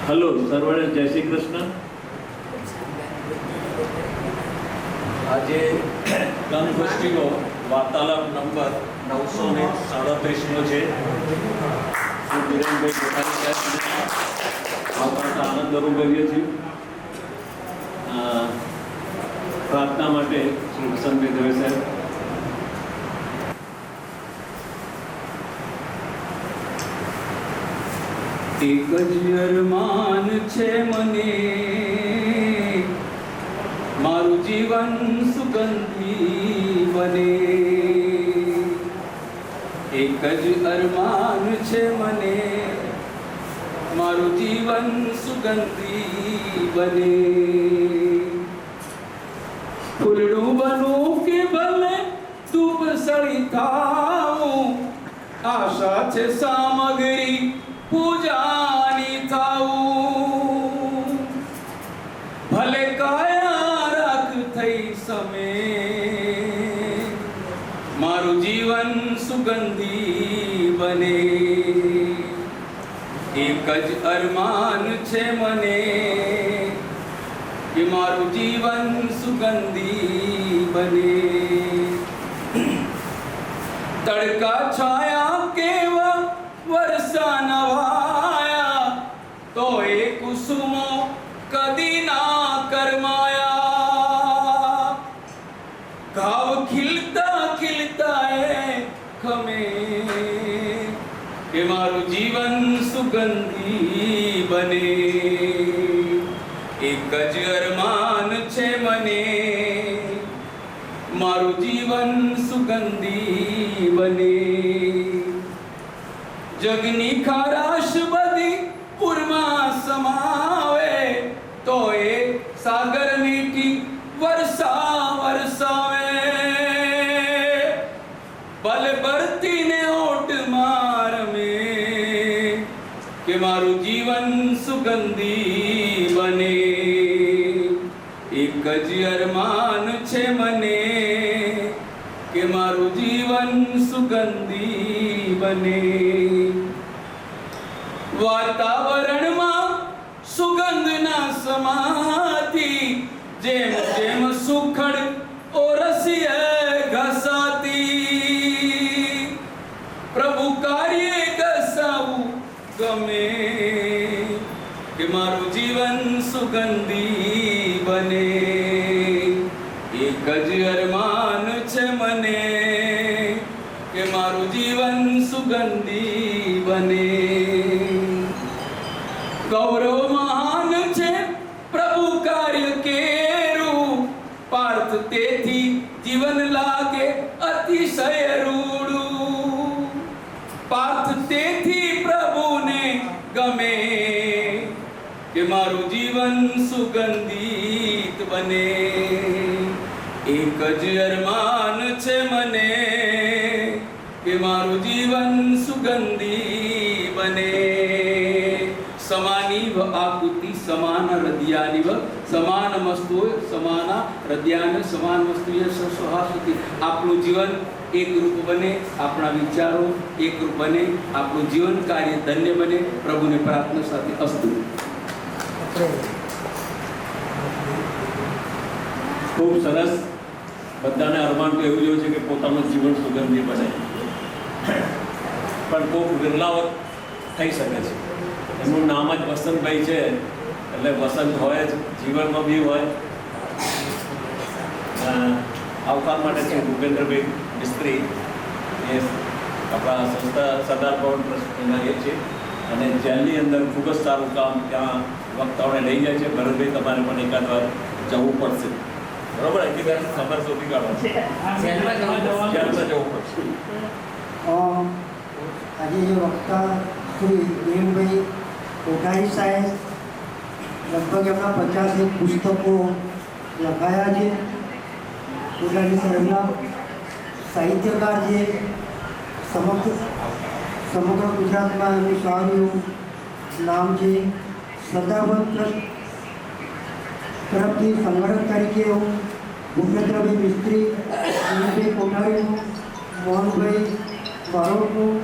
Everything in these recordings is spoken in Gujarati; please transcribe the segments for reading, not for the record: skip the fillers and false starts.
હલો સર્વને જય શ્રી કૃષ્ણ. આજે ગંગોષ્ઠીનો વાર્તાલાપ નંબર 937 છે. શ્રી ધીરેનભાઈ કોઠારી સાહેબ આવતા આનંદ અનુભવીએ છીએ. પ્રાર્થના માટે શ્રી વસંતભાઈ દવે સાહેબ. એક જ અરમાન છે મને, મારું જીવન સુગંધી બને. એક જ અરમાન છે મને, મારું જીવન સુગંધી બને. ફૂલડું બનું કે ભલે ધૂપ સળી થાઉં, આશા છે સામગ્રી પૂજાની થાઉં. ભલે કાયા રાખ થઈ સમે, મારું જીવન સુગંધી બને. એક જ અરમાન છે મને કે મારું જીવન સુગંધી બને. તડકા છાયા કેવા વર્ષા નવાયા, તો એ કુસુમો કદી ના કરમાયા. ઘાવ ખીલતા ખીલતા એ ખમે, કે મારું જીવન સુગંધી બને. એક જ અરમાન છે મને, મારું જીવન સુગંધી બને. જગની ખારાશ બધી પૂરમાં સમાવે, તો એ સાગર મીઠી વર્ષા વરસાવે. બલ બરતીને ઓટ મારમે, કે મારું જીવન સુગંધી બને. એક જ અરમાન છે મને, કે મારું જીવન સુગંધી બને. વાતાવરણમાં સુગંધ ના સમાતી, જેમ જેમ સુખડ ઓરસીએ ઘસાતી. પ્રભુ કાર્ય ઘસાવું ગમે, કે મારું જીવન સુગંધી બને. એક જ અરમાન છે મને, કે મારું જીવન સુગંધી બને. ગૌરવ મહાન છે પ્રભુ કાર્ય કેરું, પાર્થ તેથી જીવન લાગે અતિશય રૂડું. પાર્થ તેથી પ્રભુને ગમે, કે મારું જીવન સુગંધિત બને. એક જ અરમાન છે મને, કે મારું જીવન સુગંધી બને. સમાનીવ આકૃતિ સમાન હૃદયાનિવ, સમાનમસ્તુ સમાન હૃદયાન સમાનમસ્તુય સસ્વહાસુતિ. આપણું જીવન એક રૂપ બને, આપણા વિચારો એક રૂપ બને, આપણું જીવન કાર્ય ધન્ય બને. પ્રભુને પ્રાર્થના સાથે અસ્તુ. ખૂબ સરસ. બધાને અરમાન તો એવું જ હોય છે કે પોતાનું જીવન સુગંધી બને, પણ ખૂબ વિરલાવત થઈ શકે છે. એમનું નામ જ વસંતભાઈ છે, એટલે વસંત હોય જ, જીવનમાં બી હોય. આવકાર માટે છે ભૂપેન્દ્રભાઈ મિસ્ત્રી, એ આપણા સંસ્થા સરદાર ભવન ટ્રસ્ટના એ છે, અને જેલની અંદર ખૂબ જ સારું કામ ત્યાં વક્તાઓને લઈ જાય છે. ભરતભાઈ તમારે પણ એકાદ વાર જવું પડશે, બરોબર? અહીંથી ખબર શોધી કાઢો, જેલમાં જવું પડશે. આજે જે વક્તા શ્રી ધીરેનભાઈ કોઠારી સાહેબ લગભગ એમના 50 પુસ્તકો લખાયા છે. કોઠારી સાહેબના સાહિત્યકાર છે. સમગ્ર ગુજરાતમાં એમનું સારું નામ છે. સરદાર ભવન ટ્રસ્ટ તરફથી સંગઠક તરીકે હું ભૂપેન્દ્રભાઈ મિસ્ત્રી, ધીરેનભાઈ કોઠારીનું, મોહનભાઈ બારોટનું,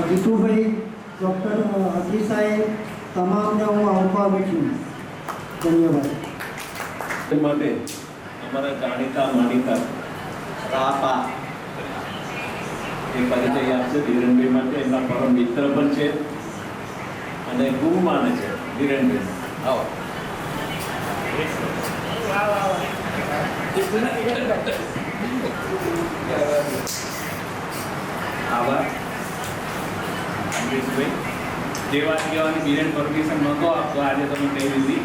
જીતુભાઈ ડૉક્ટર અતિશાએ તમામને હું આવકારું છું. ધન્યવાદ. તે માટે અમારા જાણીતા માનીતા રાપા એ પરિચય આપશે ધીરેનભાઈ માટે. એમના પરમ મિત્ર પણ છે અને ગુરુ માને છે ધીરેનભાઈ. આવો. આભાર અમરીશભાઈ. જે વાત કહેવાની બિરેન પરમિશન નહોતો આપતો, આજે તમે કહી દીધી.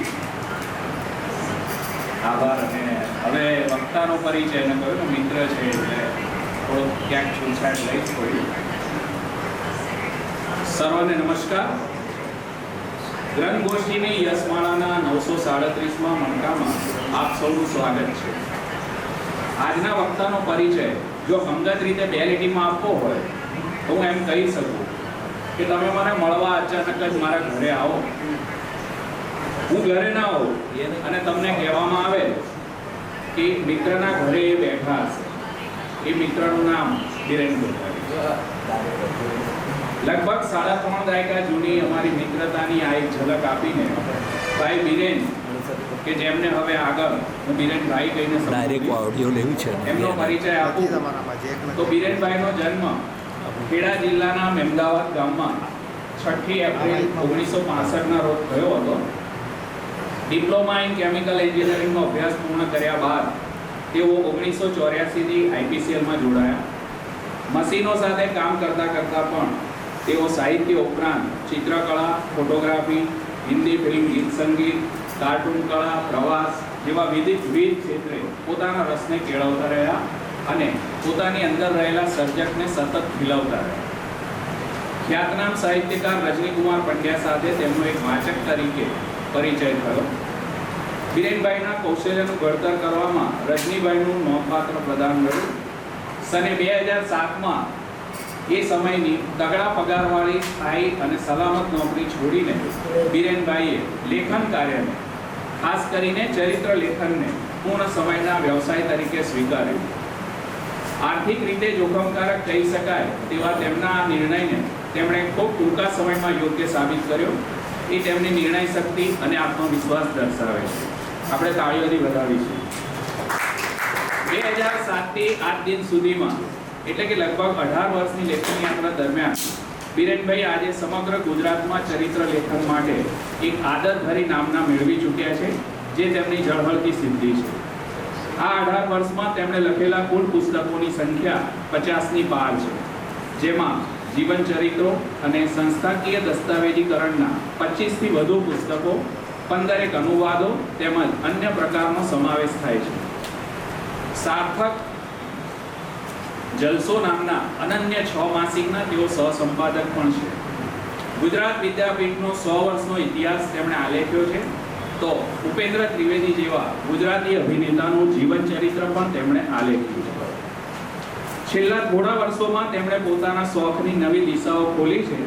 આભાર. અને હવે વક્તાનો પરિચય એને કહ્યું ને મિત્ર છે એટલે થોડો ક્યાંક છૂટછાટ લઈશ કોઈ. સર્વને નમસ્કાર. ગ્રંથગોષ્ઠીની યશમાળાના 937માં મણકામાં આપ સૌનું સ્વાગત છે. આજના વક્તાનો પરિચય જો અંગત રીતે બે લીટીમાં આપવો હોય તો હું એમ કહી શકું કે તમે મને મળવા અચાનક જ મારા ઘરે આવો, હું ઘરે ના આવું અને તમને કહેવામાં આવે કે મિત્રના ઘરે એ બેઠા હશે. એ મિત્રનું નામ બિરેન ગોધાવી. લગભગ 3.5 દાયકા જૂની અમારી મિત્રતાની આ એક ઝલક આપીને ભાઈ બિરેન, કે જેમને હવે આગળ હું બિરેનભાઈ કહીને ડાયરેક્ટ ઓડિયો લેવું છે એમનો પરિચય આપું તો બિરેનભાઈનો જન્મ ખેડા જિલ્લાના મહેમદાવાદ ગામમાં 6 એપ્રિલ 1965ના રોજ થયો હતો. ડિપ્લોમા ઇન કેમિકલ એન્જિનિયરિંગનો અભ્યાસ પૂર્ણ કર્યા બાદ તેઓ 1984થી આઈપીસીએલમાં જોડાયા. મશીનો સાથે કામ કરતા કરતા પણ તેઓ સાહિત્ય ઉપરાંત ચિત્રકળા, ફોટોગ્રાફી, હિન્દી ફિલ્મ, ગીત સંગીત, કાર્ટૂન કળા, પ્રવાસ જેવા વિવિધ ક્ષેત્રે પોતાના રસને કેળવતા રહ્યા અને પોતાની અંદર રહેલા સર્જકને સતત ખીલવતા રહ્યા. ખ્યાતનામ સાહિત્યકાર રજનીકુમાર પંડ્યા સાથે તેમનો એક વાચક તરીકે પરિચય થયો. બિરેનભાઈના કૌશલ્યનું ઘડતર કરવામાં રજનીભાઈનું નોંધપાત્ર પ્રદાન રહ્યું. સને 2007માં એ સમયની તગડા પગારવાળી સ્થાયી અને સલામત નોકરી છોડીને બિરેનભાઈએ લેખન કાર્યને, ખાસ કરીને ચરિત્ર લેખનને પૂર્ણ સમયના વ્યવસાય તરીકે સ્વીકાર્યું. આર્થિક રીતે જોખમકારક કહી શકાય તેવા તેમના આ નિર્ણયને તેમણે ખૂબ ટૂંકા સમયમાં યોગ્ય સાબિત કર્યો. એ તેમની નિર્ણય શક્તિ અને આત્મવિશ્વાસ દર્શાવે છે. આપણે તાળીઓથી વધાવીશું. 2007થી આજ દિન સુધીમાં એટલે કે લગભગ 18 વર્ષની લેખન યાત્રા દરમિયાન બિરેનભાઈ આજે સમગ્ર ગુજરાતમાં ચરિત્ર લેખન માટે એક આદરભરી નામના મેળવી ચૂક્યા છે, જે તેમની ઝળહળતી સિદ્ધિ છે. આ 18 વર્ષમાં તેમણે લખેલા કુલ પુસ્તકોની સંખ્યા 50ની પાર છે, જેમાં જીવન ચરિત્રો અને સંસ્થાકીય દસ્તાવેજીકરણના 25થી વધુ પુસ્તકો, 15 અનુવાદો તેમજ અન્ય પ્રકારનો સમાવેશ થાય છે. સાર્થક જલસો નામના અનન્ય 6 માસિકના તેઓ સહસંપાદક પણ છે. ગુજરાત વિદ્યાપીઠનો 100 વર્ષનો ઇતિહાસ તેમણે આલેખ્યો છે, તો ઉપેન્દ્ર ત્રિવેદી જેવા ગુજરાતી અભિનેતાનું જીવન ચરિત્ર પણ તેમણે આલેખ્યું છે. છેલ્લા થોડા વર્ષોમાં તેમણે પોતાના શોખની નવી દિશાઓ ખોલી છે,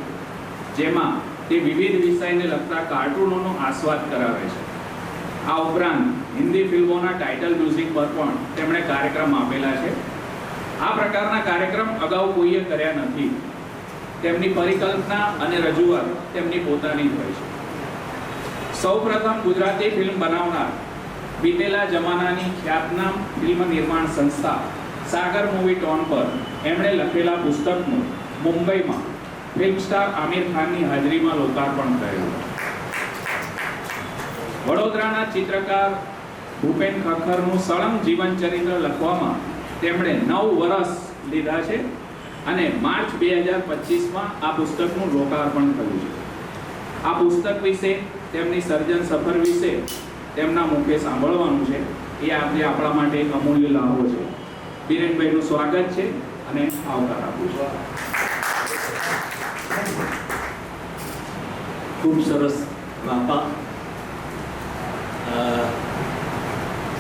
જેમાં તે વિવિધ વિષયને લગતા કાર્ટૂનોનો આસ્વાદ કરાવે છે. આ ઉપરાંત હિન્દી ફિલ્મોના ટાઇટલ મ્યુઝિક પર પણ તેમણે કાર્યક્રમ આપેલા છે. આ પ્રકારના કાર્યક્રમ અગાઉ કોઈએ કર્યા નથી. તેમની પરિકલ્પના અને રજૂઆત તેમની પોતાની જ હોય છે. સૌપ્રથમ ગુજરાતી ફિલ્મ બનાવનાર, બીતેલા જમાનાની ખ્યાતનામ ફિલ્મ નિર્માણ સંસ્થા સાગર મૂવી ટોન પર એમણે લખેલા પુસ્તકનું મુંબઈમાં ફિલ્મ સ્ટાર આમિર ખાનની હાજરીમાં લોકાર્પણ કર્યું. વડોદરાના ચિત્રકાર ભૂપેન ખખ્ખરનું સળંગ જીવન ચરિત્ર લખવામાં તેમણે 9 વર્ષ લીધા છે અને માર્ચ 2025માં આ પુસ્તકનું લોકાર્પણ થયું છે. આ પુસ્તક વિશે, તેમની સર્જન સફર વિશે તેમના મુખે સાંભળવાનું છે. એ આપણે આપણા માટે એક અમૂલ્ય લાભો છે. બિરેનભાઈનું સ્વાગત છે અને આવકાર આપું છું. ખૂબ સરસ વાપા.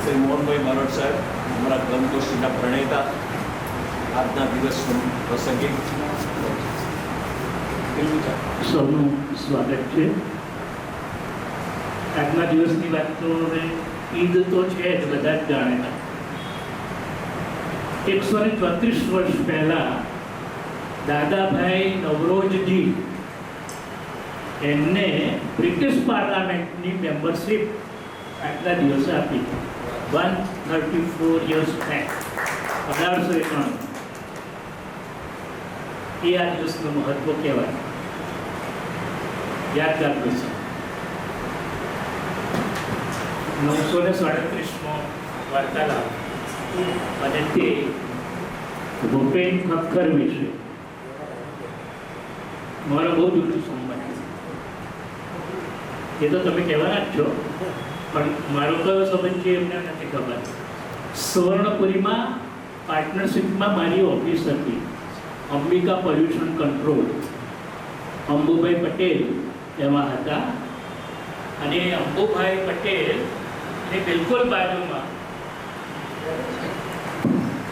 શ્રી મોહનભાઈ બારોટ સાહેબ, અમારા ગ્રંથગોષ્ઠીના પ્રણેતા, આજના દિવસ પ્રસંગે સૌનું સ્વાગત છે. આજના દિવસની વાત તો હવે ઈદ તો છે જ, બધા જ જાણે. 134 વર્ષ પહેલા દાદાભાઈ નવરોજજી એમને બ્રિટિશ પાર્લામેન્ટની મેમ્બરશિપ આટલા દિવસે આપી 134 years back 1891 એ આ દિવસનું મહત્વ કહેવાય, યાદગાર પ્રસંગ. 937મો વાર્તાલાપ અને તે ભૂપેન ખક્કર વિશે મારો બહુ જૂનું સંબંધ છે. એ તો તમે કહેવાના જ છો, પણ મારો કયો સંબંધ છે એમને નથી ખબર. સુવર્ણપુરીમાં પાર્ટનરશિપમાં મારી ઓફિસ હતી, અંબિકા પોલ્યુશન કંટ્રોલ. અંબુભાઈ પટેલ એમાં હતા અને અંબુભાઈ પટેલ ને બિલકુલ બાજુમાં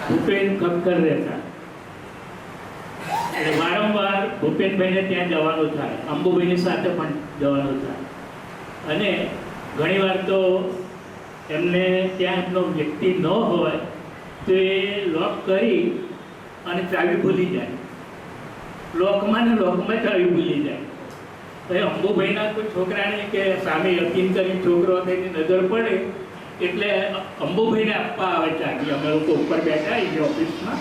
ભૂપેન ખક્કર રહેતા. એટલે વારંવાર ભૂપેનભાઈને ત્યાં જવાનું થાય, અંબુભાઈની સાથે પણ જવાનું થાય. અને ઘણીવાર તો એમને ત્યાં એમનો વ્યક્તિ ન હોય તો એ લોક કરી અને ચાવી ભૂલી જાય, લોકમાં ને લોકમાં ચાવી ભૂલી જાય. તો એ અંબુભાઈના કોઈ છોકરાને કે સામે યકીન કરી છોકરો તેની નજર પડે એટલે અંબુભાઈને આપવા આવે ચાવી. અમે લોકો ઉપર બેઠા એ ઓફિસમાં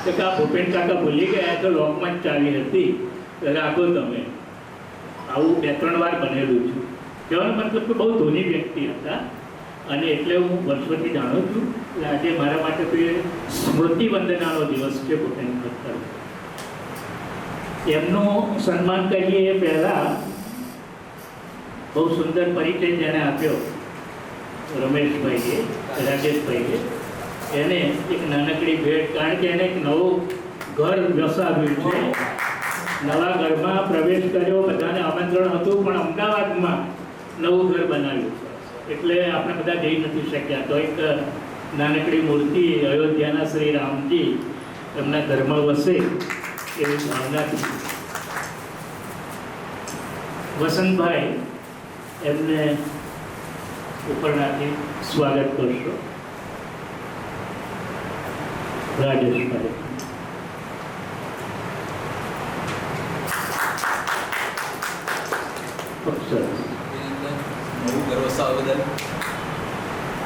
તો કે આ ભૂપેન કાકા ભૂલી ગયા તો લોકમાં જ ચાવી હતી, રાખો તમે. આવું 2-3 વાર બનેલું છું. કહેવાનો મતલબ કે બહુ ધોની વ્યક્તિ હતા અને એટલે હું વર્ષોથી જાણું છું. એટલે આજે મારા માટે તો એ સ્મૃતિ વંદનાનો દિવસ છે ભૂપેન ખક્કર. એમનું સન્માન કરીએ એ પહેલાં બહુ સુંદર પરિચય જેને આપ્યો રમેશભાઈએ, રાજેશભાઈએ, એને એક નાનકડી ભેટ, કારણ કે એને એક નવું ઘર વસાવ્યું છે. નવા ઘરમાં પ્રવેશ કર્યો, બધાને આમંત્રણ હતું, પણ અમદાવાદમાં નવું ઘર બનાવ્યું એટલે આપણે બધા જઈ નથી શક્યા. તો એક નાનકડી મૂર્તિ અયોધ્યાના શ્રી રામજી એમના ઘરમાં વસે એવી ભાવનાથી વસંતભાઈ એમને ઉપરનાથી સ્વાગત કરશો. રાજેશભાઈ.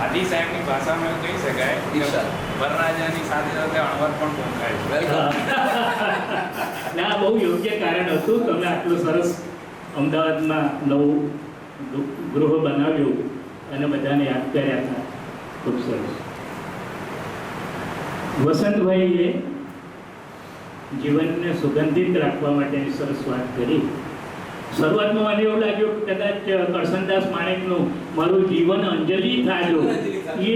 આદિ સાહેબની ભાષામાં એવું કહી શકાય કે વરરાજાની સાથે સાથે અણવર પણ પહોંચાય. ના, બહુ યોગ્ય કારણ હતું. તમે આટલું સરસ અમદાવાદમાં નવું ગૃહ બનાવ્યું અને બધાને યાદ કર્યા હતા. ખૂબ સરસ. વસંતભાઈએ જીવનને સુગંધિત રાખવા માટેની સરસ વાત કરી. શરૂઆતમાં મને એવું લાગ્યું કે કદાચ કરશનદાસ માણેકનું મારું જીવન અંજલિ થાજો એ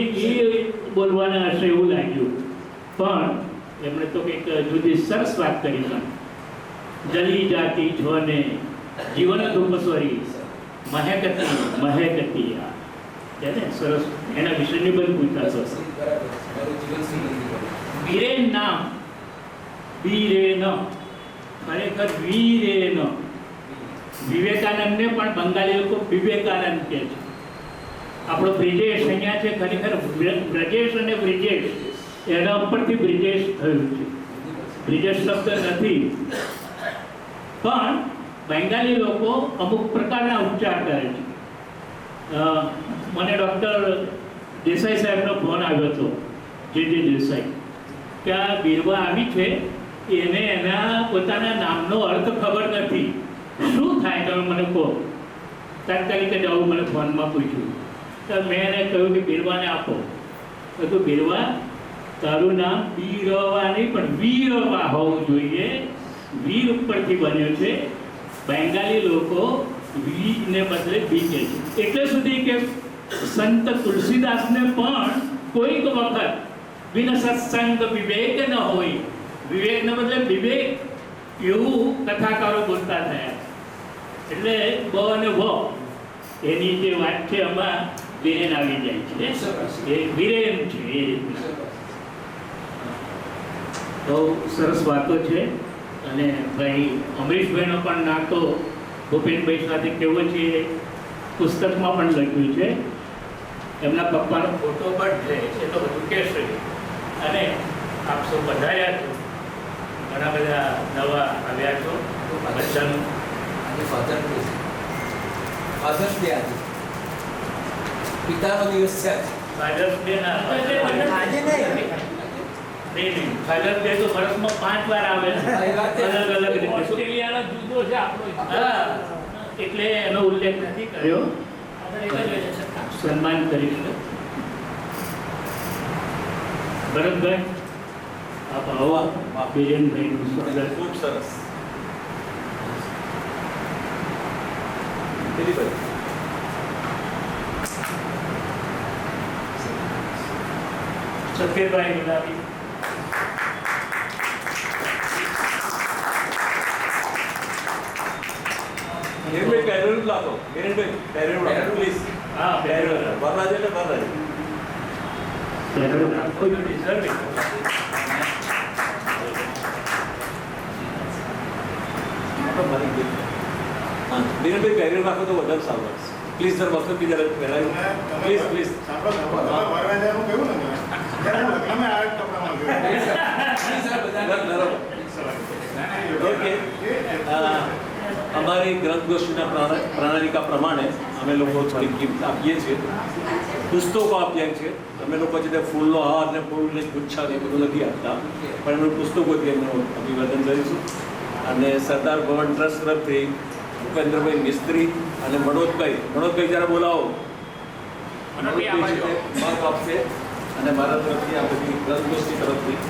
બોલવાના હશે એવું લાગ્યું, પણ એમણે તો કંઈક જુદી સરસ વાત કરી છે. જલી જાતિ જોને જીવન ધૂપસ્વરી મહેકતી મહેકતી એને સરસ એના વિષયની બધું પૂછતા હશે. વીરે નામ વીરે ન, ખરેખર વીરે ન. વિવેકાનંદને પણ બંગાળી લોકો વિવેકાનંદ કહે છે. આપણો બ્રિજેશ અહીંયા છે, ખરેખર બ્રજેશ અને બ્રિજેશ એના ઉપરથી બ્રિજેશ થયું છે. બ્રિજેશ શબ્દ નથી, પણ બંગાળી લોકો અમુક પ્રકારના ઉચ્ચાર કરે છે. મને ડૉક્ટર દેસાઈ સાહેબનો ફોન આવ્યો હતો, જે દેસાઈ, કે આ બીરવા આવી છે, એને એના પોતાના નામનો અર્થ ખબર નથી, શું થાય તમે મને કહો. તાત્કાલિક જ આવું મને ફોનમાં પૂછ્યું તો મેં એને કહ્યું કે બીરવાને આપો. તો બીરવા તારું નામ બીરવા નહીં પણ વીરવા હોવું જોઈએ, વીર ઉપરથી બન્યું છે. બંગાળી લોકો વીને બદલે બી કહે છે. એટલે સુધી કે સંત તુલસીદાસને પણ કોઈક વખત બિન સત્સંગ વિવેક ન હોય, વિવેકને બદલે વિવેક એવું કથાકારો બોલતા થયા. એટલે બ અને વ એની જે વાત છે એમાં વિરેન આવી જાય છે, એ વિરેન છે. એ રીતના બહુ સરસ વાતો છે. અને ભાઈ અમરીશભાઈનો પણ નાતો ભૂપેનભાઈ સાથે કેવો છે પુસ્તકમાં પણ લખ્યું છે. એમના પપ્પાનો ફોટો પણ છે, એ તો બધું કહેશે. અને આપ સૌ પધાર્યા છો, ઘણા બધા નવા આવ્યા છો, બધાનું ફાધર્સ ડે આજે પિતાનો દિવસ છે આજે. ફાધર્સ ડે ના આજે નહીં. નહીં ફાધર્સ ડે તો વર્ષમાં 5 વાર આવે છે. આ વાત છે. અલગ અલગ રીતે ઓસ્ટ્રેલિયાનો જુદો છે આપણો. હા એટલે એનો ઉલ્લેખ નથી કર્યો. સન્માન કરીશું. ભરતભાઈ આપ આવો. બિરેનભાઈનું સ્વાગત. ખૂબ સરસ. દિલીપભાઈ. સત્યભાઈ ગુલાબી. હિરેનભાઈ પહેરેલું જ લાગો. હિરેનભાઈ પહેરેલું લાગો પ્લીઝ. હા પહેરેલું વરરાજ એટલે વરરાજ. પહેરેલું રાખો તો deserving. હા હિરેનભાઈ પહેરેલું રાખો તો વધારે સારું લાગશે. પ્લીઝ સર વખત બીજા પહેરાયું પ્લીઝ પ્લીઝ. ઓકે. અમારી ગ્રંથ ગોષ્ઠીના પ્રણાલિકા પ્રમાણે અમે લોકો થોડી ગિફ્ટ આપીએ છીએ. પુસ્તકો આપીએ છીએ. અમે લોકો છે તે ફૂલનો હાર ને ફૂલને ગુચ્છા ને એ બધું નથી આપતા, પણ એમનું પુસ્તકોથી એમનું અભિવાદન કરીશું. અને સરદાર ભવન ટ્રસ્ટ તરફથી ભૂપેન્દ્રભાઈ મિસ્ત્રી અને મનોજભાઈ જરા બોલાવો. મનોજભાઈ છે તે મત આપશે અને મારા તરફથી આ બધી ગ્રંથ ગોષ્ઠી તરફથી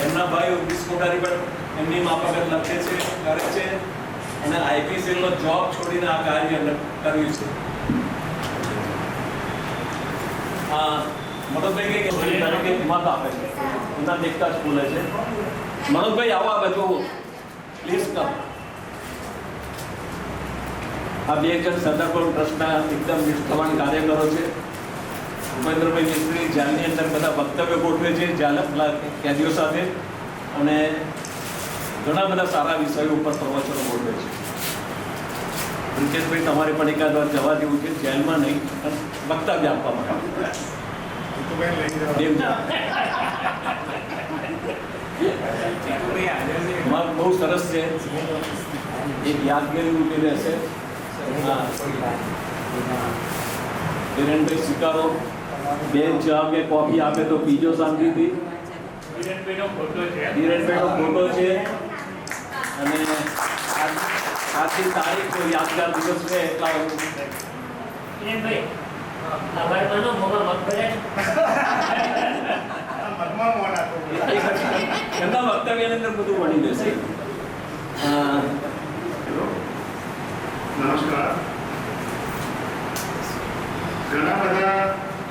એમના ભાઈ 19 કોટારી પર એમની માફક લખે છે, કરે છે અને આઈપીસીએલ નો જોબ છોડીને આ કાર્ય કર્યું છે. મનોજભાઈ કે મત આપે છે, એમના દેખતા જ બોલે છે. મનોજભાઈ આવો આ બાજુ પ્લીઝ કમ. આ બે જણ સરદાર ભવન ટ્રસ્ટના એકદમ નિષ્ઠાવાન કાર્યકરો છે. ભૂપેન્દ્રભાઈ મિસ્ત્રી જાલની અંદર બધા વક્તવ્ય ગોઠવે છે કેદીઓ સાથે અને ઘણા બધા સારા વિષયો ઉપર પ્રવચનો ગોઠવે છે. રિંકેશભાઈ તમારે પણ એકાદ વાર જવા જેવું છે, જેલમાં નહીં પણ વક્તવ્ય આપવા માટે. બહુ સરસ છે, એક યાદગારી રૂપે રહેશે. હિરેનભાઈ સ્વીકારો. બેન ચા કે કોફી આપે તો પીજો શાંતિથી. હિરેનભાઈનો ફોટો છે. હિરેનભાઈનો ફોટો છે અને આજની તારીખ તો યાદગાર દિવસ છે એટલા હિરેનભાઈ આભાર માનો મોમાં મગફળી. એમના વક્તવ્યની અંદર બધું મળી જશે. નમસ્કાર. ઘણા બધા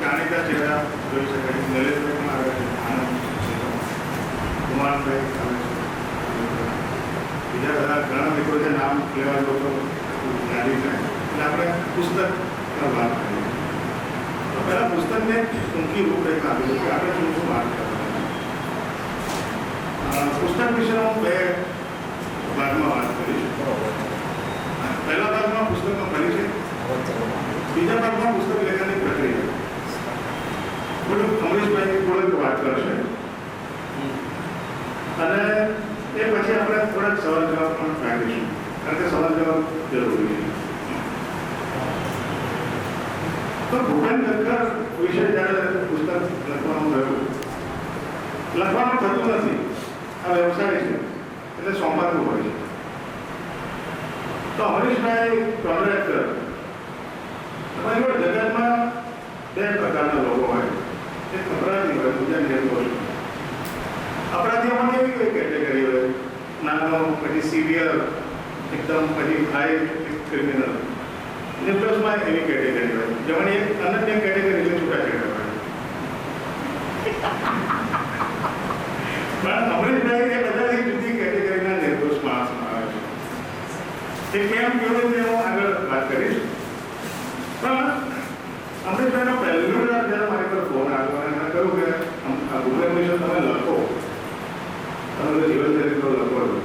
જાણીતા ચહેરા જોઈ શકાય. નરેશભાઈ પણ આવે છે, આનંદ છે, કુમારભાઈ આવે છે, બીજા બધા ઘણા મિત્રો છે, નામ લેવા જો તો યાદી થાય. એટલે આપણે પુસ્તકની વાત કરીએ તો પહેલાં પુસ્તકને ટૂંકી રૂપરેખા આપી કે આપણે શું શું વાત કરવાની. પુસ્તક વિશે હું બે ભાગમાં વાત કરીશ. પહેલા ભાગમાં પુસ્તકનો પરિચય, બીજા ભાગમાં પુસ્તક લેખનની પ્રક્રિયા. થોડુંક અમરીશભાઈ થોડીક વાત કરશે અને એ પછી આપણે થોડાક સવાલ જવાબ પણ રાખીશું, કારણ કે સવાલ જવાબ જરૂરી છે. તો ભૂપેન ખક્કર વિશે જ્યારે પુસ્તક લખવાનું થતું નથી. આ વ્યવસાય છે એટલે સોંપાતું હોય છે. તો અમરીશભાઈ પ્રોજેક્ટર જગતમાં બે પ્રકારના લોકો હોય. એક અપરાધી હોય, બીજા નિર્દોષ. અપરાધીઓમાં કેવી કઈ કેટેગરી હોય? નાનો, પછી સિવિયર, એકદમ પછી હાઈ ક્રિમિનલ. નિર્દોષમાં એવી કેટેગરી હોય. જેમાં એક અનન્ય કેટેગરી એટલે છૂટાછેડા હોય. પણ અમરીશભાઈ એ બધાથી જુદી કેટેગરીના નિર્દોષ માણસમાં આવે છે. એ કેમ કેવું તે હું આગળ વાત કરીશ. પણ અમરીશભાઈનો પહેલું જ્યારે મારી પર ફોન આવ્યો અને એમણે કહ્યું કે આ ભૂપેન વિશે તમે લખો, તમે જીવન ચરિત્ર લખો છો.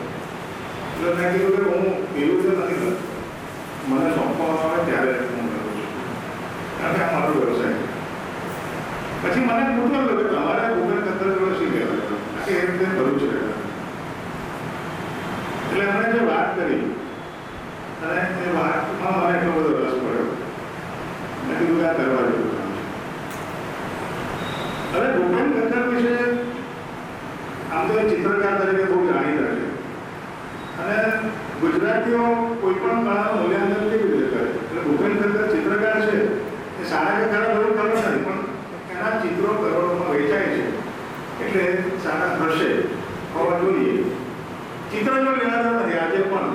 એટલે મેં કીધું કે હું એવું રીતે નથી લખતો, મને સોંપવામાં કરી અને એ વાતમાં મને એટલો બધો રસ પડ્યો. મેં કીધું આ કરવા જેવું કામ છે. હવે ભૂપેન ખટ્ટર વિશે આમ તો એ ચિત્રકાર તરીકે બહુ જાણીતા છે અને ગુજરાતીઓ કોઈ પણ કળાનું મૂલ્યાંકન કેવી રીતે કરે? એટલે ભૂપેન ખટ્ટર ચિત્રકાર છે એ સારા કે ખરાબ એવું ખબર નથી, પણ એના ચિત્રો કરોડોમાં વેચાય છે એટલે સારા થશે હોવા જોઈએ. ચિત્ર જો લેવાતા નથી આજે પણ.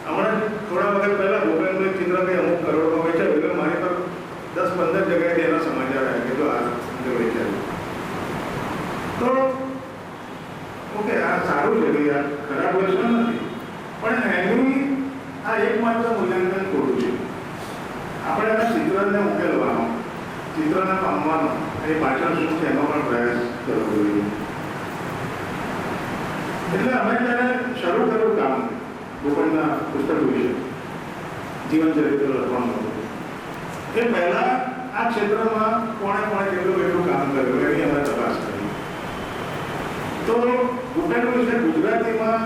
હમણાં થોડા વખત પહેલા ભૂપેનનું એક ચિત્ર કંઈ અમુક કરોડમાં વેચાયું એટલે મારી પર 10-15 જગ્યાએથી એના સમાચાર આવ્યા કે જો આ વેચાયું. તો ઓકે, આ સારું છે કે આ ખરાબ વસ્તુ નથી, પણ એનું આ એકમાત્ર મૂલ્યાંકન ખોટું છે. આપણે એના ચિત્રને ઉકેલવાનો, ચિત્રને પામવાનો, એ પાછળ શું છે એનો પણ પ્રયાસ કરવો જોઈએ. એટલે અમે જ્યારે શરૂ કર્યું કામ ભૂપેનના પુસ્તક વિશે, જીવન ચરિત્ર લખવાનું હતું, એ પહેલા આ ક્ષેત્રમાં કોણે કેટલું કામ કર્યું એની અમે તપાસ કરી. તો ભૂપેન વિશે ગુજરાતીમાં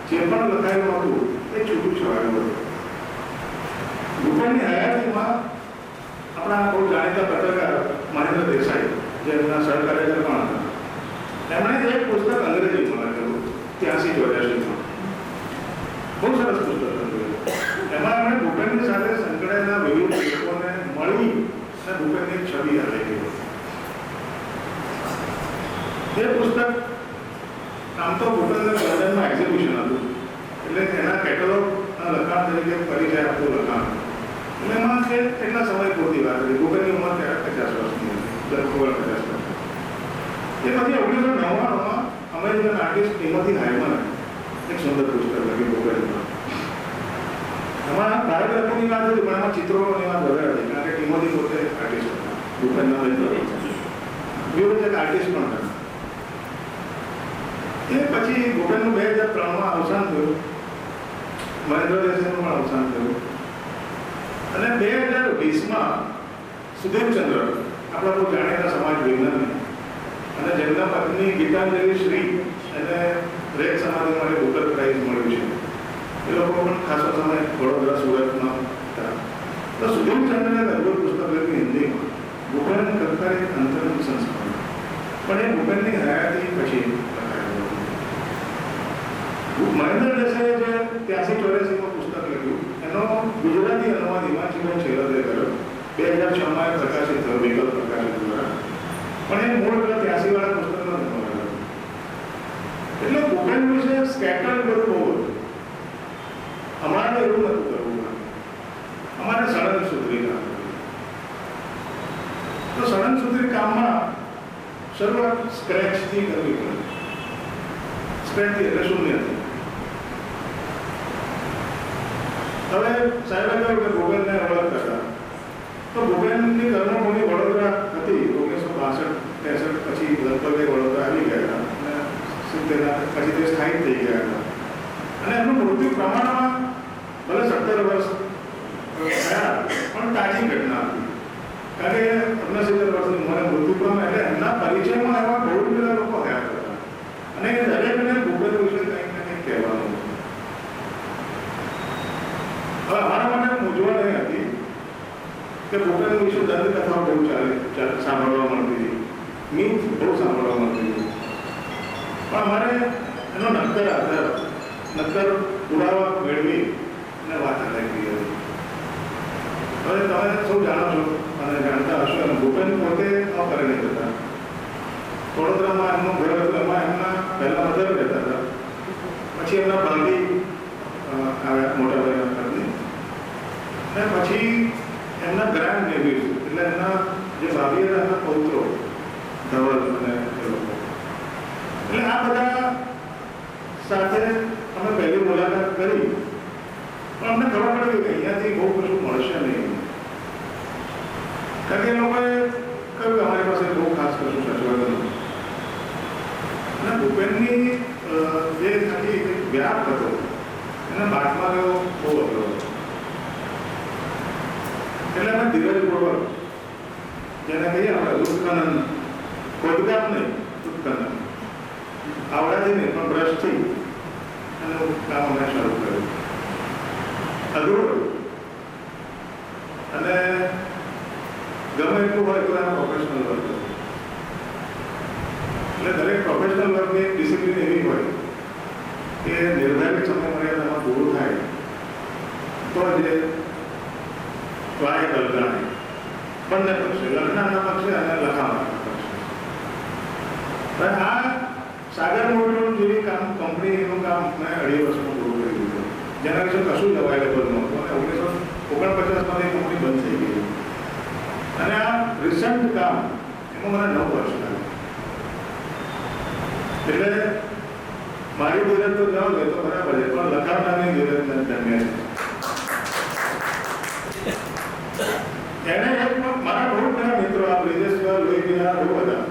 જે પણ લખાયેલું હતું એ છૂટું છવાયું હતું. ભૂપેનની હયાતીમાં આપણા બહુ જાણીતા પત્રકાર મહેન્દ્ર દેસાઈ, જે એમના સહકાર્યકર પણ હતા, એમણે એક પુસ્તક અંગ્રેજીમાં લખેલું 83-84માં. બહુ સરસ પુસ્તક હતું. એમાં એમણે ભૂપેનની સાથે સંકળાયેલા વિવિધ લોકોને મળી અને ભૂપેનની એક છબી આલેખી. એ પુસ્તક આમ તો ભૂપેનના લંડનમાં એક્ઝિબિશન હતું એટલે એના કેટેલોગના લખાણ તરીકે પરિચય આપતું લખાણ. એટલે એમાં છે એટલા સમય પૂરતી વાત હતી. ભૂપેનની ઉંમર ત્યારે 50 વર્ષની હતી, લગભગ 50 વર્ષ. એ પછી 1999માં અમેરિકન આર્ટિસ્ટ ટિમોથી હાઇમન એક સુંદર પુસ્તક લખ્યું ભૂપેનમાં. એમાં બાયોગ્રાફીની વાત હતી પણ એમાં ચિત્રોની વાત વધારે હતી, કારણ કે ટિમોથી પોતે આર્ટિસ્ટ હતા, ભૂપેનના મિત્ર, વિવિધ આર્ટિસ્ટ પણ હતા. એ પછી ભૂપેનનું 2003માં અવસાન થયું, મહેન્દ્ર દેસાઈનું પણ અવસાન થયું અને 2020માં સુધીરચંદ્ર, આપણા બહુ જાણીતા સમાજ વિજ્ઞાની અને જેમના પત્ની ગીતાંજલિ શ્રી, એને રેત સમાધિ માટે બુકર પ્રાઇઝ મળ્યું છે. એ લોકો પણ ખાસો સમય વડોદરા, સુરતમાં હતા. તો સુધીરચંદ્રને અદભુત પુસ્તક લખ્યું હિન્દીમાં, ભૂપેન ખટ્ટર એક અંતરંગ સંસ્કરણ, પણ એ ભૂપેનની હયાતી પછી લખાયેલું. મહેન્દ્ર દેસાઈએ જે 83-84માં પુસ્તક લખ્યું એનો ગુજરાતી અનુવાદ હિમાંશુબેન છેલરે કર્યો. 2006માં પ્રકાશિત થયો વિકલ્પ પ્રકાશિત દ્વારા, પણ એ મૂળ 83 વાળા પુસ્તકનો અનુવાદ હતો. એટલે ભૂપેન વિશે સ્કેટર બધું બહુ હતું. અમારે એવું નતું કરવું, અમારે સળંગ સુધરી કામ કરવું. તો સળંગ સુધરી કામમાં શરૂઆત સ્ક્રેચથી કરવી પડે. સ્ક્રેચથી એટલે શૂન્યથી. હવે સાહેબે કહ્યું કે ભૂપેનને ઓળખતા હતા, તો ભૂપેનની કર્મભૂમિ વડોદરા હતી. 1962-63 પછી લગભગ એ વડોદરા આવી ગયા હતા અને 70 પછી તે સ્થાયી થઈ ગયા હતા. અને એમનું મૃત્યુ પ્રમાણમાં ભલે 17 વર્ષ થયા પણ તાજી ઘટના હતી, કારણ કે 69 વર્ષની ઉંમરે મૃત્યુ પામ્યા. એટલે એમના પરિચયમાં એવા બહુ બધા લોકો હયાત હતા અને એ દરેકને ભૂપેન વિશે કંઈક ને કંઈક કહેવાનું. હવે અમારા માટે મૂંઝવણ એ હતી કે ભૂપેન વિશે દંતકથાઓ બહુ સાંભળવા મળતી હતી, મીથ બહુ સાંભળવા મળતી હતી, પણ અમારે એનો નક્કર આધાર, નક્કર પુરાવા મેળવી અને વાત આલેખી હતી. હવે તમે સૌ જાણો છો અને જાણતા હશો, અને ભૂપેન પોતે અપરિણિત હતા. વડોદરામાં એમનું ઘર હતું, એમાં એમના પહેલા મધર રહેતા હતા, પછી એમના ભાભી આવ્યા, મોટા ભાઈના પત્ની, અને પછી એમના ગ્રાન્ડ નેવ્યુઝ એટલે એમના જે ભાભી હતા એમના પૌત્રો ધવલ અને એ લોકો. એટલે આ બધા સાથે અમે પહેલી મુલાકાત કરી, પણ અમને ખબર પડી કે અહીંયાથી બહુ કશું મળશે નહીં, કારણ કે એ લોકોએ કહ્યું કે અમારી પાસે બહુ ખાસ કશું સચવાતું નથી. અને ભૂપેનની જે ખાલી વ્યાપ હતો એને બાદમાં લેવો બહુ અઘરો હતો. એટલે અમે ધીરજપૂર્વક, જેને કહીએ આપણે ઉત્ખનન, ખોદકામ નહીં, ઉત્ખનન, આવડાથી નહીં પણ બ્રશથી એનું કામ અમે શરૂ કર્યું. કરવું હોય તો એના પ્રોફેશનલ વર્ક કરવું. એટલે દરેક પ્રોફેશનલ વર્કની ડિસિપ્લિન એવી હોય કે નિર્ધારિત સમય મર્યાદામાં પૂરું થાય તો જે વાય ગણાય બંને પક્ષે, લખનારના પક્ષે અને લખાણના પક્ષે. હવે આ સાગર મોટરનું જેવી કંપનીનું કામ મેં 2.5 વર્ષમાં પૂરું કરી દીધું, જેના વિશે કશું જ અવાઇલેબલ નહોતું અને 1949 એ કંપની બંધ થઈ ગઈ. અને આ રિસન્ટ કામ એમાં મને 9 વર્ષ લાગ્યા. એટલે મારી ધીરજ તો જાઓ એ તો બરાબર છે, પણ લખાણની ધીરજ ધન્ય છે. એને મારા બહુ બધા મિત્રો આ બ્રિજેશ્વર, લોહીબિના બહુ બધા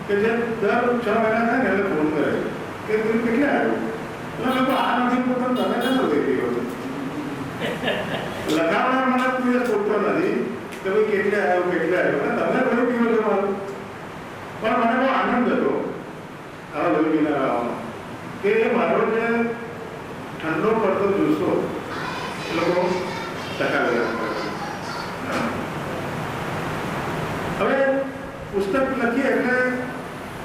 કે જે દર 6 મહિના થાય ને એટલે ફોન કરે કે તું કેટલે આવ્યો? એટલે લોકો આ નથી પૂછતો, તમે કેમ લઈ ગયો? લખાવનાર મને કોઈ પૂછતો નથી કે ભાઈ કેટલે આવ્યો કેટલે આવ્યો, અને તમે લોહી પીવો છો મારું. પણ મને બહુ આનંદ હતો આવા લોહી પીનાર આવવાનો, કે મારો જે ઠંડો પડતો જુસ્સો એ લોકો ટકાવી રાખે. હવે પુસ્તક લખીએ એટલે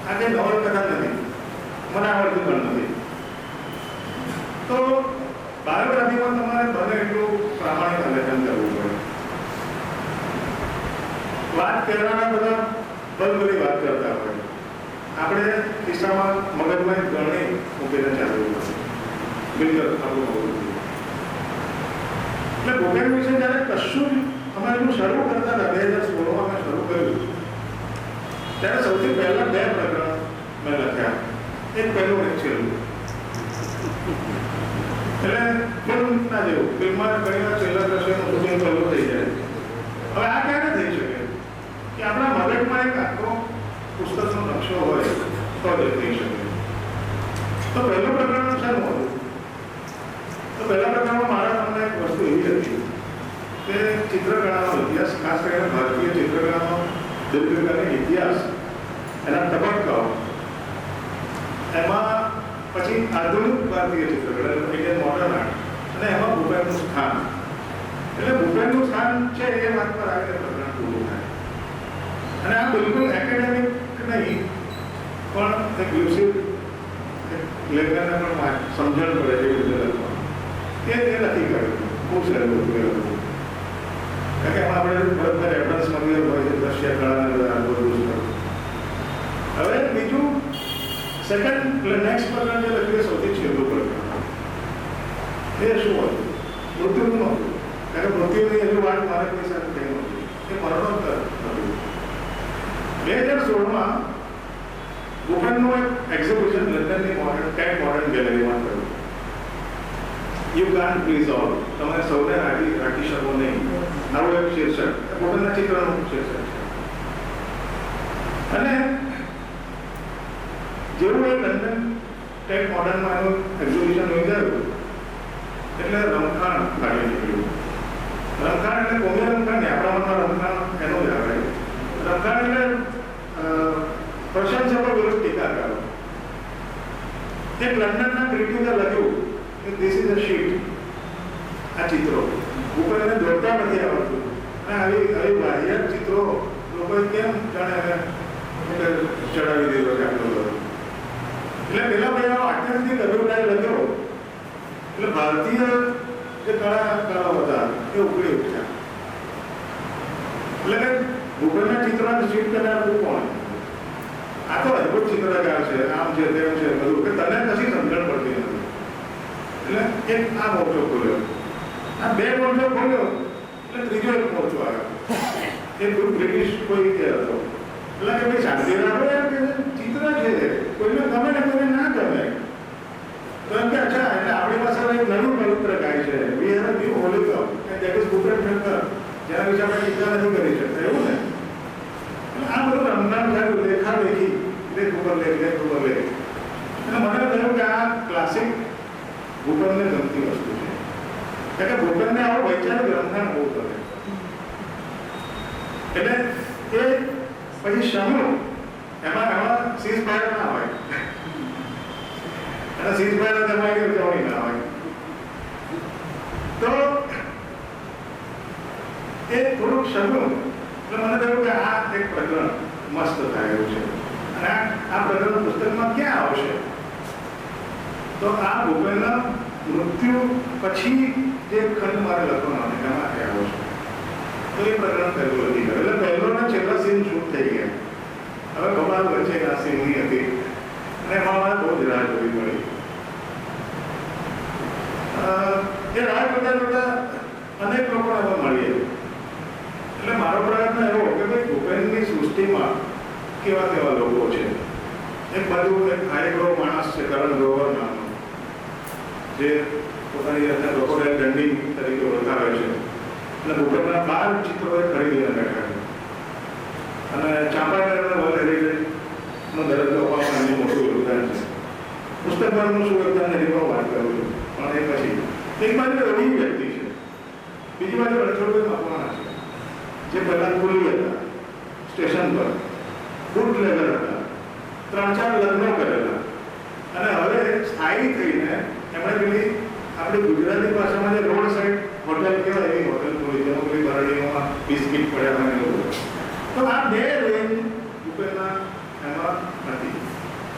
આ કંઈ નવલકથા નથી, મને આવડતું પણ નથી. તો બાયોગ્રાફીમાં તમારે બને એટલું પ્રામાણિક આલેખન કરવું પડે. વાત કરવાના બધા બધી વાત કરતા હોય, આપણે કિસ્સામાં મગજમાં એક ગણની મૂકીને ચાલવું પડે. બિલકુલ આપણું હોવું જોઈએ. એટલે ભૂગોળ વિશે જ્યારે કશું અમારે શરૂ કરતા હતા 2016માં મેં શરૂ કર્યું ત્યારે સૌથી પહેલા 2 પ્રકરણ મેં લખ્યા, એક પહેલું એક છેલ્લું. એટલે ફિલ્મ ના જેવું, ફિલ્મમાં ઘણી વાર છેલ્લા દ્રશ્યનું શૂટિંગ પહેલું થઈ જાય. હવે આ ક્યારે થઈ શકે કે આપણા મગજમાં એક આખો પુસ્તકનો નકશો હોય તો જ થઈ શકે. તો પહેલું પ્રકરણ શાનું હતું? તો પહેલા પ્રકરણમાં મારા તમને એક વસ્તુ એવી હતી કે ચિત્રકળાનો ઇતિહાસ, ખાસ કરીને ભારતીય ચિત્રકળાનો દીર્ઘકાલીન ઇતિહાસ, એના તબક્કાઓ, એમાં પછી આધુનિક ભારતીય ચિત્રકળા એટલે મોડર્ન આર્ટ, અને એમાં ભૂપેનનું સ્થાન. એટલે ભૂપેનનું સ્થાન છે એ વાત પર આવીને પ્રકરણ પૂરું થાય. અને આ બિલકુલ એકેડેમિક નહીં, પણ એક લ્યુસિડ લેખકને પણ સમજણ પડે એવી રીતે લખવાનું એ નથી કર્યું. ખૂબ સારું હતું. કારણ કે એમાં આપણે બધા રેફરન્સ મટીરિયલ હોય છે, દ્રશ્ય કળાને બધા બધું. હવે બીજું સેકન્ડ નેક્સ્ટ પ્રકરણ જે લખ્યું સૌથી છેલ્લું પ્રકરણ એ શું હતું? મૃત્યુનું હતું. કારણ કે મૃત્યુની એવી વાત મારે કોઈ સાથે થઈ નહોતી, એ મરણોત્તર હતું. 2016માં ભૂપેનનું એક એક્ઝિબિશન લંડનની ટેટ મોડર્ન ગેલેરીમાં થયું. યુ કાન્ટ પ્લીઝ ઓલ, તમે સૌને રાખી શકો નહીં, આવું એક શીર્ષક ભૂપેનના ચિત્રનું શીર્ષક છે. અને જેવું એ લંડન ટેટ મોડર્નમાં એનું એક્ઝિબિશન યોજાયું એટલે રમખાણ ફાટી નીકળ્યું. રમખાણ એટલે કોમી રમખાણ ને આપણા મનમાં રમખાણ એનો જ આવે. રમખાણ એટલે પ્રશંસકો વિરુદ્ધ ટીકાકારો. એક લંડનના ક્રિટિકે લખ્યું કે ધીસ ઇઝ અ શીટ. આ ચિત્રો ભૂપેનને દોડતા નથી આવડતું, અને આવી બાહ્ય ચિત્રો લોકોએ કેમ જાણે ચડાવી દીધો છે આટલો બધો. એટલે પેલા ભાઈનો આત્યંતિક અભિપ્રાય લખ્યો એટલે ભારતીય જે કળાકારો હતા એ ઉકળી ઉઠ્યા. એટલે કે ભૂપેનના ચિત્રોને શીટ કરનાર કોણ? આ તો અદભુત ચિત્રકાર છે, આમ છે તેમ છે બધું, કે તને કશી સમજણ પડતી નથી. એટલે એક આ મોરચો ખોલ્યો, આ 2 મોરચો ખોલ્યો એટલે ત્રીજો એક મોરચો આવ્યો. એ બ્રિટિશ કોઈ કે હતો એટલે કે ભાઈ શાંતિ રાખો યાર, કે ચિત્ર છે કોઈને ગમે ને કોઈને ના ગમે. તો એમ કે અચ્છા, એટલે આપણી પાસે એક નવું પવિત્રકાય છે, વી હેવ અ ન્યૂ હોલિકમ and that is Bhupen Thakkar, જેના વિશે આપણે ટીકા નથી કરી શકતા, એવું ને. આ બધું રમનાર થયું, લેખાલેખી, લેખ ઉપર લેખ, લેખ ઉપર લેખ. અને મને થયું કે આ ક્લાસિક ભૂપેનને ગમતી વસ્તુ છે. કારણ કે ભૂપેનને આવો વૈચારિક રમખાણ બહુ કરે. એટલે એ પછી શમુ એમાં સીઝ ફાયર ના હોય, અને સીઝ ફાયર તમારી ઉજવણી ના હોય. તો એ થોડુંક શમુ એટલે મને થયું કે આ એક પ્રકરણ મસ્ત થયેલું છે અને આ પ્રકરણ પુસ્તકમાં ક્યાં આવશે? તો આ ભૂપેનના મૃત્યુ પછી જે ખંડ મારે લખવાનો હતો એમાં આવ્યો છે. તો એ પ્રકરણ પહેલું લખી ગયું. એટલે પહેલોના છેલ્લા સીન શૂટ થઈ ગયા. હવે ખબર વચ્ચે આ સીનની હતી અને એમાં મારે બહુ જ રાહ જોવી પડી. એ રાહ જોતા જોતા અનેક લોકો એમાં મળીએ. એટલે મારો પ્રયત્ન એવો કે ભાઈ ભૂપેનની સૃષ્ટિમાં કેવા કેવા લોકો છે. એક બાજુ એક હાઈબ્રો માણસ છે કરણ ગ્રોવર નામનો, જે પોતાની જાતને ક્રોકોડાઇલ ડંડી તરીકે ઓળખાવે છે અને ભૂપેનના 12 ચિત્રો એ ખરીદીને બેઠા છે અને ચાંપાનેરના વર્લ્ડ હેરિટેજનો દરજ્જો અપાવવામાં એનું મોટું યોગદાન છે. પુસ્તકનું શું યોગદાન એની પણ વાત કરું છું, પણ એ પછી એક બાજુ એવી વ્યક્તિ છે, બીજી બાજુ રણછોડભાઈ મકવાણા છે, જે પહેલા કુલી હતા, સ્ટેશન પર બુટ લેવર હતા, 3-4 લગ્નો કરેલા અને હવે સ્થાયી થઈને એમણે પેલી આપણી ગુજરાતી ભાષામાં જે રોડ સાઈડ હોટેલ કહેવાય એવી હોટેલ ખોલી, જેમાં પેલી બરડીઓમાં બિસ્કિટ પડ્યા હોય એવું. તો આ બે રેન્જ ભૂપેનના એમાં નથી,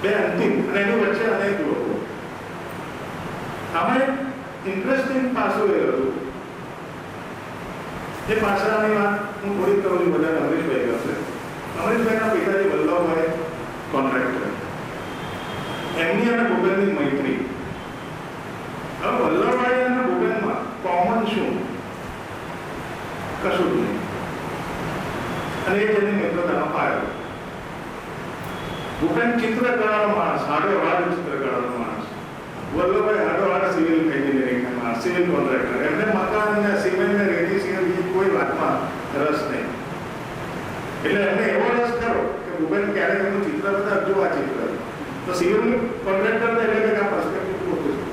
બે અંતિમ, અને એની વચ્ચે અનેક લોકો. આમાં એક ઇન્ટરેસ્ટિંગ પાસું એ હતું, જે પાછળની વાત હું થોડીક કહું છું, બધા અમરીશભાઈ કરશે. અમરીશભાઈના પિતાજી વલ્લભભાઈ કોન્ટ્રાક્ટર, એમની અને ભૂપેનની મૈત્રી. હવે વલ્લભભાઈ અને ભૂપેનમાં કોમન શું? કશું જ નહીં. અને એ જેની મિત્રતાનો પાયો. ભૂપેન ચિત્રકળાનો માણસ, હાડો-હાડ ચિત્રકળાનો માણસ. વલ્લભભાઈ હાડો-હાડ સિવિલ એન્જિનિયરિંગના માણસ, સિવિલ કોન્ટ્રાક્ટર. એમને મકાન ને સિમેન્ટ ને રેતી સિવાય કોઈ વાતમાં રસ નહીં. એટલે એમને એવો રસ ખરો કે ભૂપેન ક્યારેક એમનું ચિત્ર બધા જો આ ચિત્ર તો સિવિલ કોન્ટ્રાક્ટર એટલે કે આ પર્સપેક્ટિવ ખોટું છે.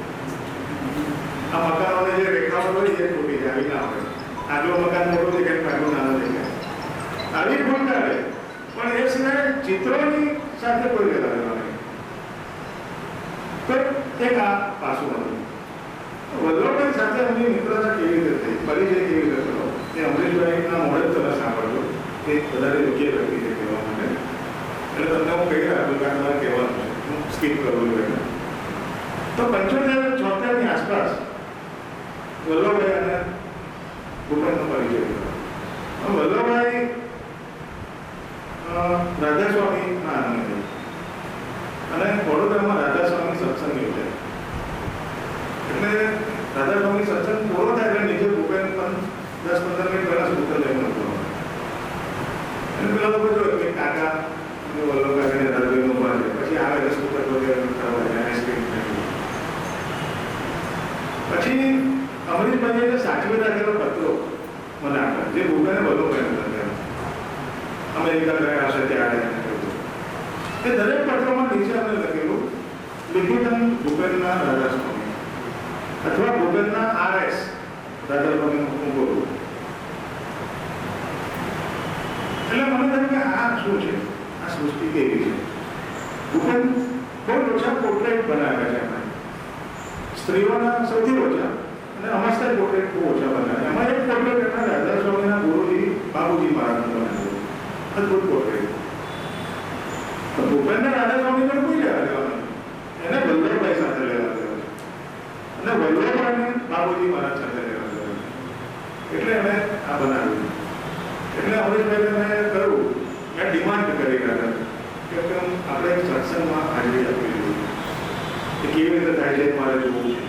આ મકાનોને જે રેખાઓ હોય એ ખોટી છે, આવી ના હોય. આગલું મકાન મોટું દેખાય, આગલું નાનું દેખાય, આવી ભૂલ કરે. પણ એ સિવાય ચિત્રોની સાથે કોઈ લેવા દેવા નહીં. તો એક આ પાસું હતું. વલ્લભભાઈ સાથે એમની મિત્રતા કેવી રીતે થઈ, પરિચય કેવી રીતે થયો, એ અમરીશભાઈના મોડે જ તમે સાંભળજો. એ વધારે યોગ્ય વ્યક્તિ છે કહેવા માટે. એટલે તમને હું કહી રાખું કે તમારે કહેવાનું છે, હું સ્કીપ કરું છું. તો 75-76ની આસપાસ વલ્લભભાઈ અને ભૂપેનનો પરિચય થયો. વલ્લભભાઈ રાધાસ્વામીના આનંદ અને વડોદરામાં રાધાસ્વામી સત્સંગ યોજાય. એટલે રાધાસ્વામી સત્સંગ પૂરો થાય એટલે નીચે ભૂપેન પણ 10-15 મિનિટ પહેલા સ્કૂટર લઈને હતો. અને પેલા લોકો જોયું કે કાકા વલ્લભભાઈને રાધાભાઈ ઉભા છે, પછી આવે એટલે સ્કૂટર વગેરે કરવા જાય, આઈસ્ક્રીમ ખાઈ. પછી અમરીશભાઈએ સાચવી રાખેલો પત્રો મને આપ્યા, જે ભૂપેને વલ્લભભાઈને લખ્યા. અમેરિકા ગયા હશે ત્યારે એ દરેક પત્રોમાં નીચે અમે લખેલું લિખિતમ ભૂપેનના રાધાસ્વામી અથવા ભૂપેનના RS રાધાસ્વામી હું બોલું. એટલે મને થયું કે આ શું છે, આ સૃષ્ટિ કેવી છે. ભૂપેન બહુ ઓછા પોર્ટ્રેટ બનાવ્યા છે એમાં, સ્ત્રીઓના સૌથી ઓછા, અને અમસ્તા પોર્ટ્રેટ બહુ ઓછા બનાવ્યા. એમાં એક પોર્ટ્રેટ એમના રાધાસ્વામીના ગુરુજી બાબુજી મહારાજનું બનાવ્યું, અદભુત પોર્ટ્રેટ. તો ભૂપેનના રાધાસ્વામી પણ કોઈ લેવા દેવા નથી, એને વલ્લભભાઈ સાથે લેવા દેવા છે, અને વલ્લભભાઈને બાબુજી મહારાજ સાથે લેવા દેવા છે. એટલે એણે આ બનાવ્યું. એટલે અમરીશભાઈને મેં કહ્યું, મેં ડિમાન્ડ કરી રહ્યા કે આપણે એક સત્સંગમાં હાજરી આપવી જોઈએ, એ કેવી રીતે થાય છે મારે જોવું છે.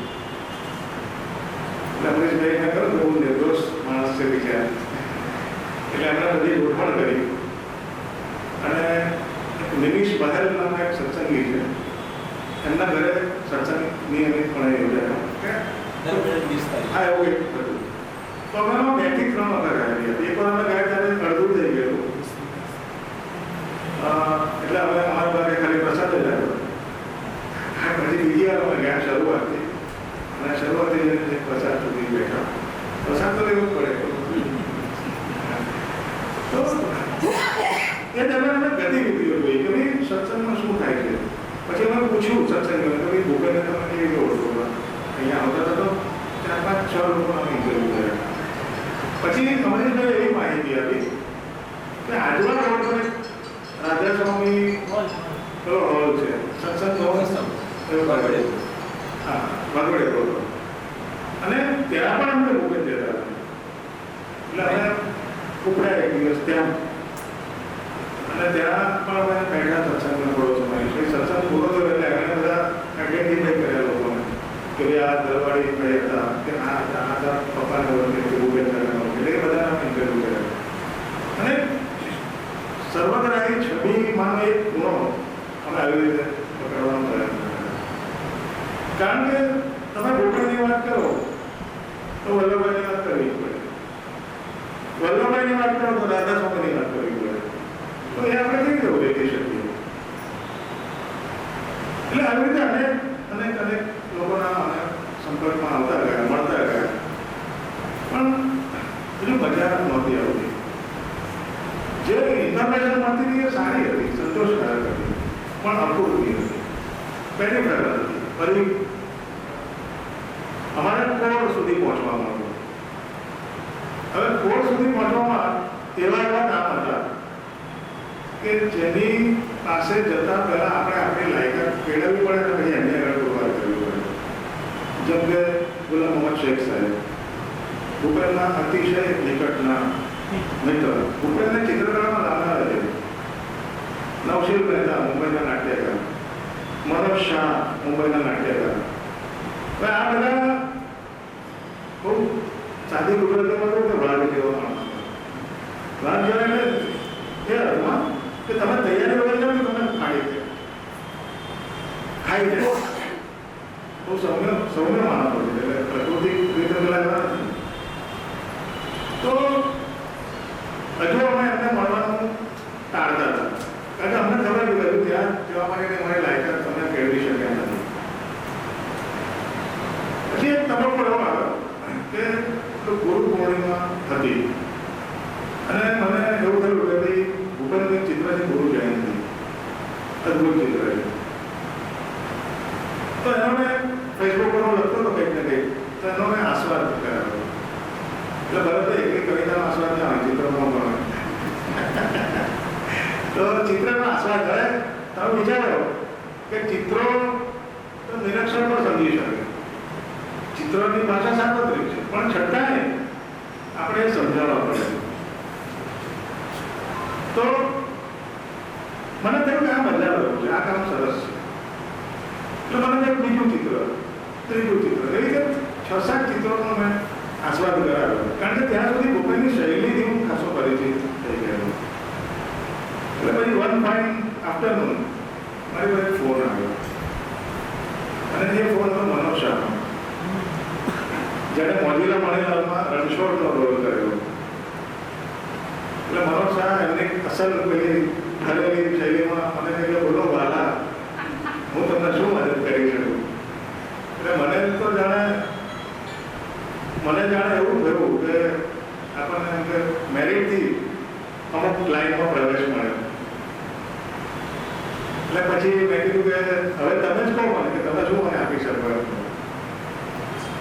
એટલે અમરીશભાઈને કહ્યું કે હું નિર્દોષ માણસ છે વિચાર. એટલે એમણે બધી ગોઠવણ કરી અને નિમિષ બહેલ નામના એક સત્સંગી છે, એમના ઘરે સત્સંગ નિયમિતપણે યોજાયો. હા, એવું એક હતું. તો અમે 2 થી 3 વખત ગાયેલી હતી. એક વાર અમે ગયા ત્યારે અડધું થઈ ગયું, એટલે હવે અમારા ભાગે ખાલી પ્રસાદ જ આવ્યો. પછી બીજી વાર અમે ગયા શરૂઆતથી, અને શરૂઆતથી પ્રસાદ સુધી બેઠા. પ્રસાદ તો લેવું પડે. તો એ દરમિયાન અમે ગતિવિધિઓ જોઈ કે ભાઈ સત્સંગમાં શું થાય છે. પછી અમે પૂછ્યું સત્સંગમાં કે ભાઈ ભૂપેનને તમે કેવી રીતે ઓળખો? અહીંયા આવતા તો 4-5-6 લોકો અમે ઇન્ટરવ્યુ કર્યા. પછી અમરીશભાઈ એવી માહિતી આપી કે આજવા રોડ પર રાધા સ્વામી પેલો હોલ છે સત્સંગ ભવન એવું વાગડે હા વાગડે રોડ પર. અને ત્યાં પણ અમને ભૂપેન જતા હતા એટલે અમે ઉપડ્યા એક દિવસ ત્યાં અને ત્યાં પણ અમે બેઠા સત્સંગનો થોડો સમય પછી સત્સંગ પૂરો થયો એટલે અમે બધા આઈડેન્ટિફાઈ કર્યા લોકોને કે ભાઈ આ દરવાડી કઈ હતા કે આ હતા પપ્પાને ઓળખે કે ભૂપેન દાદાને ઓળખે એટલે એ બધાને અમે ઇન્ટરવ્યુ કર્યા અને સર્વગ્રાહી છબીમાંનો એક ગુણો અમે આવી રીતે પકડવાનો પ્રયત્ન કર્યો. કારણ કે તમે ભૂપેનની વાત કરો તો વલ્લભભાઈની વાત કરવી પડે, વલ્લભભાઈની વાત કરો તો રાધા સ્વામીની વાત કરવી પડે. તો એ આપણે કેવી રીતે ઓળખી શકીએ? એટલે આવી રીતે અનેક લોકોના અમે સંપર્કમાં આવતા ગયા, મળતા ગયા, પણ પેલું બજાર નહોતી આવતી. જે ઇન્ફોર્મેશન મળતી હતી એ સારી હતી, સંતોષકારક હતી, પણ અપૂરતી હતી, પેરિફેરલ હતી. ફરી અમારે કોડ સુધી પહોંચવામાં હતું. હવે કોડ સુધી પહોંચવામાં એવા કામ હતા કે જેની પાસે જતા પહેલા આપણે આપણી લાયકાત કેળવવી પડે ને પછી એમને આગળ પુરવાર કરવી પડે. જેમ કે ગુલામ મોહમ્મદ શેખ સાહેબ ભૂપેનના અતિશય નિકટના મિત્ર. ભૂપેનને ચિત્રકલામાં લાવનારા છે. નવશીલ મહેતા મુંબઈના નાટ્યકાર, મનોજ શાહ મુંબઈના નાટ્યકાર. હવે આ બધા ખૂબ સાદી ગુજરાતીમાં કહું કે વાઘ જેવો માણસ. વાઘ જેવા એટલે એ અર્થમાં કે તમે તૈયારી વગર જાઓ ને તમે ખાઈ જાય બહુ સૌમ્ય માણસો છે એટલે પ્રાકૃતિક રીતે પેલા નથી. તો હજુ અમે એમને મળવાનું ટાળતા હતા કારણ કે અમને ખબર હતી કે ત્યાં જવા માટે મારી લાયકાત તમને કેળવી શક્યા નથી. પછી એક તબક્કો એવો આવ્યો કે ગુરુ પૂર્ણિમા હતી અને મને એવું થયું કે ભાઈ ભૂપેનભાઈ ચિત્રની ગુરુ જયંતિ અદભુત ચિત્ર છે. તો એનો મેં ફેસબુક પર હું લખતો હતો કંઈક ને કંઈક, તો એનો મેં આસ્વાદ કરાવ્યો. એટલે બરાબર એક કવિતાનો આસ્વાદ ના હોય, ચિત્રમાં પણ તો ચિત્રનો આસ્વાદ હવે તમે વિચારો કે ચિત્રો તો નિરીક્ષણ પણ સમજી શકે, ચિત્રોની ભાષા સાર્વત્રિક છે, પણ છતાંય આપણે સમજાવવા પડે. તો મને થયું કે આ મજા આવ્યું છે, આ કામ સરસ છે. એટલે મને થયું બીજું ચિત્ર, ત્રીજું ચિત્ર, એવી રીતે 6-7 ચિત્રોનો મેં આસ્વાદ કરાવ્યો. કારણ કે ત્યાં સુધી ભૂપેનની શૈલીથી હું ખાસો પરિચિત થઈ ગયો. એટલે પછી વન ફાઇન આફ્ટરનૂન મારી પાસે ફોન આવ્યો અને એ ફોન હતો મનોજ શાહનો, જેણે મોજીલા મણીલાલમાં રણછોડનો રોલ કર્યો. એટલે મનોજ શાહ એમની અસલ પેલી ઠરેલી શૈલીમાં મને કહે બોલો વાલા હું તમને શું મદદ કરી શકું. એટલે મને જાણે એવું થયું કે આપણને એમ કે મેરિટથી અમુક લાઈનમાં પ્રવેશ મળ્યો. એટલે પછી મેં કીધું કે હવે તમે જ કહો મને કે તમે શું મને આપી શકો.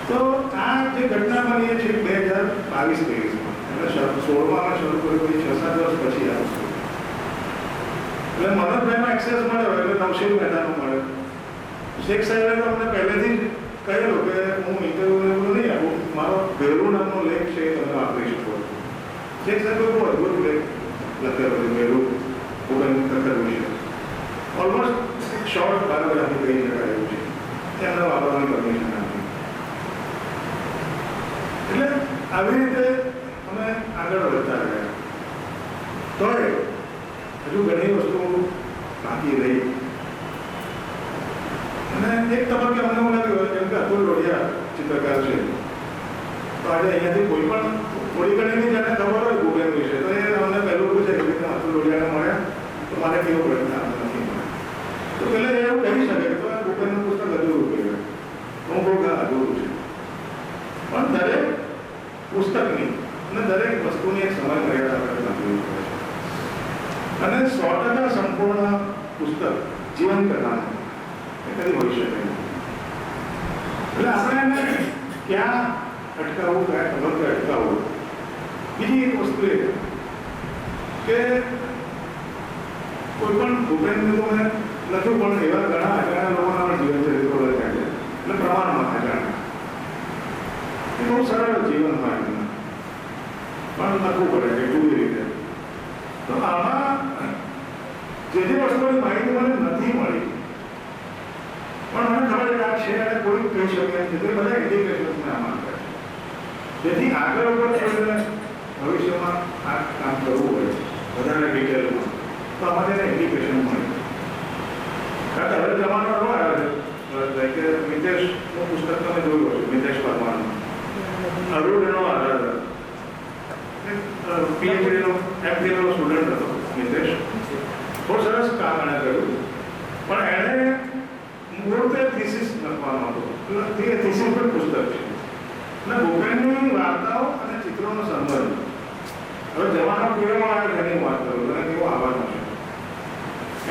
તો આ જે ઘટના બની એ છે 2022-23માં, એટલે 16માં શરૂ કર્યું, 6-7 વર્ષ પછી આવશું. એટલે મનોજભાઈનો એક્સેસ મળ્યો એટલે નવશીલ મહેતાનો મળ્યો. શેખ સાહેબે તો અમને પહેલેથી જ કહેલું કે હું ઇન્ટરવ્યુ એવું નહીં આપું, મારો ભેરુ નામનો લેખ છે એ તમે વાપરી શકો. શેખ સાહેબે બહુ અદભુત લેખ લખેલો છે ભેરુ ભૂપેન ખખર વિશે. ઓલમોસ્ટ શોર્ટ બાયોગ્રાફી કહી શકાય એવું છે, એમને વાપરવાની પરમિશન આપી. એટલે આવી રીતે અમે આગળ વધતા ગયા. તોય હજુ ઘણી વસ્તુ બાકી રહી અને એક તબક્કે અમને એવું લાગ્યું કેમ કે અતુલ લોઢિયા ચિત્રકાર છે, તો આજે અહીંયાથી કોઈ પણ થોડી ઘણી જાણે ખબર હોય ભૂપેન વિશે તો એ અમને પહેલું પૂછે કે અતુલ લોઢિયાને મળ્યા તો મારે કેવો પ્રશ્ન આપણે નથી મળે. તો પહેલાં એવું કહી શકે કે તો આ ભૂપેનનું પુસ્તક અધૂરું કહેવાય. હું કહું કે અધૂરું છે, પણ દરેક પુસ્તકની અને દરેક વસ્તુની એક સમય મર્યાદા આપણે બાંધવી પડે છે. અને 100% સંપૂર્ણ પુસ્તક જીવન કરવાનું એ કદી હોઈ શકે નહીં. એટલે આપણે એને ક્યાં અટકાવવું, કયા તબક્કે અટકાવવું. બીજી એક વસ્તુ એ કે કોઈ પણ ભૂપેનનું તો મેં લખ્યું, પણ એવા ઘણા અજાણ્યા લોકોના જીવન ચરિત્રો લખ્યા છે, એટલે પ્રમાણમાં અજાણ્યા. એ બહુ સરળ જીવન હોય એમનું, પણ લખવું પડે કે કેવી રીતે. તો આમાં જે વસ્તુની માહિતી મને નથી મળી, પણ મને ખબર છે આ છે અને કોઈ કહી શકે છે, તો બધા ઇન્ડિકેશન્સને આમાં કરે, જેથી આગળ ઉપર કોઈને ભવિષ્યમાં આ કામ કરવું હોય વધારે ડિટેલમાં, તો આમાં તેને ઇન્ડિકેશન મળે. કારણ કે હવે જમાનો એવો આવ્યો છે કે મિતેશનું પુસ્તક તમે જોયું હશે, મિતેશ પરમારનું અરુણ એનો આધાર પીએચડીનો એમફિલનો સ્ટુડન્ટ હતો મિતેશ. બહુ સરસ કામ એણે કર્યું, પણ એણે મૂળ થીસીસ લખવાનો હતો, થીસીસ પર પુસ્તક છે અને ભૂપેનની વાર્તાઓ અને ચિત્રોનો સંબંધ. હવે જમાનો કેવો આવે તેની વાત કરું, અને કેવો આવવાનો છે.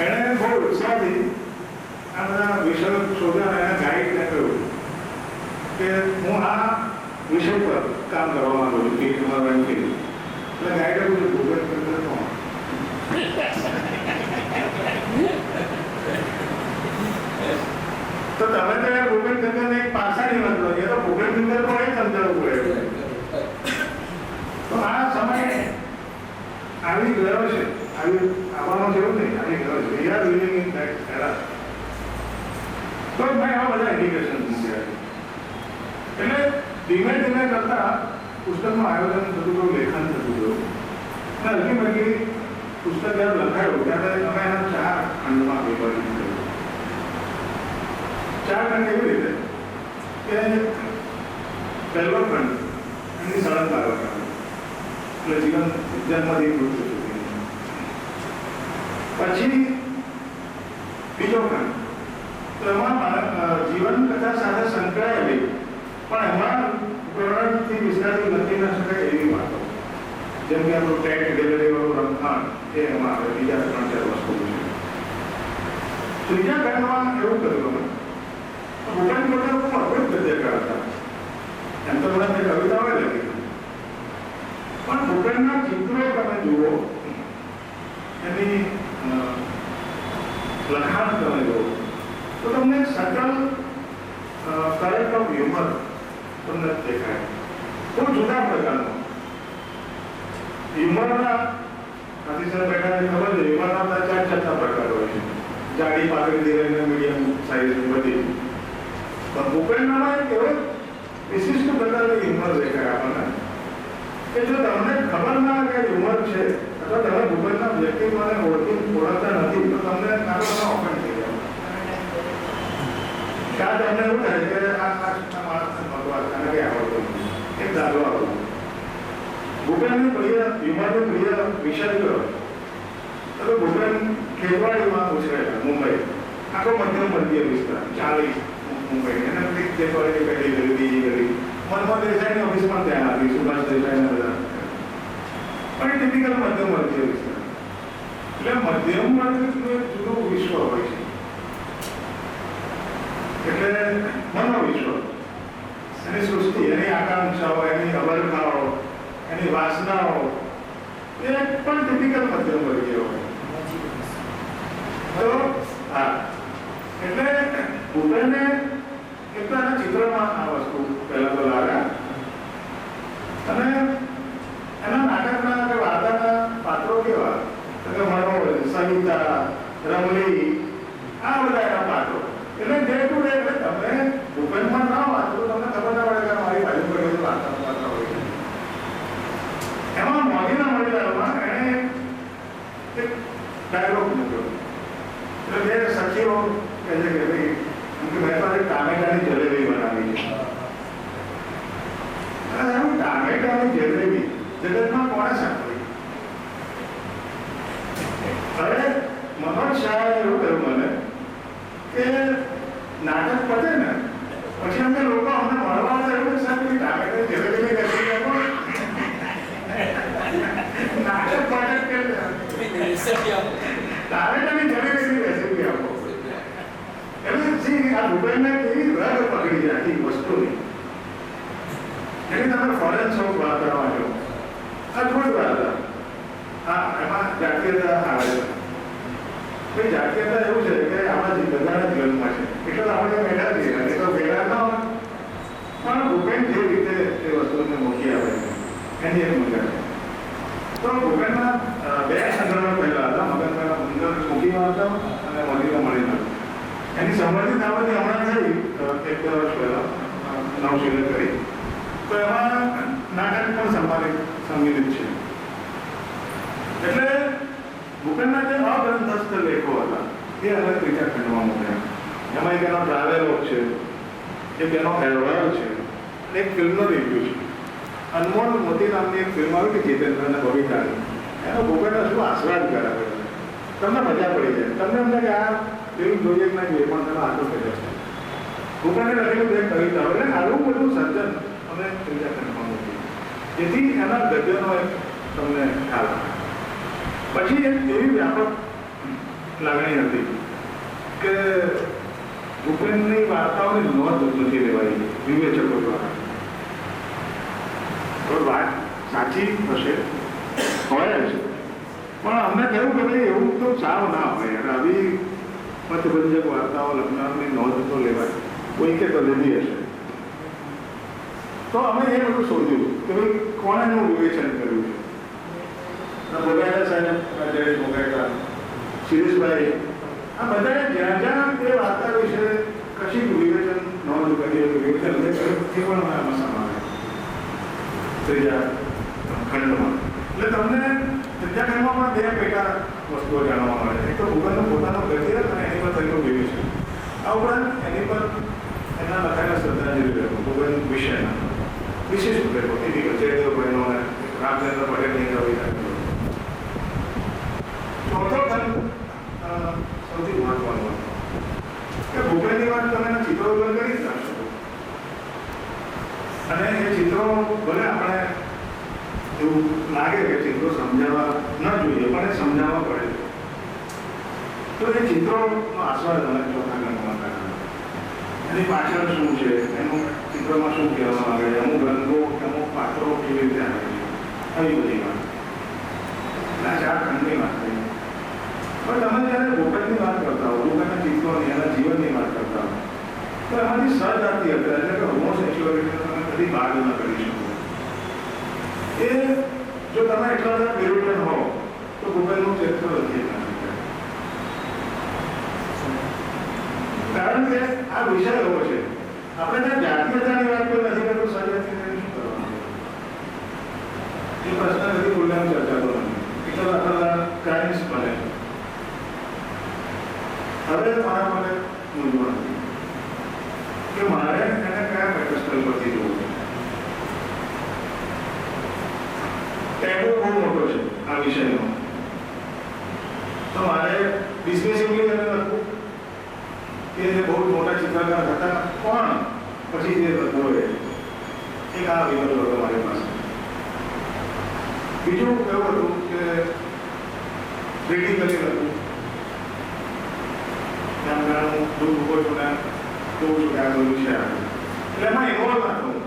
એણે બહુ ઉત્સાહથી આ બધા વિષયો શોધ્યા અને ગાઈડને કહ્યું કે હું આ વિષય પર કામ કરવા માંગુ છું, કે તમારા એટલે ગાઈડે પૂછ્યું ભૂપેન ખરેખર કોણ? તો તમે તો યાર ભૂપેન ખરેખર એક પાસાની વાત લો, એ તો ભૂપેન ખરેખર પણ એ સમજાવવું પડે. તો આ સમય આવી ગયો છે, આવવાનો જેવું નહીં, આવી ગયો છે. We are living in that era. તો ભાઈ આ બધા ઇન્ડિકેશન મૂક્યા છે. એટલે ધીમે ધીમે કરતા પુસ્તકનું આયોજન થતું ગયું, લેખન થતું ગયું, અને અલ્ટિમેટલી પુસ્તક જ્યારે લખાયું ત્યારે અમે એના 4 ખંડમાં વિભાજન કર્યું. 4 ખંડ એવી રીતે કે પહેલો ખંડ એની સળંગ આવે, એટલે જીવન જન્મથી મૃત્યુ સુધી. પછી બીજો ખંડ, તો એમાં જીવન કથા સાથે સંકળાયેલી પણ એમાં પ્રમાણથી વિસ્તારથી લખી ન શકાય એવી વાતો, જેમ કે આપણું ટેટ ગેલેરીવાળું રમખાણ, એ એમાં આવે. બીજા 3-4 વસ્તુ છે. ત્રીજા ખંડમાં એવું કર્યું અમે, ભૂપેન પોતે ખૂબ અદ્ભુત ગદ્યકાર હતા. એમ તો બધા મેં કવિતાઓ લખી, પણ ભૂપેનના ચિત્રો તમે જુઓ, એની લખાણ તમે જુઓ, તો તમને સટલ કરેક્ટ ઓફ હ્યુમર તમને દેખાય. બહુ જુદા પ્રકારનો હ્યુમરના અતિશય બેઠાને ખબર છે, હ્યુમરના 4 પ્રકાર હોય છે, જાડી પાતળી લઈને મીડિયમ સાઈઝની બધી. પણ ભૂપેનનામાં એક એવો વિશિષ્ટ પ્રકારનું હ્યુમર દેખાય આપણને કે જો તમને ખબર ના કે હ્યુમર છે, અથવા તમે ભૂપેનના વ્યક્તિત્વને ઓળખતા નથી, તો તમને ઓફેન્ડ થઈ જાય. ત્યાં તમને એવું થાય કે આ માણસને ભગવાન આને કંઈ આવડતું નથી, એક દાખલો આપો. ભૂપેનની પ્રિય હ્યુમરનો પ્રિય વિષય કયો? તો ભૂપેન ખેતવાડીમાં ઉછરેલા, મુંબઈ, આખો મધ્યમ વર્ગીય વિસ્તાર, 40 મુંબઈ, એને બધી ખેતવાડીની પહેલી ગલી, બીજી ગલી, મનમોહન દેસાઈની ઓફિસ પણ ત્યાં હતી, સુભાષ દેસાઈના બધા, પણ એ ટિપિકલ મધ્યમ વર્ગીય વિસ્તાર. એટલે મધ્યમ વર્ગનું એક જુદું વિશ્વ હોય છે, એટલે મનોવિશ્વ, એની સૃષ્ટિ, એની આકાંક્ષાઓ, એની અવરખાઓ, એની વાસનાઓ, એ પણ ટિપિકલ મધ્યમ વર્ગીય હોય. તો હા, એટલે ભૂપેને એક તો એના ચિત્રમાં આ વસ્તુ પહેલા તો લાવ્યા, અને એના નાટકના કે વાર્તાના પાત્રો કેવા, કે મનોજ, સવિતા, રમલી, આ બધા એના પાત્રો. એટલે ડે ટુ ડે, એટલે તમે ભૂપેનમાં ના વાંચો તો તમને ખબર ના પડે કે મારી બાજુ પર વાર્તાનું પાત્ર હોય છે. એમાં મોદીના મહિલાઓમાં એણે એક ડાયલોગ મૂક્યો, એટલે 2 સખીઓ કહે છે કે ભાઈ મેં તો ટામેટાની જલેબી બનાવી છે. ટામેટાની જલેબી જગતમાં કોણે સાંભળી? હવે મનોજ શાહે એવું કહ્યું મને કે નાટક પતે ને પછી અમને લોકો અમને મળવા આવે, એવું સાહેબ ટામેટાની જલેબીની રેસીપી આપો. નાટક પતે કે ટામેટાની જલેબીની રેસીપી આપો. એટલે આ ભૂપેનને કેવી રગ પકડી આખી વસ્તુની, એની તમે ફોરેન શોખ વાર્તા વાંચો, અદભુત વાર્તા. હા, એમાં જાતીયતા આવે છે. ભાઈ જાતીયતા એવું છે કે આપણા બધાના જીવનમાં છે, એટલે તો આપણે બેઠા છીએ, અને તો ભેગા ન હોય. પણ ભૂપેન જે રીતે એ વસ્તુને મૂકી આવે છે એની એક મજા છે. તો ભૂપેનના બે સંગ્રહો પહેલા હતા, મગનભાઈના અંદર મૂકી વાંચો અને મોદીનો મળીને. એની સંબંધિત આવતી હમણાં થઈ 1-2 વર્ષ પહેલા નવશીલે કરી. તો એમાં નાટક પણ સંમિલિત છે. એટલે ભૂપેનના જે અગ્રંથસ્થ લેખો હતા એ અલગ રીતે ખંડમાં મૂક્યા. એમાં એક એનો ટ્રાવેલોગ છે, એક એનો અહેવાલ છે, અને એક ફિલ્મનો રિવ્યુ છે. અનમોલ મોતી નામની એક ફિલ્મ આવી કે જીતેન્દ્ર અને બબીતાની, એનો ભૂપેનનો શું આસ્વાદ કરાવે છે. તમને મજા પડી જાય, તમને એમને કે આ ફિલ્મ જોઈએ કે ના જોઈએ, પણ તમે આટલું થઈ જશે. ભૂપેને લખેલું એક કવિતા, એટલે આવું બધું સર્જન અમે ત્રીજા ખંડમાં મૂકી, જેથી એના ગદ્યનો એક તમને ખ્યાલ આવે. પછી એક એવી વ્યાપક લાગણી હતી કે ભૂપેનની વાર્તાઓની નોંધ નથી લેવાઈ વિવેચકો દ્વારા. તો વાત સાચી હશે, હોય છે, પણ અમને કહ્યું કે ભાઈ એવું તો સાવ ના હોય. અને આવી પથભંજક વાર્તાઓ લખનારની નોંધ તો લેવાય, કોઈકે તો લીધી હશે. તો અમે એ બધું શોધ્યું કે ભાઈ કોણે એનું વિવેચન કર્યું છે. બોગાયતા સાહેબ, જયેશ બોગાયતા, શિરીષભાઈ, આ બધાએ જ્યાં જ્યાં તે વાર્તા વિશે કશીક વિવેચન નોંધ કરી, વિવેચન કર્યું, એ પણ અમે આમાં સમાવે ત્રીજા ખંડમાં. એટલે તમને ત્રીજા ખંડમાં પણ બે પેટા વસ્તુઓ જાણવા મળે. એક તો ભૂપેનનું પોતાનું ગદ્ય અને એની પર થયેલું વિવેચન. આ ઉપરાંત એની પર એના લખાયેલા શ્રદ્ધાંજલિ લેખો ભૂપેન વિષયના વિશેષ લેખો, એની જયદેવભાઈનો અને રામચંદ્ર પટેલની કવિતા. ચોથો ખંડ સૌથી મહત્વનો કે ભૂપેનની વાત તમે ચિત્રો વગર કરી જ ના શકો. અને એ ચિત્રો ભલે આપણે એવું લાગે કે ચિત્રો સમજાવવા ન જોઈએ, પણ એ સમજાવવા પડે. તો એ ચિત્રોનો આસ્વાદ અલગ ચોથા ખંડમાં થાય. એની પાછળ શું છે, એનું ચિત્રમાં શું કહેવામાં આવે, અમુક રંગો અમુક પાત્રો કેવી રીતે આવે છે, આવી બધી વાત. આ 4 ખંડની વાત થઈ. પણ તમે જ્યારે ભૂપેનની વાત કરતા હો, ભૂપેનના ચિત્રોની, એના જીવનની વાત કરતા હો, તો એમાંથી સહજાતી હતા, એટલે કે હોમોસેક્સ્યુઆલિટીને તમે કદી બાદ ન કરી શકો. એ જો તમે એટલા બધા બેરોટન હો તો ભૂપેનનું ચરિત્ર લખી ના શકાય. કારણ કે આ વિષય એવો છે, આપણે ત્યાં જાતીયતાની વાત કોઈ નથી કરતું, સહજાતીને શું કરવાનું એ પ્રશ્ન નથી, બોલવાની ચર્ચા તો નથી. એટલે આખા ક્રાઇમ્સ બને છે. હવે મારા માટે મૂંઝવણ હતી કે મારે એને કયા પેટસ્ટલ પરથી જોવું છે. ટેબુ બહુ મોટો છે આ વિષયનો, તો મારે ડિસ્મિસિવલી એને લખવું કે બહુ મોટા ચિત્રકાર હતા પણ પછી જે લખવો એ એક આ વિકલ્પ હતો મારી પાસે. બીજું એવું હતું કે ક્રિટિકલી લખવું, એમ હું દૂર ઉભો છું ને જોઉં છું કે આ બધું છે, એટલે એમાં ઇન્વોલ્વ ના થવું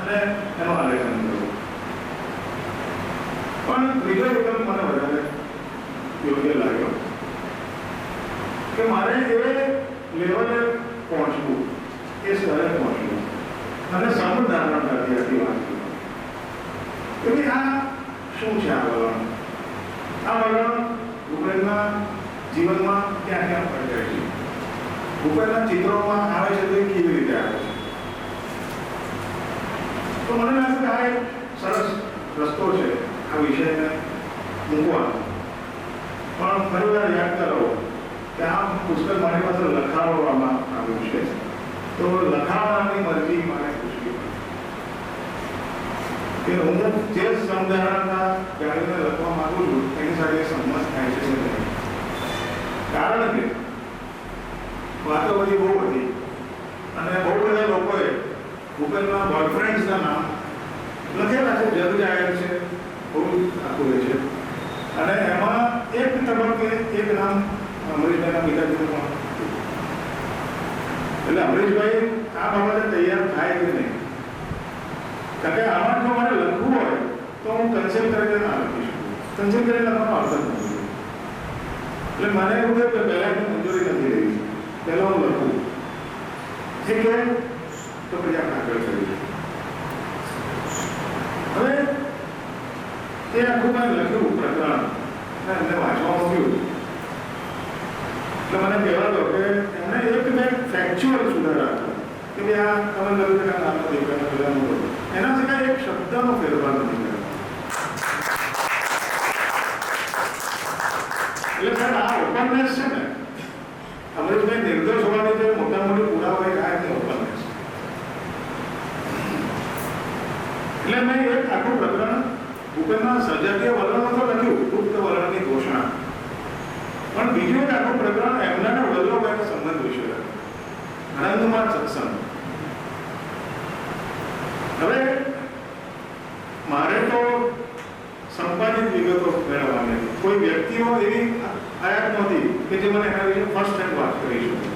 અને એનું આલેખન કરવું. પણ ત્રીજો વિકલ્પ મને વધારે યોગ્ય લાગ્યો કે મારે એ લેવલે પહોંચવું, એ સ્તરે પહોંચવું અને સમધારણતાથી આથી વાંચવું કે ભાઈ આ શું છે. આ વલણ ભૂપેનના જીવનમાં ક્યાં ક્યાં પ્રગટાય છે, ભૂપેનના ચિત્રોમાં આવે છે તો એ કેવી રીતે આવે છે. તો મને લાગે કે આ એક સરસ રસ્તો છે આ વિષયને મૂકવાનો. પણ ફરી વાર યાદ કરો કે આ પુસ્તક મારી પાસે લખાવવામાં આવ્યું છે, તો લખાવવાની મરજી મારે પૂછવી કે હું જે સમધારણના જાણીને લખવા માંગુ છું એની સાથે સંમત થાય છે કે નહીં. કારણ કે વાતો બધી બહુ હતી અને બહુ બધા લોકોએ ભૂપેનના બોયફ્રેન્ડ્સના નામ લખેલા છે, જગ જાહેર છે, બહુ આખું છે. અને એમાં એક તબક્કે એક નામ અમરીશભાઈના પિતાજીનું પણ. એટલે અમરીશભાઈ આ બાબતે તૈયાર થાય કે નહીં, કારણ કે આમાં જો મારે લખવું હોય તો હું કન્સેપ્ટ તરીકે ના લખી શકું. સંચિત કરી લખવાનો અર્થ જ નથી. એટલે મને એવું થયું કે પહેલાં એની મંજૂરી નથી રહી, પહેલાં હું લખું એટલે તો પછી આપણે આગળ કરીએ. હવે એ આખું મેં લખ્યું પ્રકરણ અને એમને વાંચવા મૂક્યું એટલે મને કહેવા દો કે એમણે એક મેં ફેક્ચ્યુઅલ સુધારા હતા કે ભાઈ આ તમે કહ્યું કે નાનો દીકરાને પેલાનું બોલો, એના સિવાય એક શબ્દનો ફેરફાર નથી કર્યો. એટલે સાહેબ આ ઓપનનેસ છે ને, અમરેશભાઈ નિર્દોષ હોવાની જે મોટા મોટી પુરાવા હોય આ એમની ઓપનનેસ. એટલે મેં એક આખું પ્રકરણ ભૂપેનના સર્જાકીય વલણો તો લખ્યું, ગુપ્ત વલણની ઘોષણા, પણ બીજું એક આખું પ્રકરણ એમના વલ્લભભાઈના સંબંધ વિશે લખ્યું, આનંદમાં સત્સંગ. હવે મારે તો સંપાદિત વિગતો મેળવવાની, કોઈ વ્યક્તિઓ એવી આયાત નહોતી કે જે મને એના વિશે ફર્સ્ટ હેન્ડ વાત કરી શકે.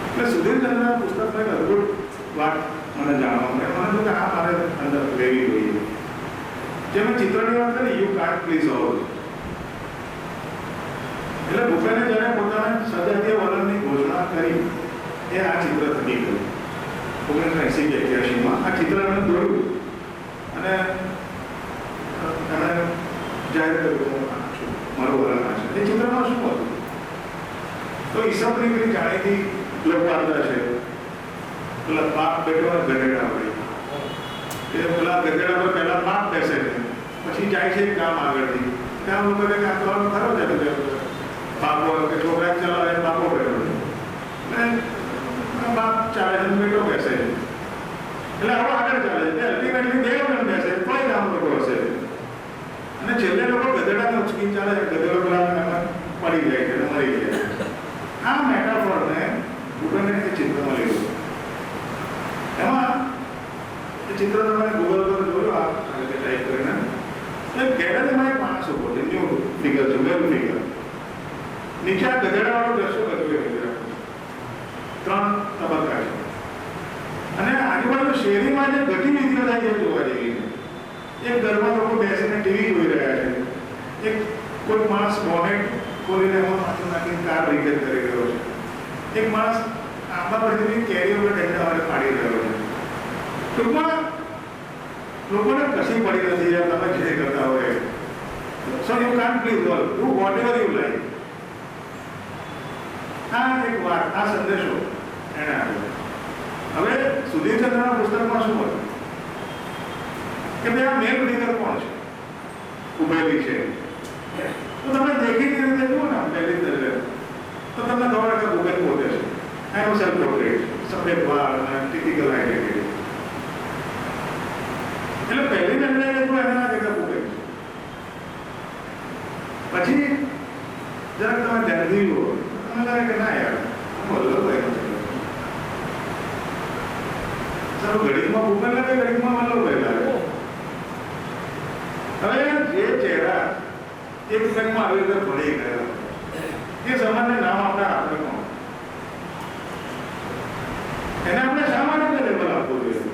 એટલે સુધીરચંદ્રના પુસ્તકમાં એક અદભુત વાત મને જાણવા મળે. મને તો કે આ મારે અંદર લેવી જોઈએ. જે મેં ચિત્રની વાત કરી, યુ કાન્ટ પ્લીઝ ઓલ. એટલે ભૂપેને જ્યારે પોતાના સજાતીય વલણની ઘોષણા કરી એ આ ચિત્ર થકી ગયું 1980-81માં. આ ચિત્ર એમણે દોર્યું અને એમણે જાહેર કર્યું મારું વલણ આ છે. એ ચિત્રમાં શું હતું? તો ઈસબની પેલી જાણીતી લોકવાર્તા છે, પેલા બાપ બેઠો અને ગધેડા હોય, એ પેલા ગધેડા પર પહેલા બાપ બેસે છે, પછી જાય છે ગામ આગળથી, ત્યાં લોકો કે આ તો ખરો છે બાપો કે છોકરા ચલાવે બાપો બેઠો છે, બાપ ચાલે છે બેઠો બેસે છે. એટલે હવે આગળ ચાલે છે, અલ્ટિમેટલી બે જણ બેસે કોઈ ગામ લોકો હશે અને છેલ્લે લોકો ગધેડાને ઉચકી ચાલે, ગધેડો પેલા પડી જાય છે અને મરી જાય છે. આ મેટાફોરને ભૂપેને એ ચિત્રમાં લીધું. એમાં એ ચિત્ર તમે ગૂગલ પર જોયું, આ રીતે ટાઈપ કરીને એક ગેલેરીમાં એક માણસ ઉભો છે, ન્યૂ ફિગર છે, વેલ ફિગર. નીચે આ ગધેડાવાળો દ્રશ્ય બધું ત્રણ તબક્કા છે અને આજુબાજુ શેરીમાં જે ગતિવિધિઓ થાય છે જોવા જેવી છે. એક ઘરમાં લોકો બેસીને ટીવી જોઈ રહ્યા છે, એક કોઈ માણસ બોનેટ ખોલીને એમાં માથું નાખીને કાર રિપેર કરી રહ્યો છે, એક માણસ આંબા પરથી કેરીઓ પર ડંડા વડે પાડી રહ્યો છે. ટૂંકમાં લોકોને કશી પડી નથી યાર, તમે જે કરતા હોય. So you can't please all, do vote ever you like. આ એક વાત, આ સંદેશો એણે આપ્યો. હવે સુધીરચંદ્રના પુસ્તકમાં શું હતું કે ભાઈ આ મેલ ફિગર કોણ છે, ઉભેલી છે, તો તમે દેખીતી રીતે જુઓ ને પહેલી તરફ તો તમને ખબર કે ભૂપેન પોતે છે. એનો સેલ્ફ પોર્ટ્રેટ, સફેદ વાળ અને ટિપિકલ આઈડેન્ટિટી. એટલે પહેલી નજરે જો એના કેટલા ભૂપેન છે. પછી જરાક તમે ધ્યાનથી જુઓ, તમને લાગે કે ના યાર વલ્લભભાઈનો છે. ચાલો ઘડીમાં ભૂપેન લાગે, ઘડીમાં વલ્લભભાઈ લાગે. હવે જે ચહેરા એક સેકન્ડમાં આવી રીતે ભળી ગયા, એ સમાજને નામ આપણે કોણ, એને આપણે શા માટે લેબલ આપવું જોઈએ?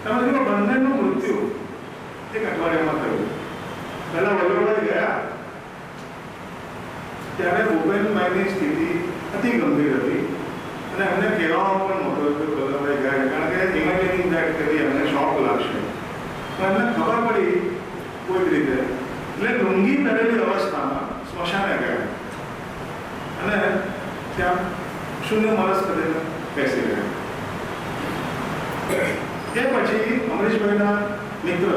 તમે જુઓ, બંનેનું મૃત્યુ એક અઠવાડિયામાં થયું. પહેલા વલ્લભભાઈ ગયા ત્યારે ભૂપેનભાઈની સ્થિતિ અતિ ગંભીર હતી અને એમને કહેવામાં પણ નહોતું કે વલ્લભભાઈ ગયા, કારણ કે ઇમેજિનિંગ દેટ કરી એમને શોક લાગશે. તો એમને ખબર પડી કોઈ રીતે, એટલે લુંગી પહેરેલી અવસ્થામાં સ્મશાને ગયા અને ત્યાં શૂન્ય માણસ કરીને બેસી ગયા. એ પછી અમરીશભાઈના મિત્ર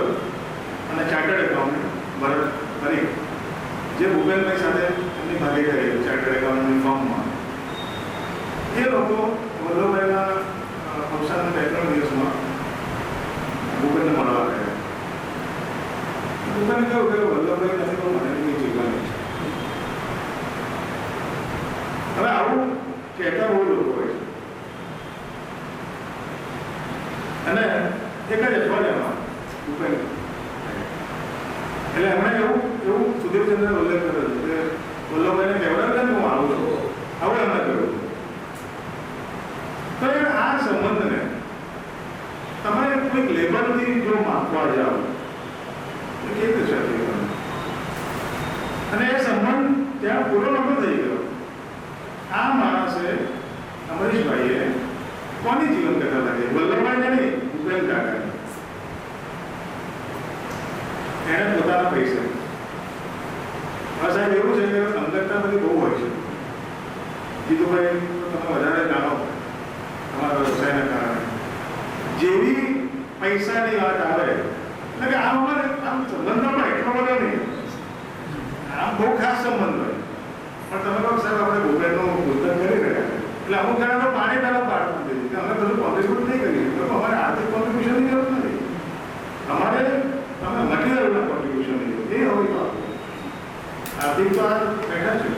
અને ચાર્ટર્ડ એકાઉન્ટન્ટ ભરત હરીફ, જે ભૂપેનભાઈ સાથે એમની ભાગીદારી ચાર્ટર્ડ એકાઉન્ટની ફોર્મમાં, એ લોકો વલ્લભભાઈના અવસાનના 2-3 દિવસમાં ભૂપેનને મળવા ગયા. ભૂપેને કહ્યું કે વલ્લભભાઈ નથી તો મને એમની જીવવાની છે. હવે આવું કહેતા બહુ લોકો હોય છે અને એક જ અઠવાડિયામાં ભૂપેન, એટલે એમણે એવું સુધીરચંદ્રને ઉલ્લેખ કર્યો છે કે વલ્લભભાઈને કહેવાય હું આવું છું, આવું એમણે કહ્યું. તો આ સંબંધને તમે કોઈક લેબલથી જો માપવા જાઓ, તો કેવી રીતે શક્ય બને? અને એ સંબંધ ત્યાં પૂરો નહોતો થઈ ગયો. આ માણસે અમરીશભાઈએ કોની જીવન કથા લખી? વલ્લભભાઈ નહીં, ભૂપેન કાકાની. એને પોતાના પૈસા. હા સાહેબ, એવું છે કે અંગતતા બધી બહુ હોય છે. જીતુભાઈ તમે વધારે જાણો તમારા વ્યવસાયના કારણે. જેવી પૈસાની વાત આવે એટલે કે આમ અમારે આમ સંબંધ પણ એટલો બધો નહીં, આમ બહુ ખાસ સંબંધ હોય. પણ તમે કહો સાહેબ આપણે ભૂપેનનું ઉદ્ધન કરી રહ્યા એટલે અમુક જણા તો પાણી પહેલા પાડવા દીધું કે અમે બધું કોન્ટ્રીબ્યુટ નહીં કરીએ. તો અમારે આર્થિક કોન્ટ્રીબ્યુશનની જરૂર નથી, અમારે તમે મટીરિયલના કોન્ટ્રીબ્યુશનની જરૂર. એ હોય તો આર્થિક તો આ બેઠા છે.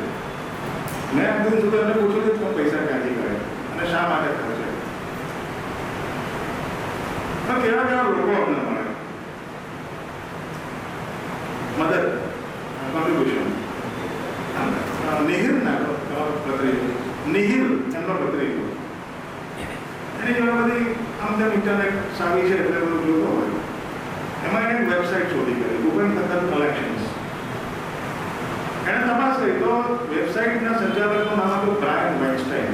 મેં એમ સુધી એમને પૂછ્યું કે તમે પૈસા ક્યાંથી કરે અને શા માટે ખર્ચે. તો કેવા કેવા લોકો અમને મળે મદદ કોન્ટ્રીબ્યુશન. નિહિર નાખો પત્રિકો, નિહિર એમનો પત્રિકો એની જોડે બધી આમ તેમ ઇન્ટરનેટ સારી છે એટલે બધું જોતો હોય. એમાં એને વેબસાઇટ શોધી કરી, ભૂપેન ખત્તર કલેક્શન્સ. એણે તપાસ કરી તો વેબસાઇટના સંચાલકનું નામ હતું બ્રાયન વાઇન્સ્ટાઇન,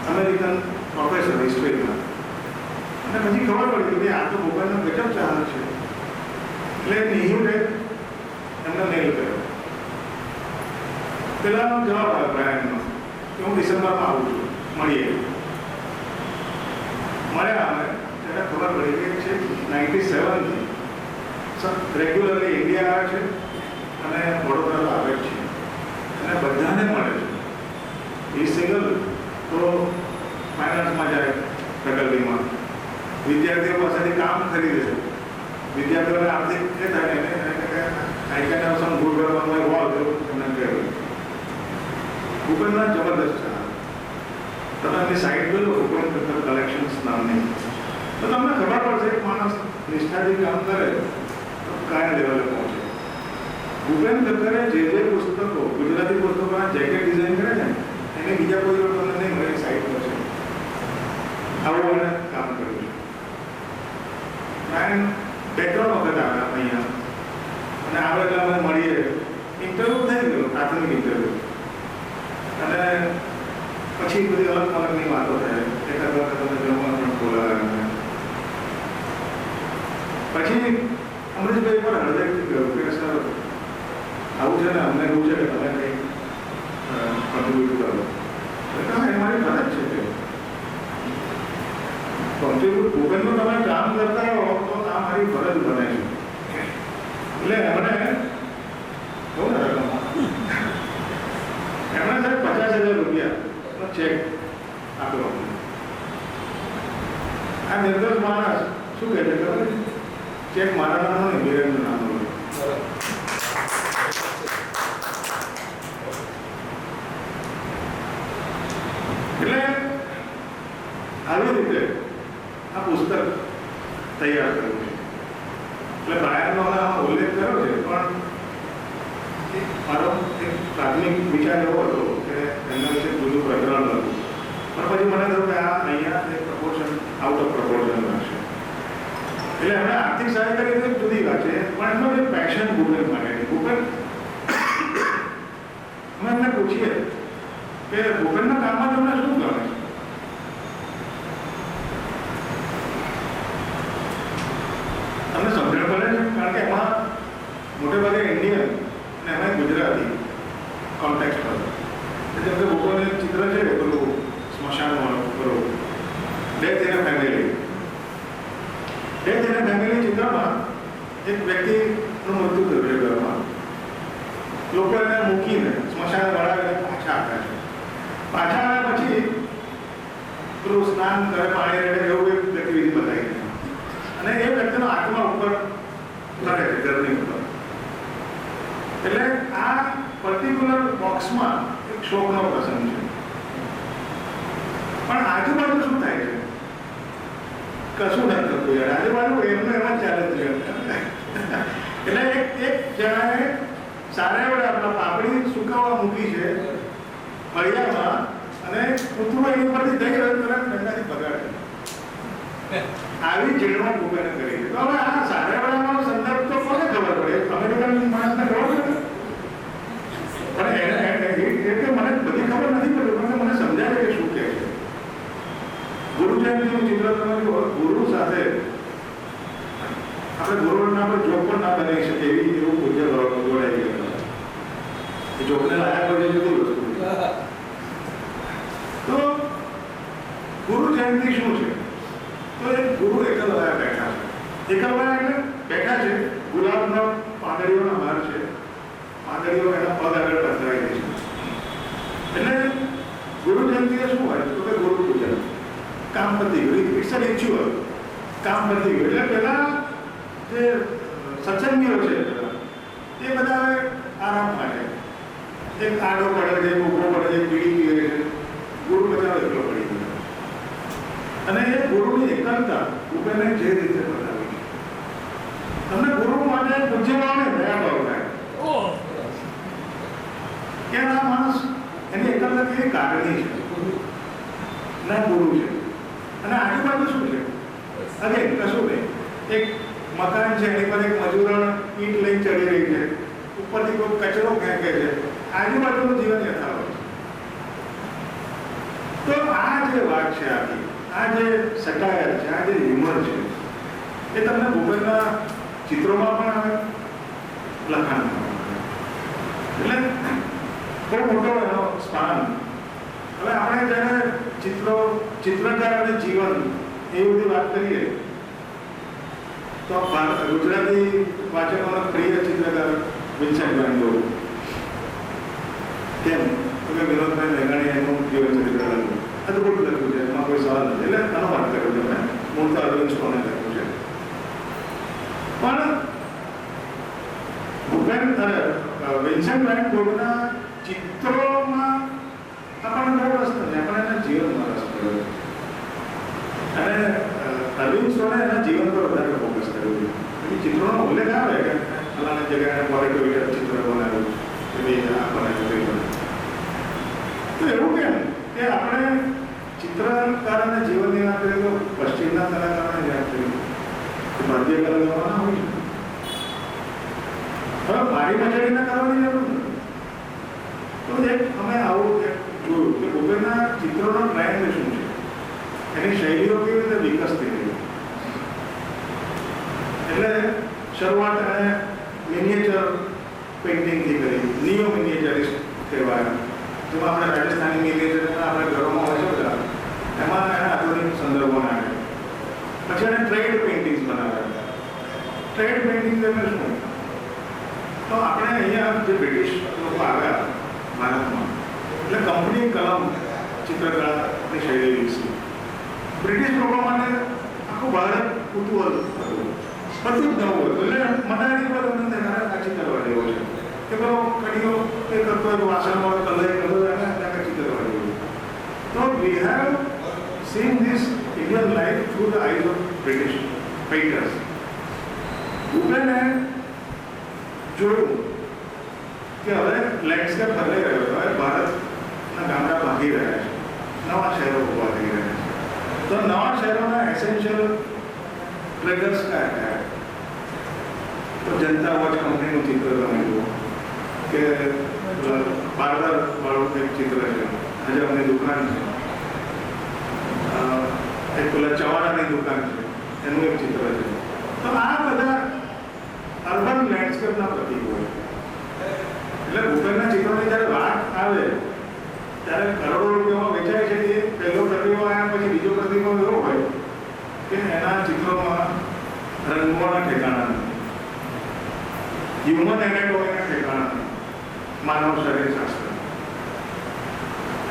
અમેરિકન પ્રોફેસર હિસ્ટ્રીના. અને પછી ખબર પડી કે આ તો ભૂપેનનો ગજબ ચાહક છે. એટલે નિહિરે એમને મેલ કર્યો. પેલાનો જવાબ આવ્યો બ્રાયનનો કે હું ડિસેમ્બરમાં આવું છું, મળીએ. મળ્યા અમે ત્યારે ખબર પડી કે છે 97થી રેગ્યુલરલી ઇન્ડિયા આવે છે અને વડોદરા આવે છે અને બધાને મળે છે. એ સિંગલ તો ફાઇનાન્સમાં જાય, ફેકલ્ટીમાં વિદ્યાર્થીઓ પાસેથી કામ ખરીદે છે. વિદ્યાર્થીઓને આર્થિક એ થાય ને I can have sum good work on my wall એમને કહેવાય. ભૂપેનના જબરદસ્ત છે. તમે એમની સાઇટ જોજો, ભૂપેન ખત્તર કલેક્શન્સ નામની, તો તમને ખબર પડશે એક માણસ નિષ્ઠાથી કામ કરે તો કયા લેવલે પહોંચે. ભૂપેન ખત્તરે જે પુસ્તકો ગુજરાતી પુસ્તકોના જેકેટ ડિઝાઇન કરે છે એને બીજા કોઈ તમને નહીં મળે. સાઇટ પર છે આવું એને કામ કર્યું છે. બ્રાયન 2-3 વખત આવ્યા અહીંયા અને આપણે એટલે અમે મળીએ. ઇન્ટરવ્યૂ થઈ ગયો, પ્રાથમિક ઇન્ટરવ્યૂ. અને પછી બધી અલગ અલગની વાતો થાય. એકાદ વખત તમે જમવા પણ બોલાવ્યા. પછી અમરીશભાઈ પર હૃદયથી કહ્યું કે સર આવું છે ને, અમને એવું છે કે તમે કંઈક કોન્ટ્રીબ્યુટ કરો. તમે મારી ફરજ છે કે કોન્ટ્રીબ્યુટ ભૂપેનનું તમે કામ કરતા હો તો આ મારી ફરજ બને છે. એટલે એમણે કહું ને રકમ એમણે સાહેબ 50,000 રૂપિયાનો ચેક આપ્યો. આ નિર્દોષ માણસ શું કહે છે ખબર? ચેક મારા નામનો નહીં, બીરેનનું નામનો. એટલે આવી રીતે આ પુસ્તક તૈયાર કર્યું છે. એટલે બ્રાયનનો ઉલ્લેખ કર્યો છે, પણ મારો એક પ્રાથમિક વિચાર એવો હતો કે એમના વિશે જુદું પ્રકરણ લખું. પણ પછી મને થયું કે આ અહીંયા એક પ્રપોર્શન આઉટ ઓફ પ્રપોર્શન લાગશે. એટલે એમણે આર્થિક સહાય કરી તો જુદી વાત છે, પણ એમનો જે પેશન ભૂપેન માટેની. ભૂપેન અમે એમને પૂછીએ કે ભૂપેનના કામમાં તમને શું ગમે છે? તમને સમજણ પડે છે? કારણ કે એમાં મોટે ભાગે ઇન્ડિયન અને એમાં ગુજરાતી કોન્ટેક્સ્ટ હતો. જેમ કે ભૂપેનનું એક ચિત્ર છે પેલું સ્મશાનવાળું, બરોબર, death in a family. Death in a family ચિત્રમાં એક વ્યક્તિનું મૃત્યુ થયું છે ઘરમાં. લોકો એને મૂકીને સ્મશાન વળાવીને પાછા આવ્યા છે. પાછા આવ્યા પછી પેલું સ્નાન કરે, પાણી રેડે, એવું એક ગતિવિધિ બતાવી છે. અને એ વ્યક્તિનો આત્મા ઉપર ફરે છે ઘરની ઉપર. એટલે આ પર્ટિક્યુલર બોક્સમાં એક શોકનો પ્રસંગ છે. પણ આજુબાજુ શું થાય છે? કશું નથી થતું યાર. આજુબાજુ એમનું એમાં ચાલે છે. એટલે એક જણાએ સારા એવડે આપણા પાપડી સુકાવા મૂકી છે ફળિયામાં, અને કૂતરું એની ઉપરથી જઈ રહ્યું તરત ડંડાથી બગાડે. આવી ઝીણવટ ભૂપેને કરી છે. તો હવે આ સારેવાળાનો સંદર્ભ તો કોને ખબર પડે? અમેરિકન માણસને ખબર પડે? પણ એટલે મને બધી ખબર નથી પડતી, પણ મને સમજાય કે શું કહે છે. ગુરુ જયંતિનું ચિત્ર તમે જુઓ, ગુરુ સાથે આપણે ગુરુના પર જોક પણ ના બનાવી શકીએ એવું પૂજ્ય જોડાઈ ગયેલો છે. જોકને લાયક હોય છે જુદી વસ્તુ. તો ગુરુ જયંતિ શું છે? તો એક ગુરુ એકલવાયા બેઠા છે. એકલવાયા એટલે બેઠા છે, ગુલાબનો પાંદડીઓનો હાર છે, પાંદડીઓ એના પગ આગળ પથરાઈ ગઈ છે. એટલે ગુરુ જયંતિ શું હોય તો કે ગુરુ પૂજન. કામ પતી ગયું, ઇટ્સ અ રિચ્યુઅલ. કામ પતી ગયું એટલે પેલા જે સત્સંગીઓ છે એ બધા આરામ માટે એક આડો પડે છે, ઊભો પડે છે, પીડી પીવે છે. ગુરુ બચાવ એકલો પડી ગયો. અને એ ગુરુની એકલતા ભૂપેને જે રીતે બતાવી, તમને ગુરુ માટે પૂજ્યભાવને દયા ભાવ થાય કે આ માણસ એની એકલતા કેવી કારણી છે ના ગુરુ છે. અને આજુબાજુ શું છે? અગેન કશું નહીં, એક મકાન છે, એની પર એક મજૂરણ ઈંટ લઈને ચડી રહી છે, ઉપરથી કોઈ કચરો ફેંકે છે, આજુબાજુનું જીવન યથાવત. તો આ જે વાત છે આખી, આ જે સટાયર છે, આ જે હ્યુમર છે, એ તમને ભૂપેનના ચિત્રોમાં પણ આવે, લખાણમાં એટલે બહુ મોટો એનો સ્થાન. હવે આપણે જ્યારે ચિત્રકાર અને જીવન એ બધી વાત કરીએ તો ગુજરાતી વાચકોનો પ્રિય ચિત્રકાર વિન્સેન્ટ વેન ગોગ. કેમ તો કે વિનોદભાઈ મેઘાણીએ એનું જીવન ચરિત્ર લખ્યું, અદભુત લખ્યું છે, એમાં કોઈ સવાલ નથી. એટલે આનો વાત કર્યો છે મેં, મૂળ તો અરવિંદ સ્ટોને લખ્યું છે. પણ વિન્સેન્ટ વેન ગોગના ચિત્રોમાં આપણને બહુ રસ નથી, આપણે એના જીવનમાં રસ પડ્યો. અને અરવિંદ સ્ટોને એના જીવન પર વધારે ફોકસ કર્યું છે. એ ચિત્રોનો ઉલ્લેખ આવે કે ફલાણા જગ્યાએ પોલિટિકલ ચિત્ર બનાવ્યું કે ભાઈ આ બનાવ્યું તે બનાવ્યું. તો એવું કેમ કે આપણે ચિત્રકાર અને જીવનની વાત કરીએ તો પશ્ચિમના કલાકારોને યાદ કરીએ કે ભારતીય કલાકારોના હોય. હવે મારી મજાડીના કરવાની જરૂર નથી. તો એક અમે આવું જોયું કે ભૂપેનના ચિત્રોનો ટ્રેન્ડ શું છે, એની શૈલીઓ કેવી રીતે વિકસતી રહી. એટલે શરૂઆત એને મિનિએચર પેઇન્ટિંગથી કરી, નિયો મિનિએચરિસ્ટ કહેવાય, જેમાં આપણે રાજસ્થાની મિનિએચર આપણે ઘરોમાં હોય છે બધા, એમાં એના આધુનિક સંદર્ભો નાખે. પછી એને ટ્રેડ પેઇન્ટિંગ્સ બનાવ્યા. ટ્રેડ પેઇન્ટિંગ એટલે શું? તો આપણે અહીંયા જે બ્રિટિશ લોકો આવ્યા ભારતમાં, એટલે કંપની કલમ ચિત્રકળાની શૈલી વિકસી. બ્રિટિશ લોકો માટે આખું ભારત કુતૂહલ હતું, બધું જ નવું હતું. એટલે મનાલી પર અમને કાચી કરવા જેવો છે કે પેલો કડીઓ એ કરતો હોય, વાસણમાં કલર કરતો હોય, એને કાચી કરવા જેવું. તો we have seen this Indian life through the eyes of British painters. ભૂપેને જોયું કે હવે લેન્ડસ્કેપ બદલાઈ રહ્યો છે, હવે ભારતના ગામડા ભાગી રહ્યા છે, નવા શહેરો ઉભા થઈ રહ્યા છે. તો નવા શહેરોના એસેન્શિયલ ટ્રેડર્સ કયા કયા? તો જનતા વોચ કંપનીનું ચિત્ર તમે જુઓ કે બારદાર વાળું એક ચિત્ર છે, હજામની દુકાન છે, એક પેલા ચવાણાની દુકાન છે, એનું એક ચિત્ર છે. તો આ બધા અર્બન લેન્ડસ્કેપના પ્રતીકો છે. એટલે ભૂપેનના ચિત્રોની જ્યારે વાત આવે ત્યારે કરોડો રૂપિયામાં વેચાય છે. એ પહેલો પ્રતિભાવ આવ્યા પછી બીજો પ્રતિભાવ એવો હોય કે એના ચિત્રોમાં રંગોના ઠેકાણા નથી, હ્યુમન એનેટોમીના ઠેકાણા નથી, માનવ શરીર શાસ્ત્ર,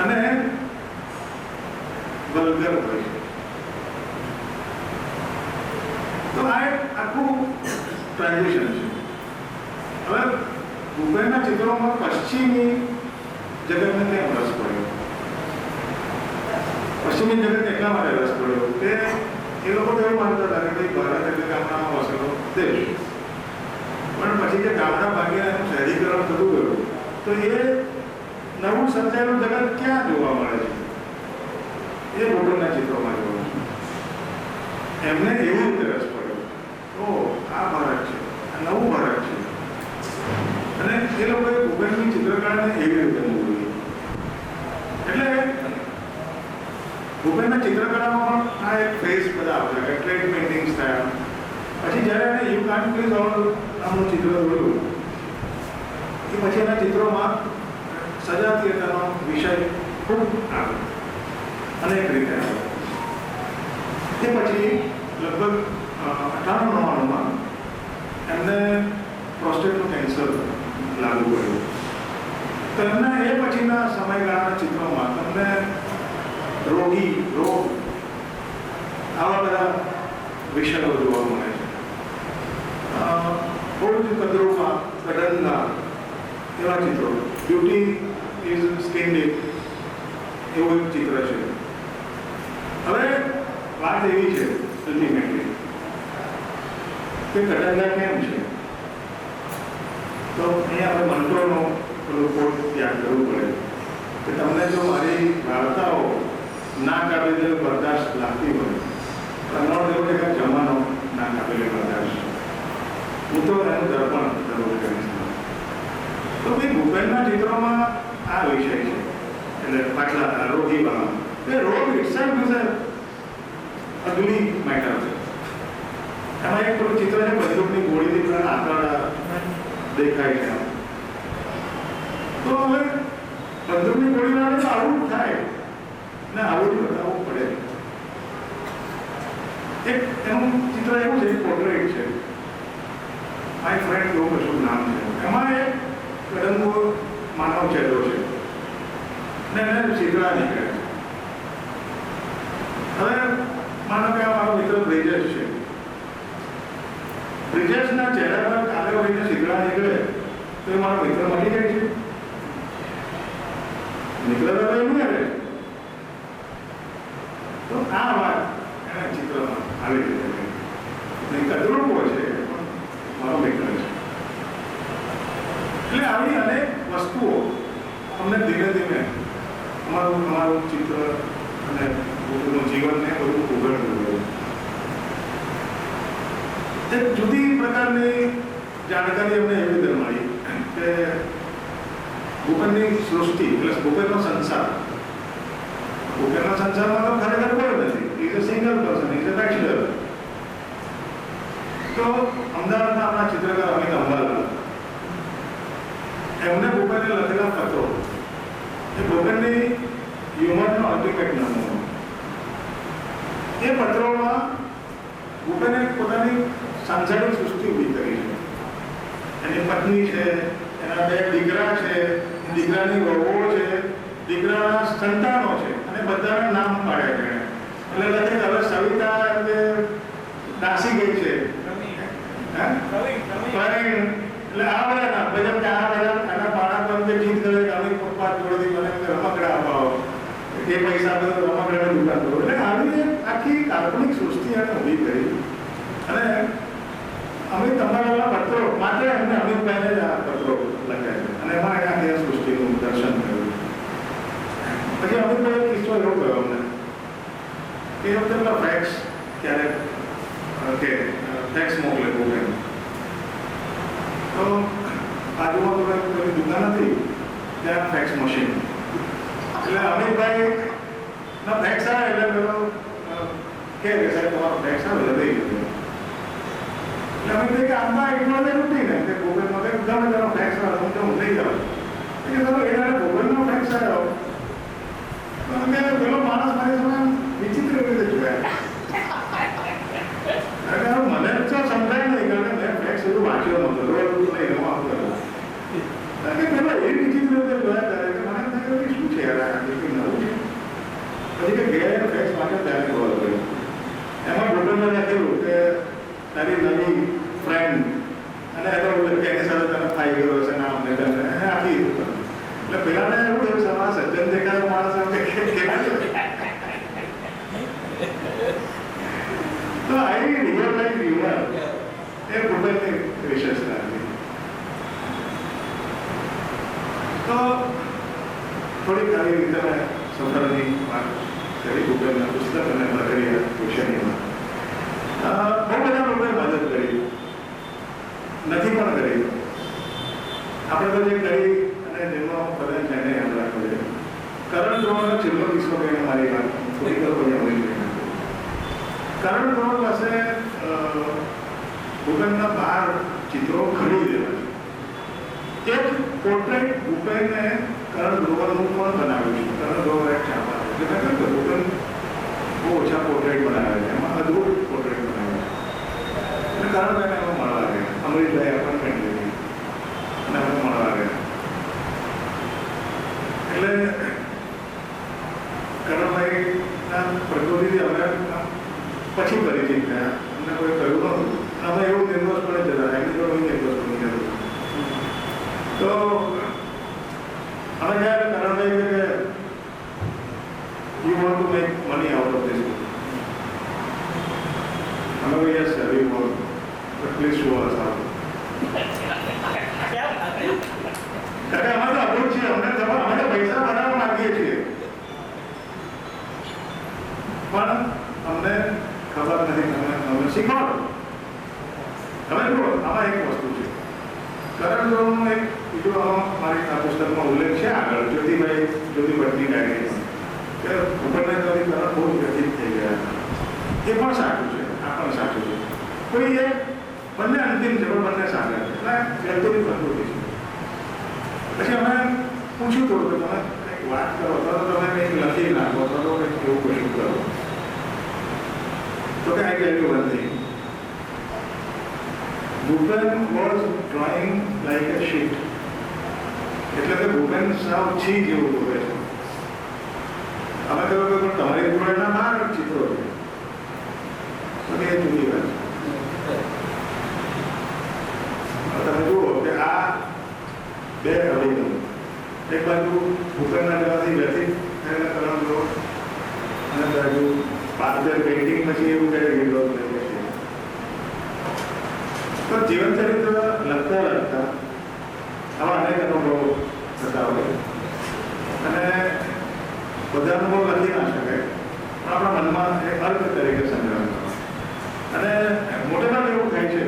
અને વલ્ગર હોય છે. તો આ એક આખું ટ્રાન્ઝિશન છે. હવે ભૂપેનના ચિત્રોમાં પશ્ચિમી જગતને કેમ રસ પડ્યો? પશ્ચિમી જગત એટલા માટે રસ પડ્યો કે એ લોકો તો એવું માનતા હતા કે ભાઈ ભારત એટલે ગામડામાં વસેલો દેશ. પણ પછી જે ગામડા ભાગીને એનું શહેરીકરણ થતું ગયું તો એ નવું સર્જાયેલું જગત ક્યાં જોવા મળે છે? એ ભૂપેનના ચિત્રોમાં જોવા મળે છે. એમને એવો રસ પડ્યો તો આ ભારત છે, આ નવું ભારત છે. અને એ લોકોએ ભૂપેનની ચિત્રકળાને એવી રીતે મૂકી. એટલે ભૂપેનના ચિત્રકળામાં પણ આ એક ફેઝ બધા આવતા કે ટ્રેડ પેઇન્ટિંગ્સ થયા. પછી જ્યારે એને યુ કાન્ટ પ્લીઝ ઓલ નામનું ચિત્ર દોર્યું એ પછી એના ચિત્રોમાં સજાતીયતાનો વિષય ખૂબ આવ્યો, અનેક રીતે આવ્યો. તે પછી લગભગ 1899માં એમને પ્રોસ્ટેટનું કેન્સર લાગુ પડ્યું. તો એમના એ પછીના સમયગાળાના ચિત્રોમાં તમને રોગ આવા બધા વિષયો જોવા મળે છે. બહુ જ કદરૂપા, કડંગા એવા ચિત્રો. બ્યુટી ઇઝ સ્કિન ડીપ એવું એક ચિત્ર છે. હવે વાત એવી છે અલ્ટિમેટલી કે કડંગા કેમ છે, તો અહીંયા આપણે મંત્રોનો પેલો કોડ ત્યાગ કરવું પડે કે તમને જો મારી વાર્તાઓ ના કાબિલે બરદાસ્ત લાગતી હોય, એનો એવો છે કે જમાનો ના કાબિલે બરદાસ્ત, હું તો એનું દર્પણ જરૂર કરીશ. તો ભાઈ ભૂપેનના ચિત્રોમાં આ વિષય છે. એટલે પાછલા રોગીવાળા એ રોગ ઇટસેલ્ફ ઇઝ અગલી મેટર છે. એમાં એક પેલું ચિત્ર છે, બંદૂકની ગોળીથી પેલા આંકડા દેખાય છે. તો હવે બંદૂકની ગોળી આવે તો આવું થાય ને આવું જ બતાવવું પડે. એક એનું ચિત્ર એવું છે, પોર્ટ્રેટ છે, માય ફ્રેન્ડ એવું કશું નામ છે. એમાં એક કડંગો માનવ ચહેરો છે ને એને શીતળા નીકળે છે. હવે માનો કે આ મારો મિત્ર બ્રિજેશ છે. બ્રિજેશના ચહેરા પર કાલે હોઈને શીતળા નીકળે તો એ મારો મિત્ર મળી જાય છે. મિત્ર તો એવું ને. તો આ વાત એના ચિત્રમાં આવી રીતે કદરૂપો છે, મારો મિત્ર છે. એટલે આવી અનેક વસ્તુઓ અમને ધીમે ધીમે અમારું ચિત્ર અને પોતાનું જીવનને બધું ઉઘડતું ગયું. એક જુદી પ્રકારની જાણકારી અમને એવી રીતે મળી કે ભૂપેનની સૃષ્ટિ એટલે ભૂપેનનો સંસાર. ભૂપેનના સંસારમાં તો ખરેખર કોઈ નથી. Is a single person, is a bachelor. તો અમદાવાદના આપણા ચિત્રકાર અમિત અંબાલાલ એમને ભૂપેનને લખેલા પત્રો એ ભૂપેનની હ્યુમરનો અલ્ટિમેટ નમૂનો. એ પત્રોમાં ભૂપેને પોતાની સાંસારિક સૃષ્ટિ ઊભી કરી છે. એની પત્ની છે, એના 2 દીકરા છે, દીકરાની વહુઓ છે, દીકરાના સંતાનો છે અને બધાના નામ પાડ્યા છે. એટલે લખે કે હવે સવિતા એટલે દાસી ગઈ છે, એટલે આ બધા બધા આના પાડા પર જે જીત કરે કે અમે પપ્પા જોડેથી મને રમકડા અપાવો, એ પૈસા બધું રમકડાની દુકાન કરો. એટલે આવી આખી કાલ્પનિક સૃષ્ટિ એને ઊભી કરી. અને અમે તમારા પત્રો માત્ર એમને અમિતભાઈને જ આ પત્રો લખ્યા છે અને એમાં એને આખી સૃષ્ટિનું દર્શન કર્યું. પછી અમિતભાઈ કિસ્સો એવો ગયો અમને કે એ વખતે પેલા ફેક્સ ક્યારેક કે ફેક્સ મોકલે ભૂપેન. તો બાજુમાં પેલી દુકાન હતી ત્યાં ફેક્સ મશીન. એટલે અમિતભાઈ ના ફેક્સ આવે એટલે પેલો કે સાહેબ તમારો ફેક્સ આવે એટલે દઈ દીધો. એટલે અમિતભાઈ કે આમાં એટલો નથી ને કે ભૂપેનમાં કંઈક ગમે તેનો ફેક્સ આવે હું લઈ જાઉં કે તમે એના ભૂપેનનો ફેક્સ આવ્યો તો અમે પેલો માણસ મારી સામે વિચિત્ર રીતે જોયા. મને તો સમજાય નહીં કારણ કે મેં ફેક્સ બધું વાંચ્યો નહોતો, રોજ નહીં એમાં આવતો કારણ કે પેલા એ વિચિત્ર રીતે જોયા ત્યારે કે મને થાય કે શું છે યાર આ કંઈક નવું છે. પછી કે ગયા ફેક્સ વાંચ્યો ત્યારે ખબર પડી. એમાં ભૂપેનમાં લખેલું કે તારી નવી ફ્રેન્ડ અને એની સાથે તને ફાઈ ગયો હશે નામ ને તને આપી દીધું. એટલે પેલાને એવું થયું સમાજ સજ્જન દેખાય માણસ તો આવી રિયલ લાઈફ હ્યુમર એ ભૂપેનની વિશેષતા હતી. તો થોડીક આવી રીતે મેં સફરની વાત કરી ભૂપેનના પુસ્તક અને પ્રક્રિયા વિશેની વાત. પણ કરી. આપણે તો જે કરી અને જેમનો કદાચ એને યાદ રાખવો જોઈએ. કરણ ગ્રોવરનો છેલ્લો કિસ્સો કહીને મારી વાત થોડી કલ્પના હોવી જોઈએ. કરણ ગ્રોવર પાસે ભૂપેનના 12 ચિત્રો ખરીદેલા છે. એક પોર્ટ્રેટ ભૂપેને કરણ ગ્રોવરનું પણ બનાવ્યું છે. કરણ ગ્રોવર એક છાપા છે. એટલે મેં કહ્યું ભૂપેન બહુ ઓછા પોર્ટ્રેટ બનાવે છે, એમાં અદભુત પોર્ટ્રેટ બનાવે છે. અને કરણભાઈને એમાં મળવા ગયા. અમરીશભાઈ અપોઇન્ટમેન્ટ લીધી અને અમે મળવા ગયા. એટલે કરણભાઈના પ્રકૃતિથી અમે પછી પરિચિત થયા. અમને કોઈ કહ્યું નહોતું. અમે એવું નિર્દોષ પડે જતા એમની જોડે નિર્દોષ બની જતું. તો અમે ગયા કરણભાઈ કે you want to make money out of this book? I'm like, yes sir, we want, but please show us how. કારણ અમારે તો અભૂત છે, અમે પૈસા બનાવવા માંગીએ છીએ, પણ અમને ખબર નથી. તમે શીખવાડો. તમે જુઓ, આમાં એક વસ્તુ છે. કરણ ગ્રોવરનો એક બીજો મારી આ પુસ્તકમાં ઉલ્લેખ છે આગળ, જ્યોતિભટ્ટની ડાયરી કે ભૂપેનને કવિ કરણ બહુ વ્યથિત થઈ ગયા હતા. એ પણ સાચું છે, આ પણ સાચું છે. કોઈ એક બંને અંતિમ છે, પણ બંને સારા છે. એટલે વ્યક્તિની પ્રકૃતિ છે. પછી અમે પૂછ્યું હતું કે તમે કંઈક વાત કરો અથવા તો તમે કંઈક લખી નાખો અથવા તો કંઈક એવું કશું કરો. તો કે I tell you one thing, Bhupen was drawing like a sheet. એટલે કે ભૂપેન સાવ છી જેવું દોરે છે. અમે કહ્યું કે પણ તમારી જોડેના 12 ચિત્રો છે. તો એ જુદી વાત છે. તમે જુઓ કે આ બે અભિગમ, એક બાજુ ભૂપેનના જવાથી વ્યથિત થયેલા કરણ ગ્રોવર અને બાજુ પાર્થર પેઇન્ટિંગ પછી એવું કહે વિરોધ થઈ છે. તો જીવન ચરિત્ર લખતા આવા અનેક અનુભવો થતા હોય અને બધા અનુભવ લખી ના શકાય, પણ આપણા મનમાં એ અર્થ તરીકે સંગ્રહ અને મોટે ભાગે એવું થાય છે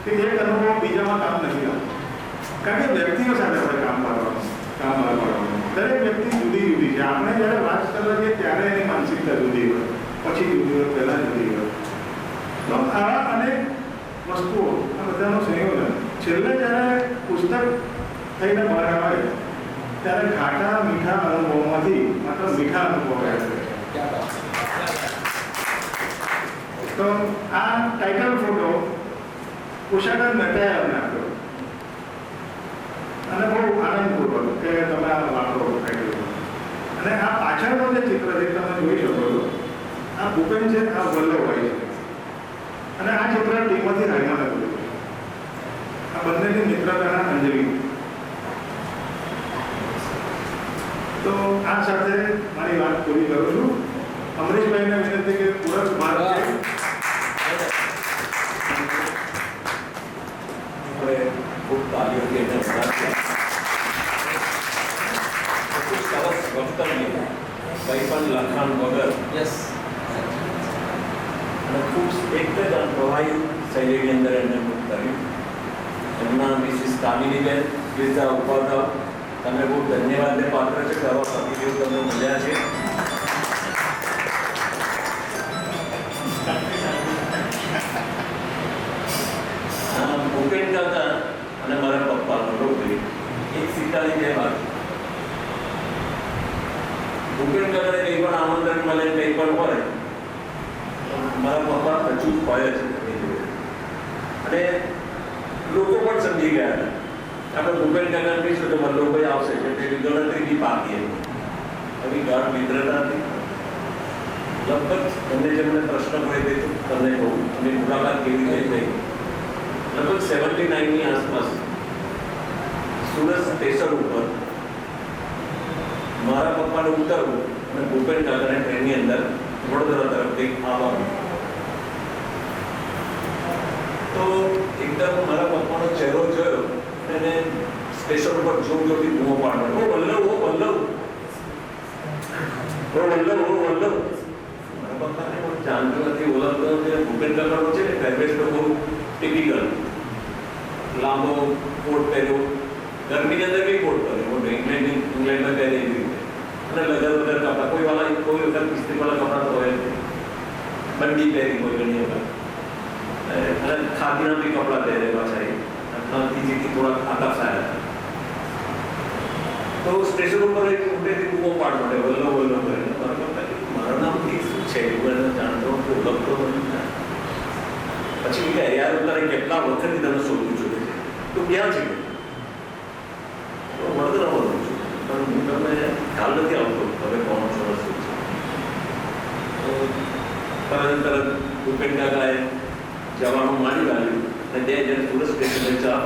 કે એક અનુભવ બીજામાં કામ નથી આવતો. કારણ કે વ્યક્તિઓ સાથે આપણે કામ પાડવાનું. દરેક વ્યક્તિ જુદી જુદી છે. આપણે જ્યારે વાત કરવા જઈએ ત્યારે એની માનસિકતા જુદી હોય, પછી જુદી હોય, પહેલાં જુદી હોય. તો આવા અનેક વસ્તુઓ આ બધાનું સંયોજન છેલ્લે જ્યારે પુસ્તક થઈને બહાર આવે ત્યારે ખાટા મીઠા અનુભવોમાંથી માત્ર મીઠા અનુભવો રહે છે. તો આ ટાઇટલ ફોટો કુશાગર મહેતાએ અમને આપ્યો અને બહુ આનંદપૂર્વક કે તમે આ વાપરો ટાઇટલ. અને આ પાછળનો જે ચિત્ર છે તમે જોઈ શકો છો, આ ભૂપેન છે, આ વલ્લભભાઈ છે અને આ ચિત્ર ટીમથી રાયમાને બોલ્યું છે. આ બંનેની મિત્રતાના અંજલિ. તો આ સાથે મારી વાત પૂરી કરું છું. અમરીશભાઈને વિનંતી કે પૂરક ભારત ખૂબ તાલીઓથી એને વધારે ખૂબ સરસ વક્તવ્ય, કંઈ પણ લખાણ વગર અને ખૂબ એક જ પ્રવાહી શૈલીની અંદર એને કર્યું. એમના મિસિસ કામિનીબેન ગિરજા ઉપાધ્યાય, તમે બહુ ધન્યવાદને પાત્ર છે. આવા પ્રતિનિધિઓ તમને મળ્યા છે. ભૂપેન કાકા અને મારા પપ્પાનો રોકડી એક સિક્કાની જેમ આવી. ભૂપેન કાકાને કંઈ પણ આમંત્રણ મળે, કંઈ પણ હોય, મારા પપ્પા અચૂક હોય જ અને લોકો પણ સમજી ગયા હતા. આપણે ભૂપેન કાકાને કહીશું તો વલ્લભભાઈ આવશે છે, તેની ગણતરીની પાકી એવી ગાઢ મિત્રતા હતી. લગભગ એમને જેમને પ્રશ્ન હોય તે તમને કહું, અને મુલાકાત કેવી રીતે થઈ. લગભગ 79ની આસપાસ સુરત સ્ટેશન ઉપર મારા પપ્પાને ઉતરવું અને ભૂપેન કાકાને ટ્રેનની અંદર વડોદરા તરફથી આવવાનું. તો એકદમ મારા પપ્પાનો ચહેરો જોયો અને સ્ટેશન ઉપર જોરથી બૂમો પાડવાનો, ઓ વલ્લભ, ઓ વલ્લભ, ઓ વલ્લભ, ઓ વલ્લભ. મારા પપ્પાને કોઈ જાણતો નથી, ઓળખતો નથી. ભૂપેન કાકાનો છે ને પહેરવેશ તો બહુ ટિપિકલ લાંબો કોટ પહેર્યો, ગરમીની અંદર બી કોટ પહેર્યો, ઇંગ્લેન્ડમાં પહેરે એવી રીતે, અને લગર વગર કપડાં, કોઈ વખત ઇસ્ત્રીવાળા કપડાં તો હોય જ નહીં, બંડી પહેરી કોઈ ઘણી વખત, અને ખાદીના બી કપડાં પહેરે પાછા, જેથી થોડા આકાશ આવ્યા. તો સ્ટેશન ઉપર એક મોટેથી બુકો પાડ મળે, વલ્લભ વલ્લભ કરીને. મારું નામ શું છે એવું જાણતો ઓળખતો નથી. પછી કે યાર તારે કેટલા વખતથી તને શોધું છું, તો ક્યાં છે? તો વડોદરા છું, પણ હું તમને ખ્યાલ નથી આવતો હવે કોણ છો શું છે. તરત ભૂપેન કાકાએ જવાનું માંડી આવ્યું, અને બે જણ સુરત સ્ટેશને ચા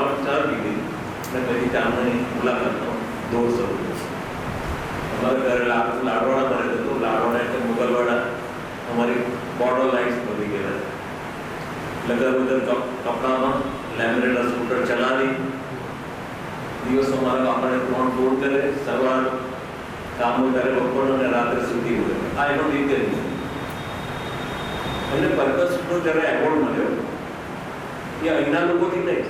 પીધી, અને પછી ત્યાંની મુલાકાતનો દોર શરૂ થયો. અમારા ઘરે લાડવાડા ભરે હતો, લાડવાડા એટલે મુગલવાડા, અમારી બોર્ડર લાઇન્સ બધી ગયેલા. લગર વગર કપડામાં લેમિનેટર સ્કૂટર ચલાવી દિવસો મારા આપણને 3 દોડ કરે, સવાર કામ કરે, બપોર અને રાત્રે સુધી હોય. આ એનો રીતે એમને પર્પસનો જ્યારે એવોર્ડ મળ્યો એ અહીંના લોકોથી નહીં,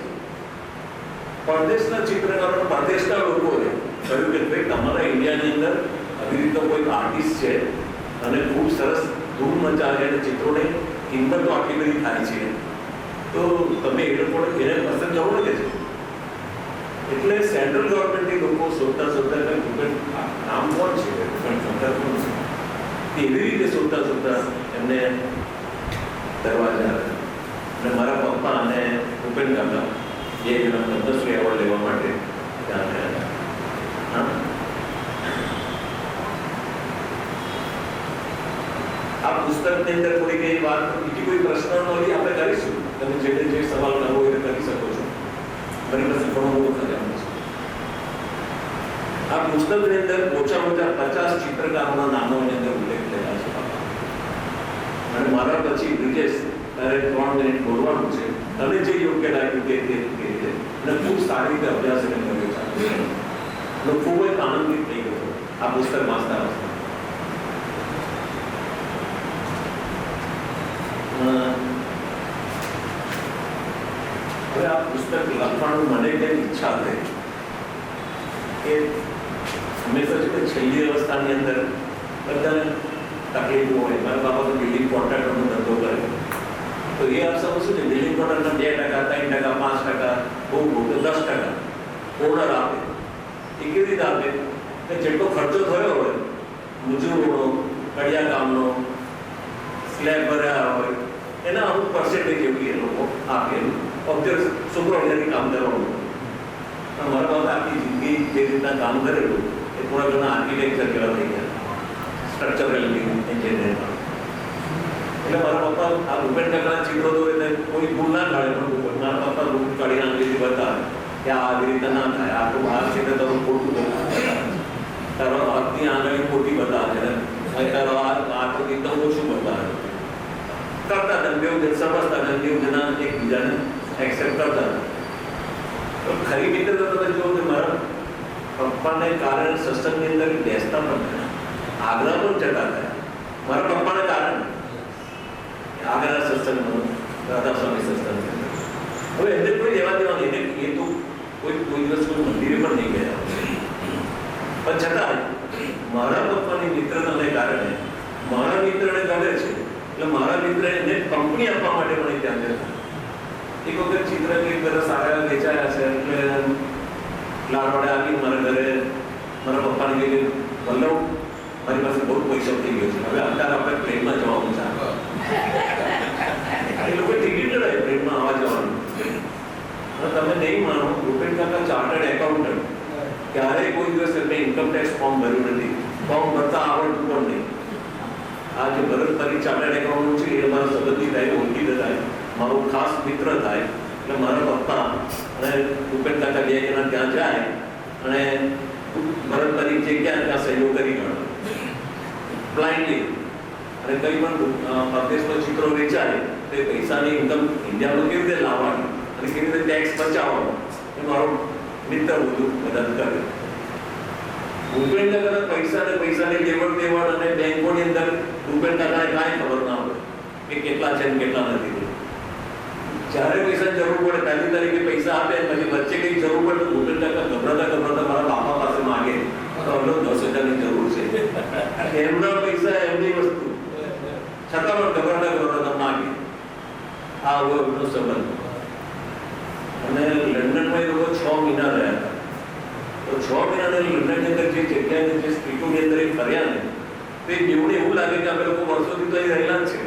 પરદેશના ચિત્રકારો, પરદેશના લોકોએ કહ્યું કે ભાઈ તમારા ઇન્ડિયાની અંદર આવી રીતે કોઈ આર્ટિસ્ટ છે અને ખૂબ સરસ ધૂમ મચાવે અને ચિત્રોની કિંમતો આટલી બધી થાય છે, તો તમે એ લોકો એને પસંદ કરો ને કે છે. એટલે સેન્ટ્રલ ગવર્મેન્ટની લોકો શોધતા નામ કોણ છે એવી રીતે શોધતા એમને દરવાજા, અને મારા પપ્પા અને ભૂપેન કાકા એ પદ્મશ્રી એવોર્ડ લેવા માટે ત્યાં ગયા. આ પુસ્તકની અંદર થોડી કઈ વાત, બીજી કોઈ પ્રશ્ન નથી આપણે કરીશું. તમે જે સવાલ કરવો એ કરી શકો છો. મારી પાસે ઘણો બધો ખજાનો છે. આ પુસ્તકની અંદર ઓછામાં ઓછા 50 ચિત્રકારોના નામોની અંદર ઉલ્લેખ થયેલા છે. અને મારા પછી બ્રિજેશ તારે 3 મિનિટ બોલવાનું છે, તને જે યોગ્ય લાગ્યું તે રીતે, અને ખૂબ સારી રીતે અભ્યાસ એને કર્યો છે. અને ખૂબ જ આનંદિત થઈ ગયો આ પુસ્તક વાંચતા વાંચતા. હવે આ પુસ્તક લખવાનું મને કઈ ઈચ્છા થઈ કે હંમેશા છે કે છેલ્લી અવસ્થાની અંદર બધાને તકલીફો હોય. મારા બાપા તો બિલ્ડિંગ કોન્ટ્રાક્ટરનો ધંધો કરે, તો એ અવસ્થામાં શું છે, બિલ્ડિંગ કોન્ટ્રાક્ટના 2%, 3%, 5%, બહુ 10% ઓર્ડર આપે. એ કેવી રીતે આપે કે જેટલો ખર્ચો થયો હોય, મજૂરોનો, કડિયા કામનો, સ્લેબ ભર્યા હોય, એના અમુક પર્સેન્ટેજ એવું એ લોકો આપે. સુપરવાઇઝરની કામ કરવાનું. મારા બાબા આખી જિંદગી જે રીતના કામ કરેલું એ થોડા ઘણા આર્કિટેક્ચર જેવા થઈ ગયા, સ્ટ્રક્ચરલ એન્જિનિયરમાં. એટલે મારા પપ્પા આ ભૂપેન કાકાના ચિત્રો દોરે એટલે કોઈ ભૂલ ના કાઢે, પણ મારા પપ્પા રૂપ કાઢીને અંગ્રેજી બતાવે કે આ આવી રીતે ના થાય, આ તો આ છે તો તારું ખોટું બતાવે, તારો હાથની આંગળી ખોટી બતાવે છે, તારો આ તો એકદમ ઓછું બતાવે. કરતા હતા બેઉ જણ, સમજતા હતા બેઉ જણા એકબીજાને એક્સેપ્ટ કરતા હતા. તો ખરી મિત્રતા તમે જુઓ કે મારા પપ્પાને કારણે સત્સંગની અંદર બેસતા પણ થયા, આગ્રા પણ જતા થયા. મારા પપ્પાને કારણે આગ્રા સત્સંગમાં, રાધા સ્વામી સત્સંગ. હવે એને કોઈ લેવા દેવા નહીં, એ તો કોઈ દિવસ કોઈ મંદિરે પણ નહીં ગયા. પણ છતાં મારા પપ્પાની મિત્રતાને કારણે મારા મિત્રને ગમે છે, એટલે મારા મિત્રને કંપની આપવા માટે પણ ત્યાં ગયા. એક વખત ચિત્ર કંઈક બધા સારા વેચાયા છે, એટલે લાડવાડે આવી મારા ઘરે મારા પપ્પાને કહ્યું, વલ્લભ મારી પાસે બહુ પૈસા થઈ ગયો છે, હવે અત્યારે આપણે ટ્રેનમાં જવાનું છે. એ લોકો ટિકિટ લડાય ટ્રેનમાં આવવા જવાનું. તમે નહીં માનો, ભૂપેન કાકા ચાર્ટર્ડ એકાઉન્ટન્ટ, ક્યારેય કોઈ દિવસ એમને ઇન્કમ ટેક્સ ફોર્મ ભર્યું નથી, ફોર્મ ભરતા આવડતું પણ નહીં. આ જે ભરત પરી ચાર્ટર્ડ એકાઉન્ટ છે એ મારા સંબંધી થાય, ઓળખીતા થાય, મારો ખાસ મિત્ર થાય. એટલે મારા પપ્પા અને ભૂપેન કાકા બે જણા ત્યાં જાય અને ભરત પરી જગ્યા ત્યાં સહયોગ કરી કાઢો બ્લાઇન્ડલી. અને કંઈ પણ પરદેશમાં ચિત્રો વેચાય તો એ પૈસાની ઇન્કમ ઇન્ડિયામાં કેવી રીતે લાવવાની અને કેવી રીતે ટેક્સ બચાવવાનો એ મારો મિત્ર બધું મદદ કરે. ભૂપેન કાકાના પૈસાની લેવડ દેવડ અને બેંકોની અંદર ભૂપેન કાકાને કાંઈ ખબર ના હોય કે કેટલા છે ને કેટલા નથી. જ્યારે પૈસા જરૂર પડે પહેલી તારીખે પૈસા આપે, પછી વચ્ચે કંઈ જરૂર પડે તો મોટા ગભરાતા મારા બાપા પાસે માંગે તો અમને 10,000 ની જરૂર છે. એમના પૈસા એમની વસ્તુ, છતાં પણ ગભરાતા માંગે. આ એમનો સંબંધ. અને લંડનમાં એ લોકો 6 મહિના રહ્યા હતા. તો 6 મહિના લંડનની અંદર જે જગ્યાએ જે સ્ટ્રીટોની અંદર એ ફર્યા ને, તો એ બેવડે એવું લાગે કે અમે લોકો વર્ષોથી તો અહીં રહેલા જ છે.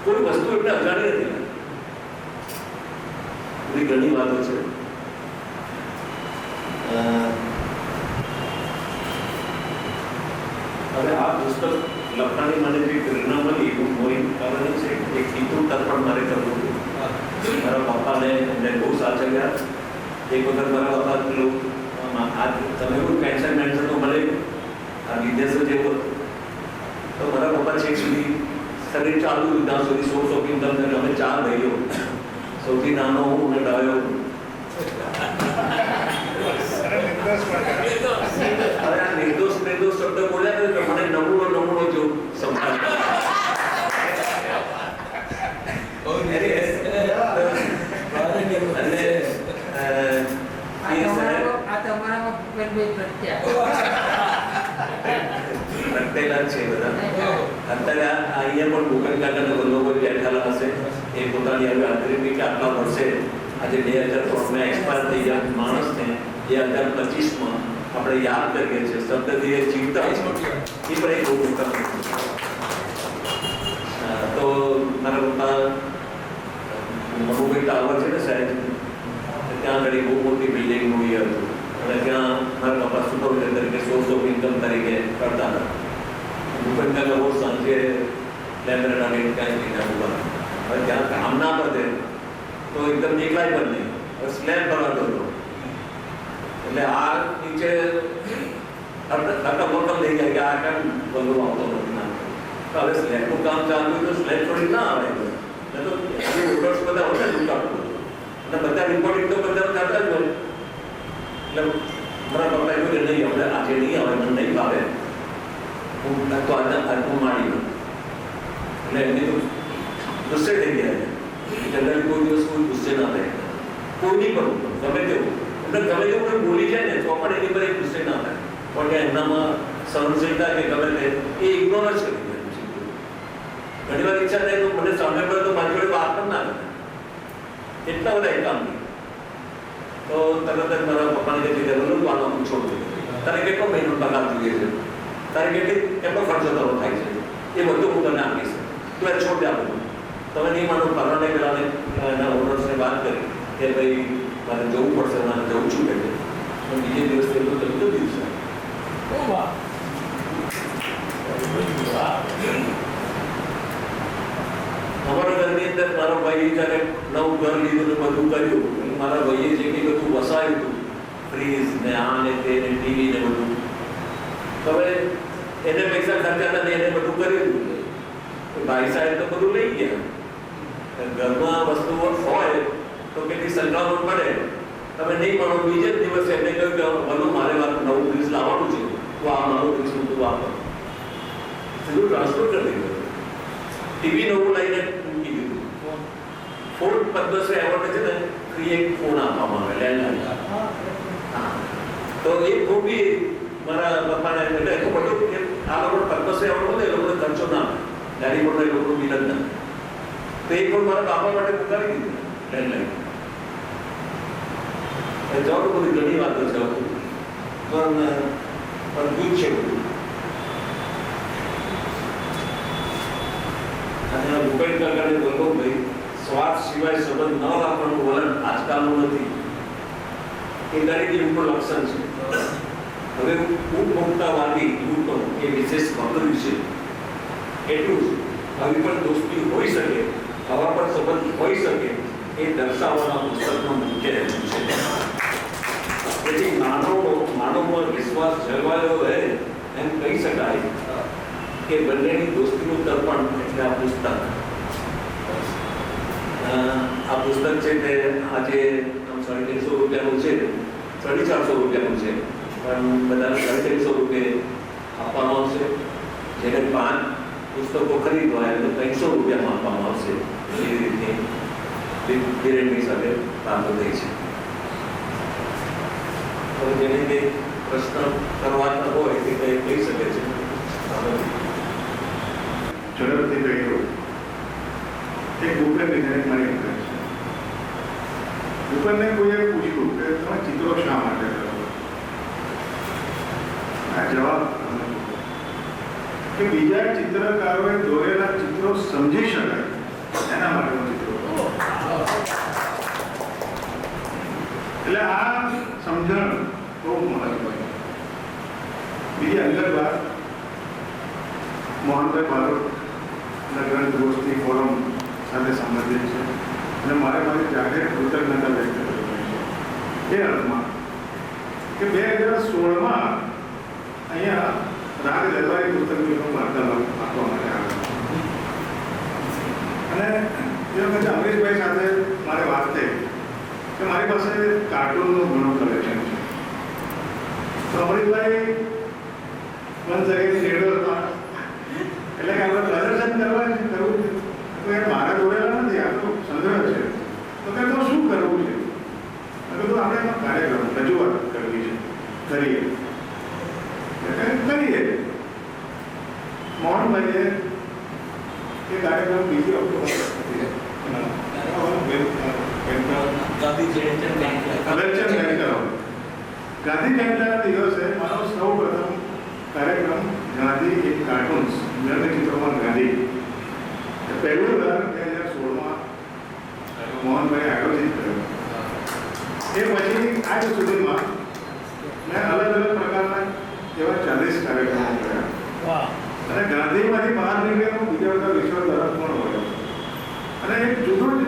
કોઈ વસ્તુ એટલે અજાણી નથી. બધી ઘણી વાતો છે. હવે આ પુસ્તક લખવાની મને જે પ્રેરણા મળી એવું કોઈ કારણ છે. એક પિતૃ તર્પણ મારે કરવું હતું. મારા પપ્પાને એમને બહુ સાચવ્યા. એક વખત મારા પપ્પા પેલું તમે એવું પેન્શન તો મળે, આ વિદેશો જેવો તો મારા પપ્પા છેક સુધી શરીર ચાલુ ત્યાં સુધી 16 ઇન્કમ કરે. અમે 4 ભાઈઓ, સૌથી નાનો હું અને ડાયો. અરે આ નિર્દોષ શબ્દ બોલ્યા ને તો મને નમૂનો જો સંભાળ. રખડેલા છે બધા. અત્યારે અહીંયા પણ ભૂપેન કાકાના વલ્લભભાઈ બેઠેલા હશે. એ પોતાની હવે આંતરિક આટલા વર્ષે આજે 2003માં એક્સપાયર થઈ ગયા માણસને 2025માં આપણે યાદ કરીએ છીએ. શબ્દથી એ જીવતા છે. એ પણ એક બહુ મોટા તો મારા પપ્પા મનુભાઈ ટાવર છે ને સાહેબ, ત્યાં આગળ બહુ મોટી બિલ્ડિંગનું એ હતું. અને ત્યાં મારા પપ્પા સુપરવાઇઝર તરીકે સોર્સ ઓફ ઇન્કમ તરીકે કરતા હતા. ભૂપેન કાકા બહુ સાંજે લેબરેટરી કાંઈ લઈને ઉભા. હવે ત્યાં કામ ના પતે તો એકદમ એકલાય પણ નહીં. હવે સ્લેબ બનાવતો હતો એટલે આ નીચે મોટો લઈ જાય કે આ કામ બધું આવતો નથી ના. તો હવે સ્લેબનું કામ ચાલુ તો સ્લેબ થોડી ના આવે. તો ઓર્ડર્સ બધા હોય ને લૂંટાડું અને બધા રિપોર્ટિંગ તો બધા થતા જ હોય. એટલે મારા પપ્પા એવું કે નહીં આપણે આજે નહીં આવે, મને નહીં ભાવે, હું તો આજનું માડી. એટલે એમની તો ગુસ્સે થઈ ગયા. જનરલી કોઈ દિવસ કોઈ ગુસ્સે ના થાય. કોઈ નહીં કરું ગમે તેવું એટલે ગમે તેવું કોઈ બોલી જાય ને તો પણ એની પર ગુસ્સે ના થાય. પણ કે એમનામાં સહનશીલતા કે ગમે તે એ ઇગ્નોર જ કરી દે. ઘણી વાર ઈચ્છા થાય તો મને સામે પડે તો મારી જોડે વાત પણ ના કરે. એટલા બધા એ કામ નહીં. તો તરત જ મારા પપ્પાને કહી દીધું આનો પૂછો તારે કેટલો મહિનો પગાર જોઈએ છે, તારે કેટલો ખર્ચો કરવો થાય છે, એ બધું હું તને આપીશ. તું એ છોડ દે આ બધું. તમે નહીં માનો પરવાને પેલાને એના ઓનર્સને વાત કરી કે ભાઈ મારે જવું પડશે, મારે જવું છું કે બીજે દિવસે તો જતો દિવસે અમારા ઘરની અંદર મારો ભાઈ જ્યારે નવું ઘર લીધું ને બધું કર્યું, મારા ભાઈએ જે કંઈ બધું વસાવ્યું હતું, ફ્રીજ ને આ ને તે ને ટીવી ને બધું, હવે એને પૈસા ખર્ચાતા ને એને બધું કર્યું. ભાઈ સાહેબ તો બધું લઈ ગયા. ઘરમાં વસ્તુઓ હોય તો કેટલી સંકળામણ પડે. તમે નહીં માનો બીજે જ દિવસે એમને કહ્યું કે ભલો મારે નવું ફ્રીજ લાવવાનું છે, તો આ મારું ફ્રીજ તું વાપર. સીધું ટ્રાન્સફર કરી દીધું. ટીવી નવું લઈને મૂકી દીધું. ફોન પદ્મશ્રી એવોર્ડ છે ને ફ્રી એક ફોન આપવામાં આવે લેન્ડલાઇન. તો એ ફોન બી મારા પપ્પાને એટલે એટલું બધું કે આ લોકો પદ્મશ્રી એવોર્ડ મળે એ લોકોને ખર્ચો ના આવે. ગાડી મોટર એ લોકો બિલ જ ના. તો એ ફોન મારા બાપા માટે ઉતારી દીધું લેન્ડલાઇન. જવાબ બધી ઘણી વાતો છે પણ દૂધ છે બધું. અને ભૂપેન કાકાને વલ્લભભાઈ સ્વાર્થ સિવાય સંબંધ ન રાખવાનું વલણ આજકાલનું નથી. એ દરેક યુગનું લક્ષણ છે. હવે ઉપભોક્તાવાદી યુગનો એ વિશેષ ભક્તિ છે એટલું જ. આવી પણ દોસ્તી હોઈ શકે, આવા પણ સંબંધ હોઈ શકે એ દર્શાવવાના પુસ્તકનો મુખ્ય હેતુ છે. તેથી માનવમાં વિશ્વાસ જળવાયો રહે એમ કહી શકાય કે બંનેની દોસ્તીનું તર્પણ એટલે આ પુસ્તક. આ પુસ્તક છે તે આજે 350 રૂપિયાનું છે, 450 રૂપિયાનું છે, પણ બધાને 350 રૂપિયા આપવામાં આવશે. જેને 5 પુસ્તકો ખરીદવા એટલે 300 રૂપિયામાં આપવામાં આવશે. એ રીતે ધીરેનભાઈ સાથે વાતો થઈ છે. તો જેને કંઈ પ્રશ્ન કરવાના હોય તે કંઈ કહી શકે છે. ઝડપથી કહ્યું એક ભૂપેન વિધાયક મારી અંદર છે. ભૂપેનને કોઈએ પૂછ્યું કે તમે ચિત્રો શા માટે કરો? આ જવાબ કે બીજા ચિત્રકારોએ દોરેલા ચિત્રો સમજી શકાય એના માટે હું ચિત્રો કરું. એટલે આ સમજણ બહુ મહત્વની. બીજી અંદર વાત મોહનભાઈ બારોટના ગ્રંથ ગોષ્ઠી ફોરમ સાથે સંબંધિત છે અને મારે મારી જાહેર કૃતજ્ઞતા વ્યક્ત કરવાની છે એ અર્થમાં કે 2016માં અહીંયા રાગ દરબારી પુસ્તકનો વાર્તાલાપ આપવા માટે આવ્યો અને એ વખતે અમરીશભાઈ સાથે મારે વાત થઈ કે મારી પાસે કાર્ટૂનનું ઘણું કલેક્શન છે. તો અમરીશભાઈ મન સગી શેડોમાં એટલે કે આપણે પ્રદર્શન કરવું તો એ મારા દોરેલા નથી, આ તો સંગ્રહ છે. તો કે તો શું કરવું છે? તો આપણે એમાં કાર્યક્રમ રજૂઆત કરવી છે, કરીએ કરીએ. મોહનભાઈએ એ કાર્યક્રમ બીજી ઓક્ટોબર ગાંધી જયંતિના દિવસે મારો સૌ પ્રથમ કાર્યક્રમ ગાંધી એક કાર્ટૂન્સ વ્યંગચિત્રોમાં ગાંધી પહેલું વાર 2016માં મોહનભાઈ આયોજિત કર્યો. એ પછી આજ સુધીમાં મેં અલગ અલગ પ્રકારના એવા 40 કાર્યક્રમો કર્યા અને ગાંધીમાંથી બહાર નીકળ્યો બીજા બધા વિશ્વ તરફ પણ વળ્યો અને એક જુદું જ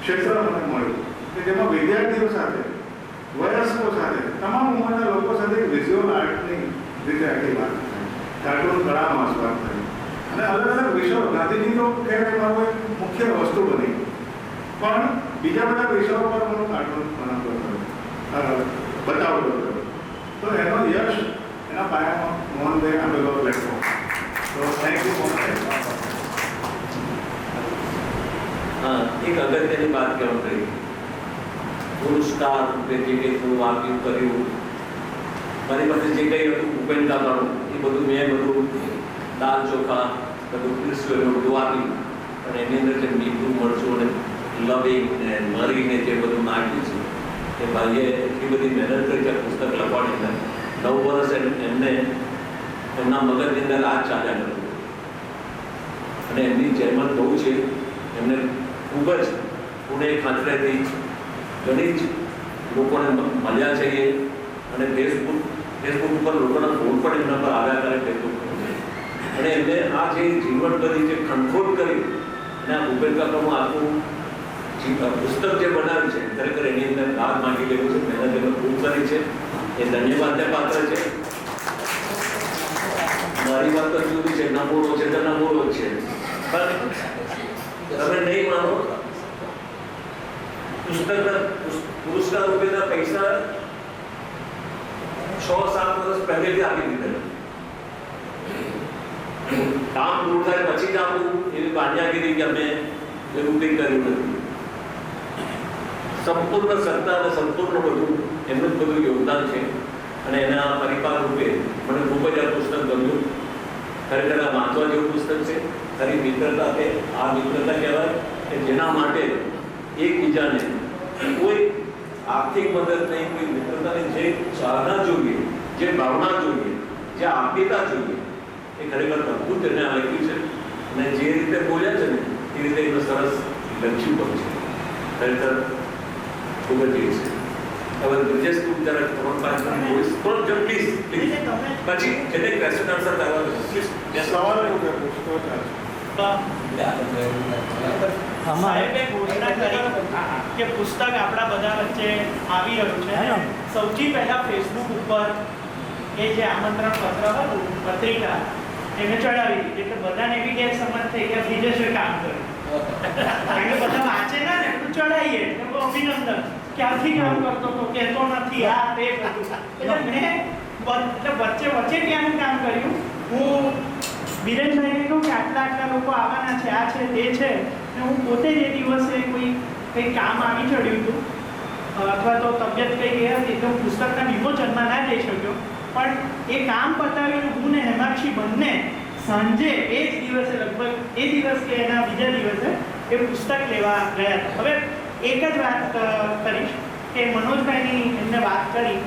ક્ષેત્ર મને મળ્યું કે જેમાં વિદ્યાર્થીઓ સાથે, વયસ્કો સાથે, તમામ ઉંમરના લોકો સાથે વિઝ્યુઅલ આર્ટની રીતે આખી વાત થાય, કાર્ટૂન કળાનો આસ્વાદ થાય અને અલગ અલગ વિષયો. ગાંધીજી તો ખેર મારો એક મુખ્ય વસ્તુ બની પણ બીજા બધા વિષયો પર હું કાર્ટૂન બનાવતો હતો, બતાવતો હતો. તો એનો યશ એના પાયામાં મોહનભાઈ આપેલો પ્લેટફોર્મ. તો થેન્ક યુ મોહનભાઈ. હા, એક અગત્યની વાત કહેવા કરી પુરસ્કાર રૂપે જે કંઈ થોડું આપ્યું કર્યું મારી પાસે જે કંઈ હતું ભૂપેન કાકાનું એ બધું મેં બધું દાળ ચોખા બધું પીરસ્યું બધું આપ્યું અને એની અંદર જે મીઠું મરચું અને લવિંગ ને મરીને જે બધું નાખ્યું છે એ ભાઈએ એટલી બધી મહેનત કરી છે પુસ્તક લખવાની અંદર 9 વર્ષ એમને એમના મગજની અંદર આ ચાલ્યા કર્યું અને એમની જહેમત બહુ છે. એમને ખૂબ જ પુણે ખાતરેથી ઘણી જ લોકોને મળ્યા છે એ અને ફેસબુક ઉપર લોકોના ફોન પણ એમના પર આવ્યા કરે ફેસબુક અને એમને આ જે જીવન બધી જે ખંખોટ કરી અને આ ભૂપેન કાકાનું આખું પુસ્તક જે બનાવ્યું છે ખરેખર એની અંદર દાદ માંગી લેવું છે, મહેનત એમને ખૂબ કરી છે, એ ધન્યવાદને પાત્ર છે. મારી વાત તો જુદી છે, નમૂનો છે તો નમૂનો જ છે પણ તમે નહીં માનો પુસ્તકના પુરસ્કાર રૂપિયાના પૈસા 6-7 વર્ષ પહેલેથી આપી દીધેલા. કામ પૂરું થાય પછી જ આપવું એવી બાન્યાગીરી કે અમે એવું કંઈ કર્યું નથી. સંપૂર્ણ સત્તા અને સંપૂર્ણ બધું એમનું જ બધું યોગદાન છે અને એના પરિપાક રૂપે મને ખૂબ જ આ પુસ્તક ગમ્યું. ખરેખર આ વાંચવા જેવું પુસ્તક છે. ખરી મિત્રતા છે. આ મિત્રતા કહેવાય કે જેના માટે એકબીજાને કોઈ આર્થિક મદદ નહીં, કોઈ મિત્રતાની જે ચાહના જોઈએ, જે ભાવના જોઈએ, જે આપ્યતા જોઈએ એ ખરેખર અદભુત એને આ લખ્યું છે અને જે રીતે બોલ્યા છે ને એ રીતે એનો સરસ લખ્યું પણ છે. ખરેખર ખૂબ જ એ છે. હવે બ્રિજેશ તું જરા તમારા પાસે બોલીશ પણ જો પ્લીઝ પછી જેને ક્વેશ્ચન આન્સર કરવાનો પ્લીઝ સવાલ એવું કે પૂછતો ચાલશે. સાહેબે ઘોષણા કરી કે પુસ્તક આપણા બધા વચ્ચે આવી રહ્યું છે. સૌથી પહેલા ફેસબુક ઉપર એ જે આમંત્રણ પત્ર હતું, પત્રિકા એને ચડાવી દીધી એટલે બધાને એવી ગેરસમજ થઈ કે બ્રિજેશે કામ કર્યું કારણ કે બધા વાંચે ના ને એટલું ચડાવીએ એટલે અભિનંદન ક્યારથી કામ કરતો હતો કહેતો નથી આ તે બધું એટલે મેં વચ્ચે ત્યાંનું કામ કર્યું. હું વિરેનભાઈને કહું કે આટલા લોકો આવવાના છે, આ છે તે છે ને હું પોતે જે દિવસે કોઈ કંઈ કામ આવી ચડ્યું હતું અથવા તો તબિયત કંઈ એ હતી તો પુસ્તકના વિમોચનમાં ના જઈ શક્યો, પણ એ કામ પતાવીને હું ને હેમાક્ષી બંને સાંજે એ જ દિવસે લગભગ એ દિવસ કે એના બીજા દિવસે એ પુસ્તક લેવા ગયા હતા. હવે એક જ વાત કરીશ કે મનોજભાઈની એમને વાત કરી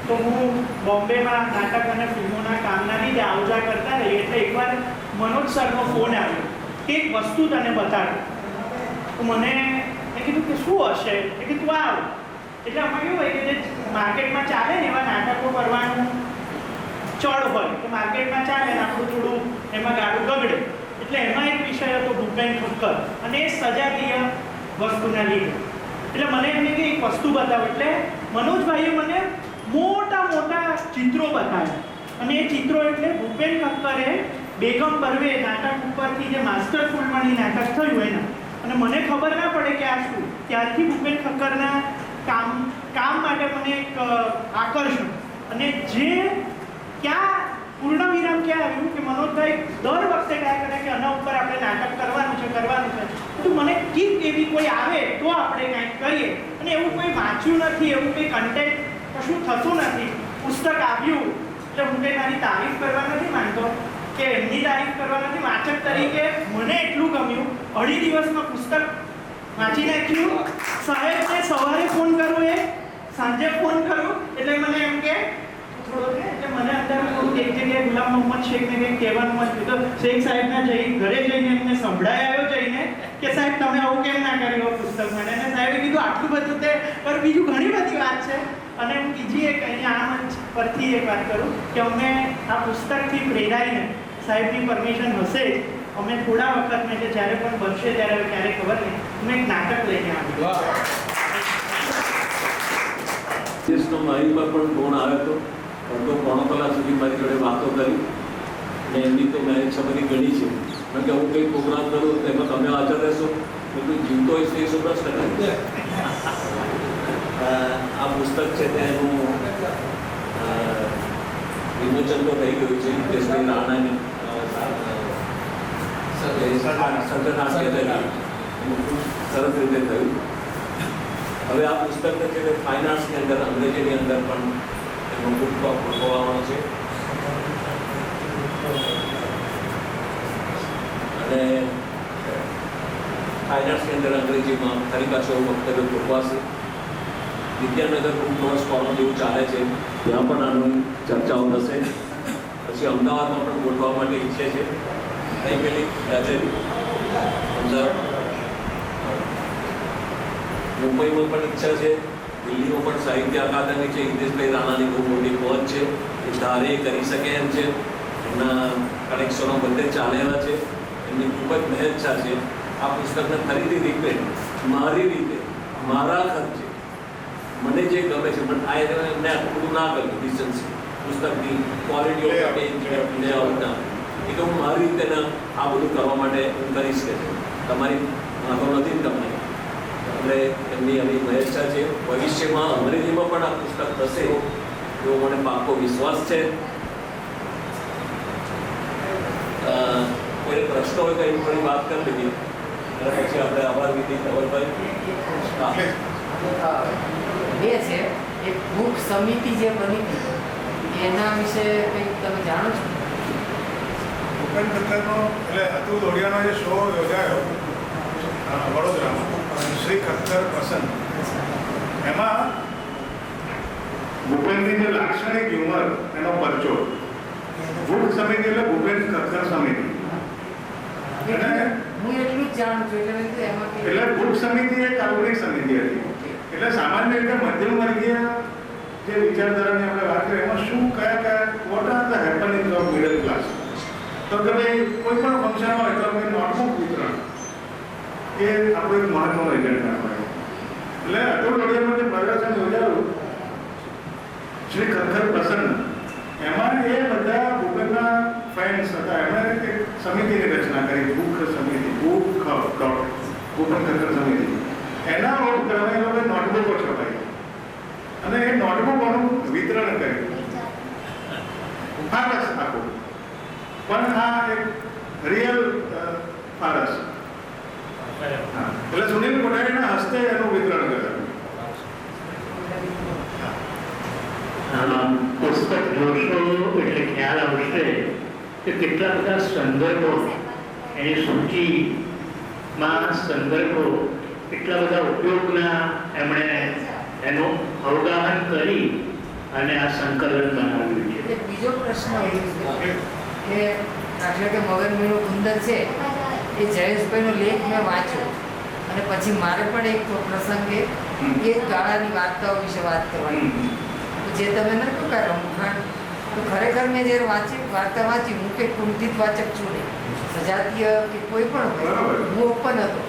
તો હું બોમ્બેમાં નાટક અને ફિલ્મોના કામના લીધે આવજા કરતા રહી એટલે એકવાર મનોજ સરનો ફોન આવ્યો કે એક વસ્તુ તને બતાડું. તો મને મેં કીધું કે શું હશે? એ કીધું આવ. એટલે આમાં કેવું હોય કે જે માર્કેટમાં ચાલે ને એવા નાટકો કરવાનું ચડ હોય તો માર્કેટમાં ચાલે ને આપણું થોડું એમાં ગાડું ગગડે. એટલે એમાં એક વિષય હતો ભૂપેન ઠક્કર અને એ સજાતીય વસ્તુના લીધે. એટલે મને એમને કે એક વસ્તુ બતાવો એટલે મનોજભાઈએ મને મોટા મોટા ચિત્રો બતાવ્યા અને એ ચિત્રો એટલે ભૂપેન ઠક્કરે બેગમ બર્વે નાટક ઉપરથી જે માસ્ટર ફૂલમણી નાટક થયું એના. અને મને ખબર ના પડે કે આ શું, ત્યારથી ભૂપેન ઠક્કરના કામ માટે મને એક આકર્ષણ અને જે ક્યાં પૂર્ણ વિરામ ક્યાં આવ્યું કે મનોજભાઈ દર વખતે કહ્યા કરે કે આના ઉપર આપણે નાટક કરવાનું છે તો મને કીક એવી કોઈ આવે તો આપણે કંઈક કરીએ. અને એવું કોઈ વાંચ્યું નથી, એવું કંઈ કન્ટેન્ટ કશું થતું નથી. પુસ્તક આવ્યું એટલે હું કંઈ મારી તારીફ કરવા નથી માંગતો કે એમની તારીફ કરવા નથી, વાચક તરીકે મને એટલું ગમ્યું. 2.5 દિવસમાં પુસ્તક વાંચી નાખ્યું. સાહેબને સવારે ફોન કરું, એ સાંજે ફોન કરું એટલે મને એમ કે એટલે મને અંદર થોડુંક એક જગ્યાએ ગુલામ મોહમ્મદ શેખને કંઈક કહેવાનું મત થયું. તો શેખ સાહેબના ઘરે જઈને એમને સંભળાયો જઈને કે સાહેબ તમે આવું કેમ ના કર્યું પુસ્તક માટે? અને સાહેબે કીધું આટલું બધું તે પર બીજું ઘણી બધી વાત છે. અને હું બીજી એક અહીંયા આ મંચ પરથી એક વાત કરું કે અમે આ પુસ્તકથી પ્રેરાઈને સાહેબની પરમિશન હશે જ અમે થોડા વખતમાં કે જ્યારે પણ બનશે ત્યારે ક્યારે ખબર નહીં અમે એક નાટક લઈને આવ્યું. દેશનો મારી પર પણ ફોન આવ્યો હતો, અડધો પોણો કલાક સુધી મારી જોડે વાતો કરી અને એમની તો મેં ઈચ્છા બધી ઘણી છે. કારણ કે હું કંઈ પ્રોગ્રામ કરું તો એમાં તમે હાજર રહેશો એટલું જીવતો હોય છે એ શું પ્રશ્ન કરે. આ પુસ્તક છે તેનું વિમોચન તો થઈ ગયું છે દેશભાઈ રાણાની સર્જનાત્મક ખૂબ સરસ રીતે થયું. હવે આ પુસ્તકને છે તે ફાઇન આર્ટ્સની અંદર અંગ્રેજીની અંદર પણ એનો ખૂબ ગોઠવવાનો છે અને ફાઇન આર્ટ્સની અંદર અંગ્રેજીમાં ફરી પાછું એવું વક્તવ્ય ગોઠવાશે. વિદ્યાનગર બુક લોન્ચ ફોરમ જેવું ચાલે છે ત્યાં પણ આનું ચર્ચાઓ થશે. પછી અમદાવાદમાં પણ ગોઠવવા માટે ઈચ્છે છે. અહીં પેલી લાઇબ્રેરી અંદર મુંબઈમાં પણ ઈચ્છા છે, દિલ્હીમાં પણ સાહિત્ય અકાદમી છે, હિતેશભાઈ રાણાની બહુ મોટી પહોંચ છે, એ ધારે કરી શકે એમ છે. એમના કનેક્શનો બધે ચાલેલા છે, એમની ખૂબ જ મહેચ્છા છે. આ પુસ્તકને ફરીથી રિપેર મારી રીતે મારા ખર્ચે મને જે ગમે છે પણ આ એમને આટલું બધું ના કર્યું ડિસ્ટન્સી પુસ્તકની ક્વોલિટી ઓફ લેઆઉટના એ તો હું મારી રીતે આ બધું કરવા માટે હું કરીશ કે તમારી વાંધો નથી ને તમને. એટલે એમની આવી મહેચ્છા છે. ભવિષ્યમાં અંગ્રેજીમાં પણ આ પુસ્તક થશે એવો મને પાક્કો વિશ્વાસ છે. કોઈ પ્રશ્નો હોય તો એની થોડી વાત કરી લીધી અને પછી આપણે આભાર વિધિ ધવલભાઈ. બે છે એક બુક સમિતિ જે બની હતી એના વિશે કંઈક તમે જાણો છો? ભૂપેન ઠક્કરનો એટલે અતુલ ઓડિયાનો જે શો યોજાયો વડોદરામાં શ્રી ખક્કર પસંદ, એમાં ભૂપેનની જે લાક્ષણિક હ્યુમર એનો પરચો. બુક સમિતિ એટલે ભૂપેન ખક્કર સમિતિ. હું એટલું જ જાણું છું એટલે બુક સમિતિ એક કાલ્પનિક સમિતિ હતી. એટલે સામાન્ય રીતે મધ્યમ વર્ગીય જે વિચારધારાની આપણે વાત કરીએ એમાં શું કયા what are the happening of middle class. તો કે ભાઈ કોઈ પણ ફંક્શન હોય તો આપણે નોટબુક વિતરણ એ આપણો એક મહત્વનો એજન્ડા હોય. એટલે અતુલ ઓડિયાનું જે પ્રદર્શન યોજાયું શ્રી ખક્કર પ્રસન્ન, એમાં એ બધા ભૂપેનના ફેન્સ હતા. એમણે એક સમિતિની રચના કરી, બુક સમિતિ, ભૂપેન ખક્કર સમિતિ. એના ઉપક્રમે એ લોકોએ નોટબુકો છપાઈ અને એ નોટબુકોનું વિતરણ કર્યું. ફારસ આખું, પણ આ એક રિયલ ફારસ. એટલે સુનિલ કોઠારીના હસ્તે એનું જોશો એટલે ખ્યાલ આવશે કે કેટલા બધા સંદર્ભો એની સૂચિમાં સંદર્ભો એટલા બધા ઉપયોગના એમણે એનું અવગાહન કરી અને આ સંકલન બનાવ્યું છે. એક બીજો પ્રશ્ન એ છે કે દાખલા કે મગનભાઈનું ઉંદર છે એ જયેશભાઈનો લેખ મેં વાંચ્યો અને પછી મારે પણ એક પ્રસંગે એ જ ગાળાની વાર્તાઓ વિશે વાત કરવાની જે તમે ન કહો કે રમખાણ તો ખરેખર મેં જ્યારે વાર્તા વાંચી હું કંઈ કુંઠિત વાચક છું નહીં, સજાતીય કે કોઈ પણ હોય હું ઓપન હતો,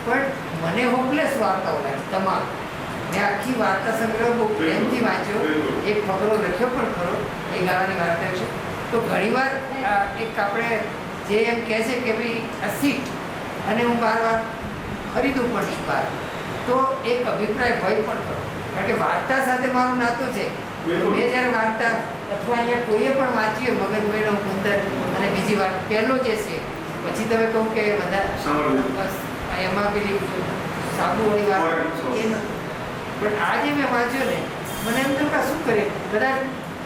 પણ મને હોપલેસ વાર્તાઓ લાગી તમામ. મેં આખી વાર્તા સંગ્રહ બહુ પ્રેમથી વાંચ્યો, એક ફકરો લખ્યો પણ ખરો એ ગાળાની વાર્તા છે. તો ઘણીવાર એક આપણે જે એમ કહે છે કે ભાઈ આ સીટ અને હું વાર ખરીદું પણ નહીં બહાર, તો એક અભિપ્રાય ભય પણ ખરો, કારણ કે વાર્તા સાથે મારું નાતું છે. મેં જ્યારે વાર્તા અથવા અહીંયા કોઈએ પણ વાંચી હોય મગનભાઈનો ઉંદર અને બીજી વાત પહેલો જે છે, પછી તમે કહો કે બધા એમાં પેલી સાબુવાળી વાત એ નથી, પણ આ જે મેં વાંચ્યો ને મને એમ થયું કે શું કરે કદાચ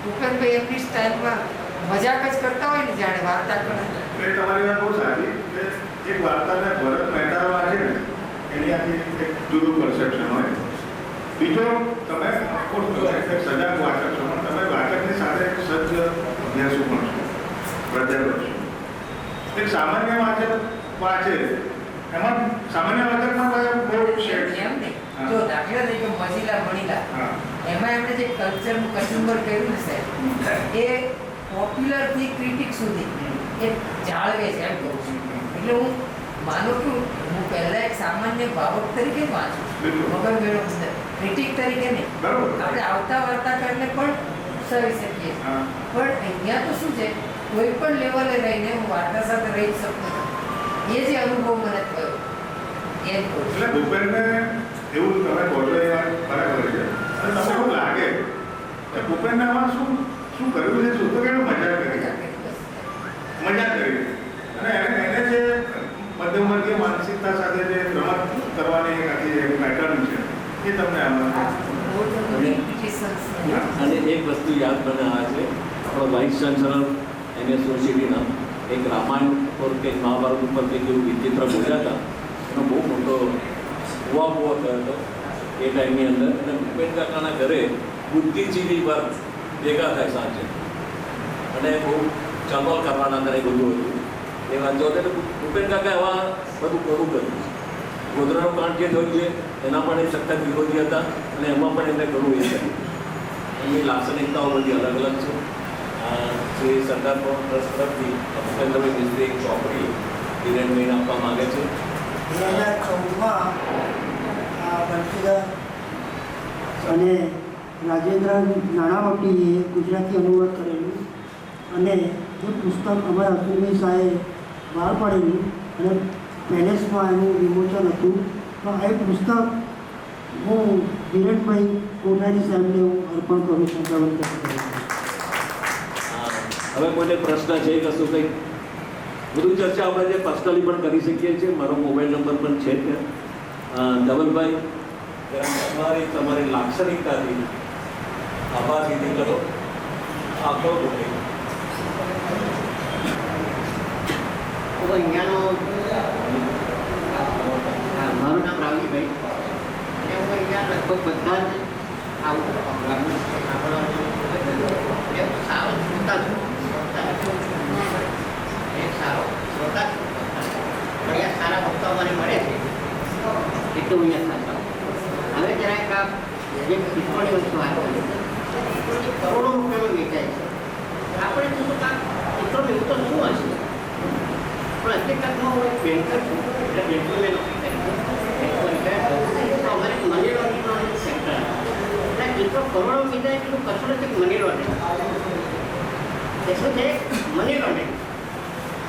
ભૂપેનભાઈ એમની સ્ટાઇલમાં મજાક જ કરતા હોય ને જાણે વાર્તા કરે. એ તમારી વાત બહુ સારી કે એક વાર્તાને ભરત મહેતા વાંચે ને એની આખી એક જુદું પરસેપ્શન હોય. બીજો તમે એક સજાગ વાચક છો પણ તમે વાચકની સાથે એક સજ્જ અભ્યાસુ પણ છો, પ્રત્યેક છો. એક સામાન્ય વાચક વાંચે એમાં સામાન્ય વાચકમાં બહુ શેડ એમ નહીં, જો દાખલા તરીકે મજીલા મણીલા એમાં એમણે જે કલ્ચરનું કચુંબર કર્યું ને સાહેબ, એ પોપ્યુલરથી ક્રિટિક સુધી એ જાળવે છે એમ કહું છું. એટલે હું માનું છું હું પહેલા એક સામાન્ય ભાવક તરીકે જ વાંચું મગનભાઈનો ઉંદર, ક્રિટિક તરીકે નહીં. આપણે આવતા વાર્તાકારને પણ સરી શકીએ, પણ અહીંયા તો શું છે કોઈ પણ લેવલે રહીને હું વાર્તા સાથે રહી જ શકતો નથી. એ જે અનુભવ મને થયો એમ કહું છું. એટલે ભૂપેનને એવું તમે બોલો એ વાત બરાબર છે અને તમને એવું લાગે કે ભૂપેનને આમાં શું કર્યું છે, શું તો કે મજા કરી અને એને જે મધ્યમવર્ગીય માનસિકતા સાથે જે રમત કરવાની એક આખી પેટર્ન છે એ તમને આમાં અને એક વસ્તુ યાદ મને આવે છે, આપણો વાઇસ ચાન્સલર યુનિવર્સિટીના એક રામાયણ પર કે મહાભારત ઉપર કંઈક એવું વિચિત્ર બોલ્યા હતા, એનો બહુ મોટો ઉવાબુવો થયો હતો એ ટાઈમની અંદર. અને ભૂપેન કાકાના ઘરે બુદ્ધિજીવી પર ભેગા થાય સાંજે અને બહુ ચંબલ કરવાના અંદર એ બધું હતું. એ વાંચો એટલે ભૂપેન કાકા એવા બધું કોરું કર્યું. ગોધરાનું કાંડ જે થયું છે એના પણ એ સખત વિરોધી હતા અને એમાં પણ એમને ઘણું એ કર્યું. એમની લાક્ષણિકતાઓ બધી અલગ અલગ છે. શ્રી સરદાર ભવન ટ્રસ્ટ તરફથી ભૂપેન્દ્રભાઈ મિસ્ત્રી એક ચોપડી હિરેનભાઈને આપવા માગે છે. 2014માં બંસીદાર અને રાજેન્દ્ર નાણાવટીએ ગુજરાતી અનુવાદ કરેલું અને એ પુસ્તક અમારા અતુલભાઈ શાહે બહાર પાડેલું અને પેલેસમાં એનું વિમોચન હતું. તો આ પુસ્તક હું વિરેનભાઈ કોઠારી સાહેબને હું અર્પણ કરું છું. હવે કોઈને પ્રશ્ન છે કશું કંઈ બધું ચર્ચા આપણે જે પર્સનલી પણ કરી શકીએ છીએ. મારો મોબાઈલ નંબર પણ છે ત્યાં. ધવલભાઈ તમારી લાક્ષણિકતાથી આભાર વિધિ કરો. આખો અહીંયાનો મારું નામ રાવજીભાઈ અને હું અહીંયા લગભગ બધા જ આવું સારો શ્રોતા છું, એક સારો શ્રોતા છું, પણ અહીંયા સારા ભક્તો મને મળે છે એટલું અહીંયા સાચા. હવે જરાક આ જે પિત્તોળની વસ્તુ વાત કરી કરોડો રૂપિયાનો વેચાય છે. આપણે શું કામ એટલો એવું તો શું હશે, પણ હકીકતમાં હું એક બેન્કર છું એટલે બેંકમાં મેં નોકરી કરી અમારે મની લોન્ડરિંગનો સેક્ટર એટલે એટલો કરોડો કીધા એટલું કશું નથી. મની લોન્ડરિંગ એ શું છે? મની લોન્ડરિંગ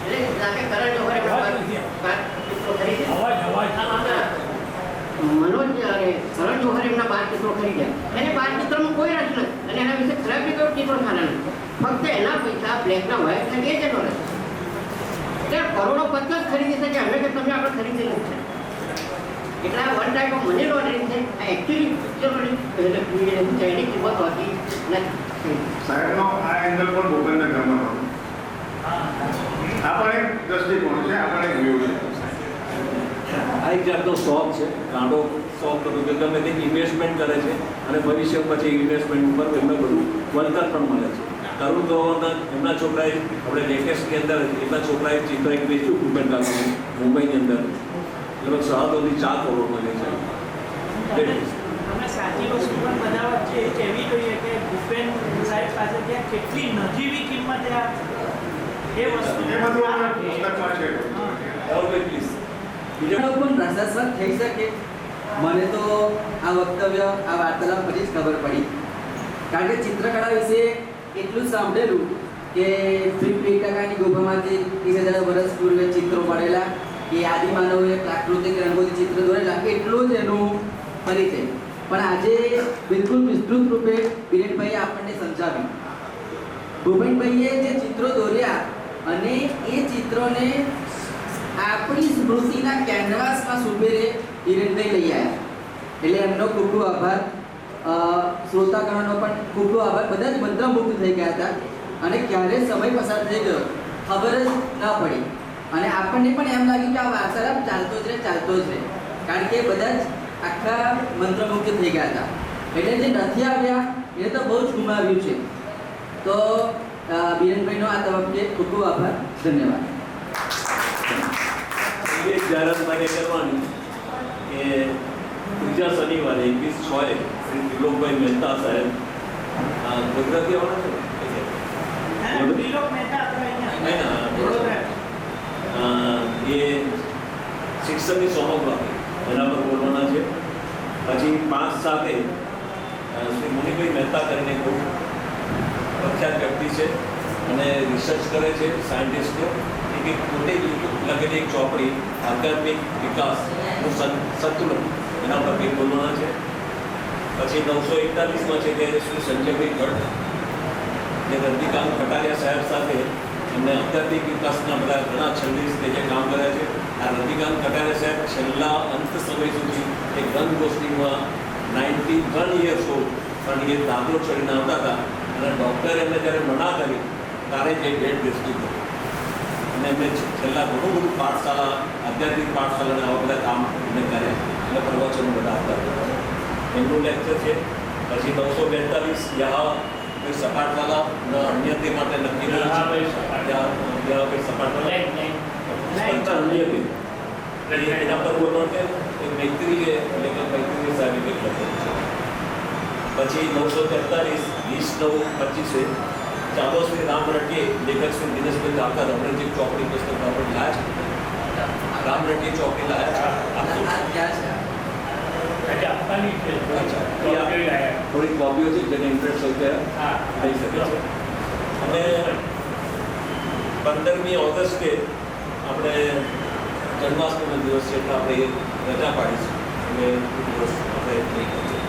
એટલે જાકે કરણ જોહરે મનોજ અરે કરણ જોહરે એમના 12 ચિત્રો ખરીદ્યા. એને 12 ચિત્રમાં કોઈ રસ નથી અને એના વિશે ખરાબ ચિત્રો થવાના નથી. ફક્ત એના પૈસા બ્લેકના વ્હાઇટ થાય એ જતો રહેશે. એટલે કરોડો 50 ખરીદી શકે અમે કે તમે આપણે ખરીદેલું છે. એટલે આ one type of money laundering છે. આ એકચ્યુઅલી એની કિંમત હોતી નથી. સાહેબનો આ એંગલ પણ ભૂપેન્દ્ર ગામમાં હતો. આ પણ એક દ્રષ્ટિકોણ છે, આ પણ એક વ્યૂ છે. આ એક જાતનો શોખ છે, કાંડો શોખ કરું કે ગમે તે ઇન્વેસ્ટમેન્ટ કરે છે અને ભવિષ્ય પછી ઇન્વેસ્ટમેન્ટ ઉપર એમને બધું વળતર પણ મળે છે. તરુણ ગોવરના એમના છોકરાએ આપણે લેટેસ્ટની અંદર એમના છોકરાએ ચિત્ર એક વેચ્યું ભૂપેન કાકાનું મુંબઈની અંદર લગભગ 7.4 કરોડ મળે છે. અમે સાચી વસ્તુ પણ બધા વચ્ચે એ કહેવી જોઈએ કે ભૂપેન સાહેબ પાસે ત્યાં કેટલી નજીવી કિંમતે આ એ વસ્તુ એ બધું આપણા પુસ્તકમાં છે. ઓલવેઝ પ્લીઝ બીજો પણ પ્રશાસન થઈ શકે. મને તો આ વક્તવ્ય આ વાર્તાલાપ પછી જ ખબર પડી, કારણ કે ચિત્રકળા વિશે એટલું જ સાંભળેલું કે શ્રી કાકાની ગુફામાંથી 30,000 વર્ષ પૂર્વે ચિત્રો મળેલા, કે આદિમાનવોએ પ્રાકૃતિક રંગોથી ચિત્ર દોરેલા, એટલું જ એનું પરિચય. પણ આજે બિલકુલ વિસ્તૃત રૂપે વિરેનભાઈએ આપણને સમજાવ્યું. ભૂપેનભાઈએ જે ચિત્રો દોર્યા અને એ ચિત્રોને આપણી સ્મૃતિના કેનવાસમાં સુભેરે વિરેનભાઈ લઈ આવ્યા. એટલે એમનો ખૂબ ખૂબ આભાર. શ્રોતાગણનો પણ ખૂબ ખૂબ આભાર. બધા જ મંત્રમુગ્ધ થઈ ગયા હતા અને ક્યારે સમય પસાર થઈ ગયો ખબર જ ન પડી. અને આપણને પણ એમ લાગ્યું કે આ વાર્તાલાપ ચાલતો જ રહે. કારણ કે બધા જ આખા મંત્રમુગ્ધ થઈ ગયા હતા. એટલે જે નથી આવ્યા એ તો બહુ જ ગુમાવ્યું છે. તો વિરેનભાઈનો આ તબક્કે ખૂબ ખૂબ આભાર. ધન્યવાદ. એક જાહેરાત મારે કરવાની કે ત્રીજા શનિવારે 21/6 શ્રી ત્રિલોકભાઈ મહેતા સાહેબ ગુજરાતી આવવાના છે ત્રિલોક મહેતા એ શિક્ષણની સોનોગ્રાફી એના પર બોલવાના છે. પછી 5/7 શ્રી મુનિભાઈ મહેતા કરીને બહુ પ્રખ્યાત વ્યક્તિ છે અને રિસર્ચ કરે છે, સાયન્ટિસ્ટ છે. એક પોતે લખેલી એક ચોપડી આધ્યાત્મિક વિકાસનું સંતુલન એના પર કંઈક બોલવાના છે. પછી 941માં છે તે શ્રી સંજયભાઈ ગઢ જે રજનીકાંત કટારિયા સાહેબ સાથે એમને આધ્યાત્મિક વિકાસના બધા ઘણા 36 જે કામ કર્યા છે. આ રજનીકાંત કટારિયા સાહેબ છેલ્લા અંત સમય સુધી એક ગંગોષ્ઠીમાં 91 યર્સ ઓલ્ડ પણ એ દાદરો ચડીને આવતા હતા અને ડૉક્ટરે એમને જ્યારે મના કરી ત્યારે જે ડેટ બેસતી હતી અને એમને છેલ્લા ઘણું બધું પાઠશાળા આધ્યાત્મિક પાઠશાળાને આવા બધા કામ એમને કર્યા એટલે પ્રવચનો બધા આપતા હતા. એમનું લેક્ચર છે. પછી 942 યહાં કોઈ સપાટવાલા અન્ય તે માટે નક્કી કર્યું કોઈ સપાટવાલા એના પર બોલવાનું છે. એક મૈત્રીએ લેખક મૈત્રી સાહેબે કંઈક લખેલું છે. પછી 943 20/9/25 ચાલો શ્રી રામ રટીએ લેખક શ્રી દિનેશભાઈ ધાકર આપણે જે ચોપડી પુસ્તક આપણે લાયા છે રામ રટીએ ચોપડી લાયા થોડીક કોપીઓ છે જેને ઇન્ટરેસ્ટ હોય ત્યારે લઈ શકે છે. અને 15મી ઓગસ્ટે આપણે જન્માષ્ટમીનો દિવસ છે એટલે આપણે રજા પાડીશું એટલે દિવસ આપણે નહીં કરીએ.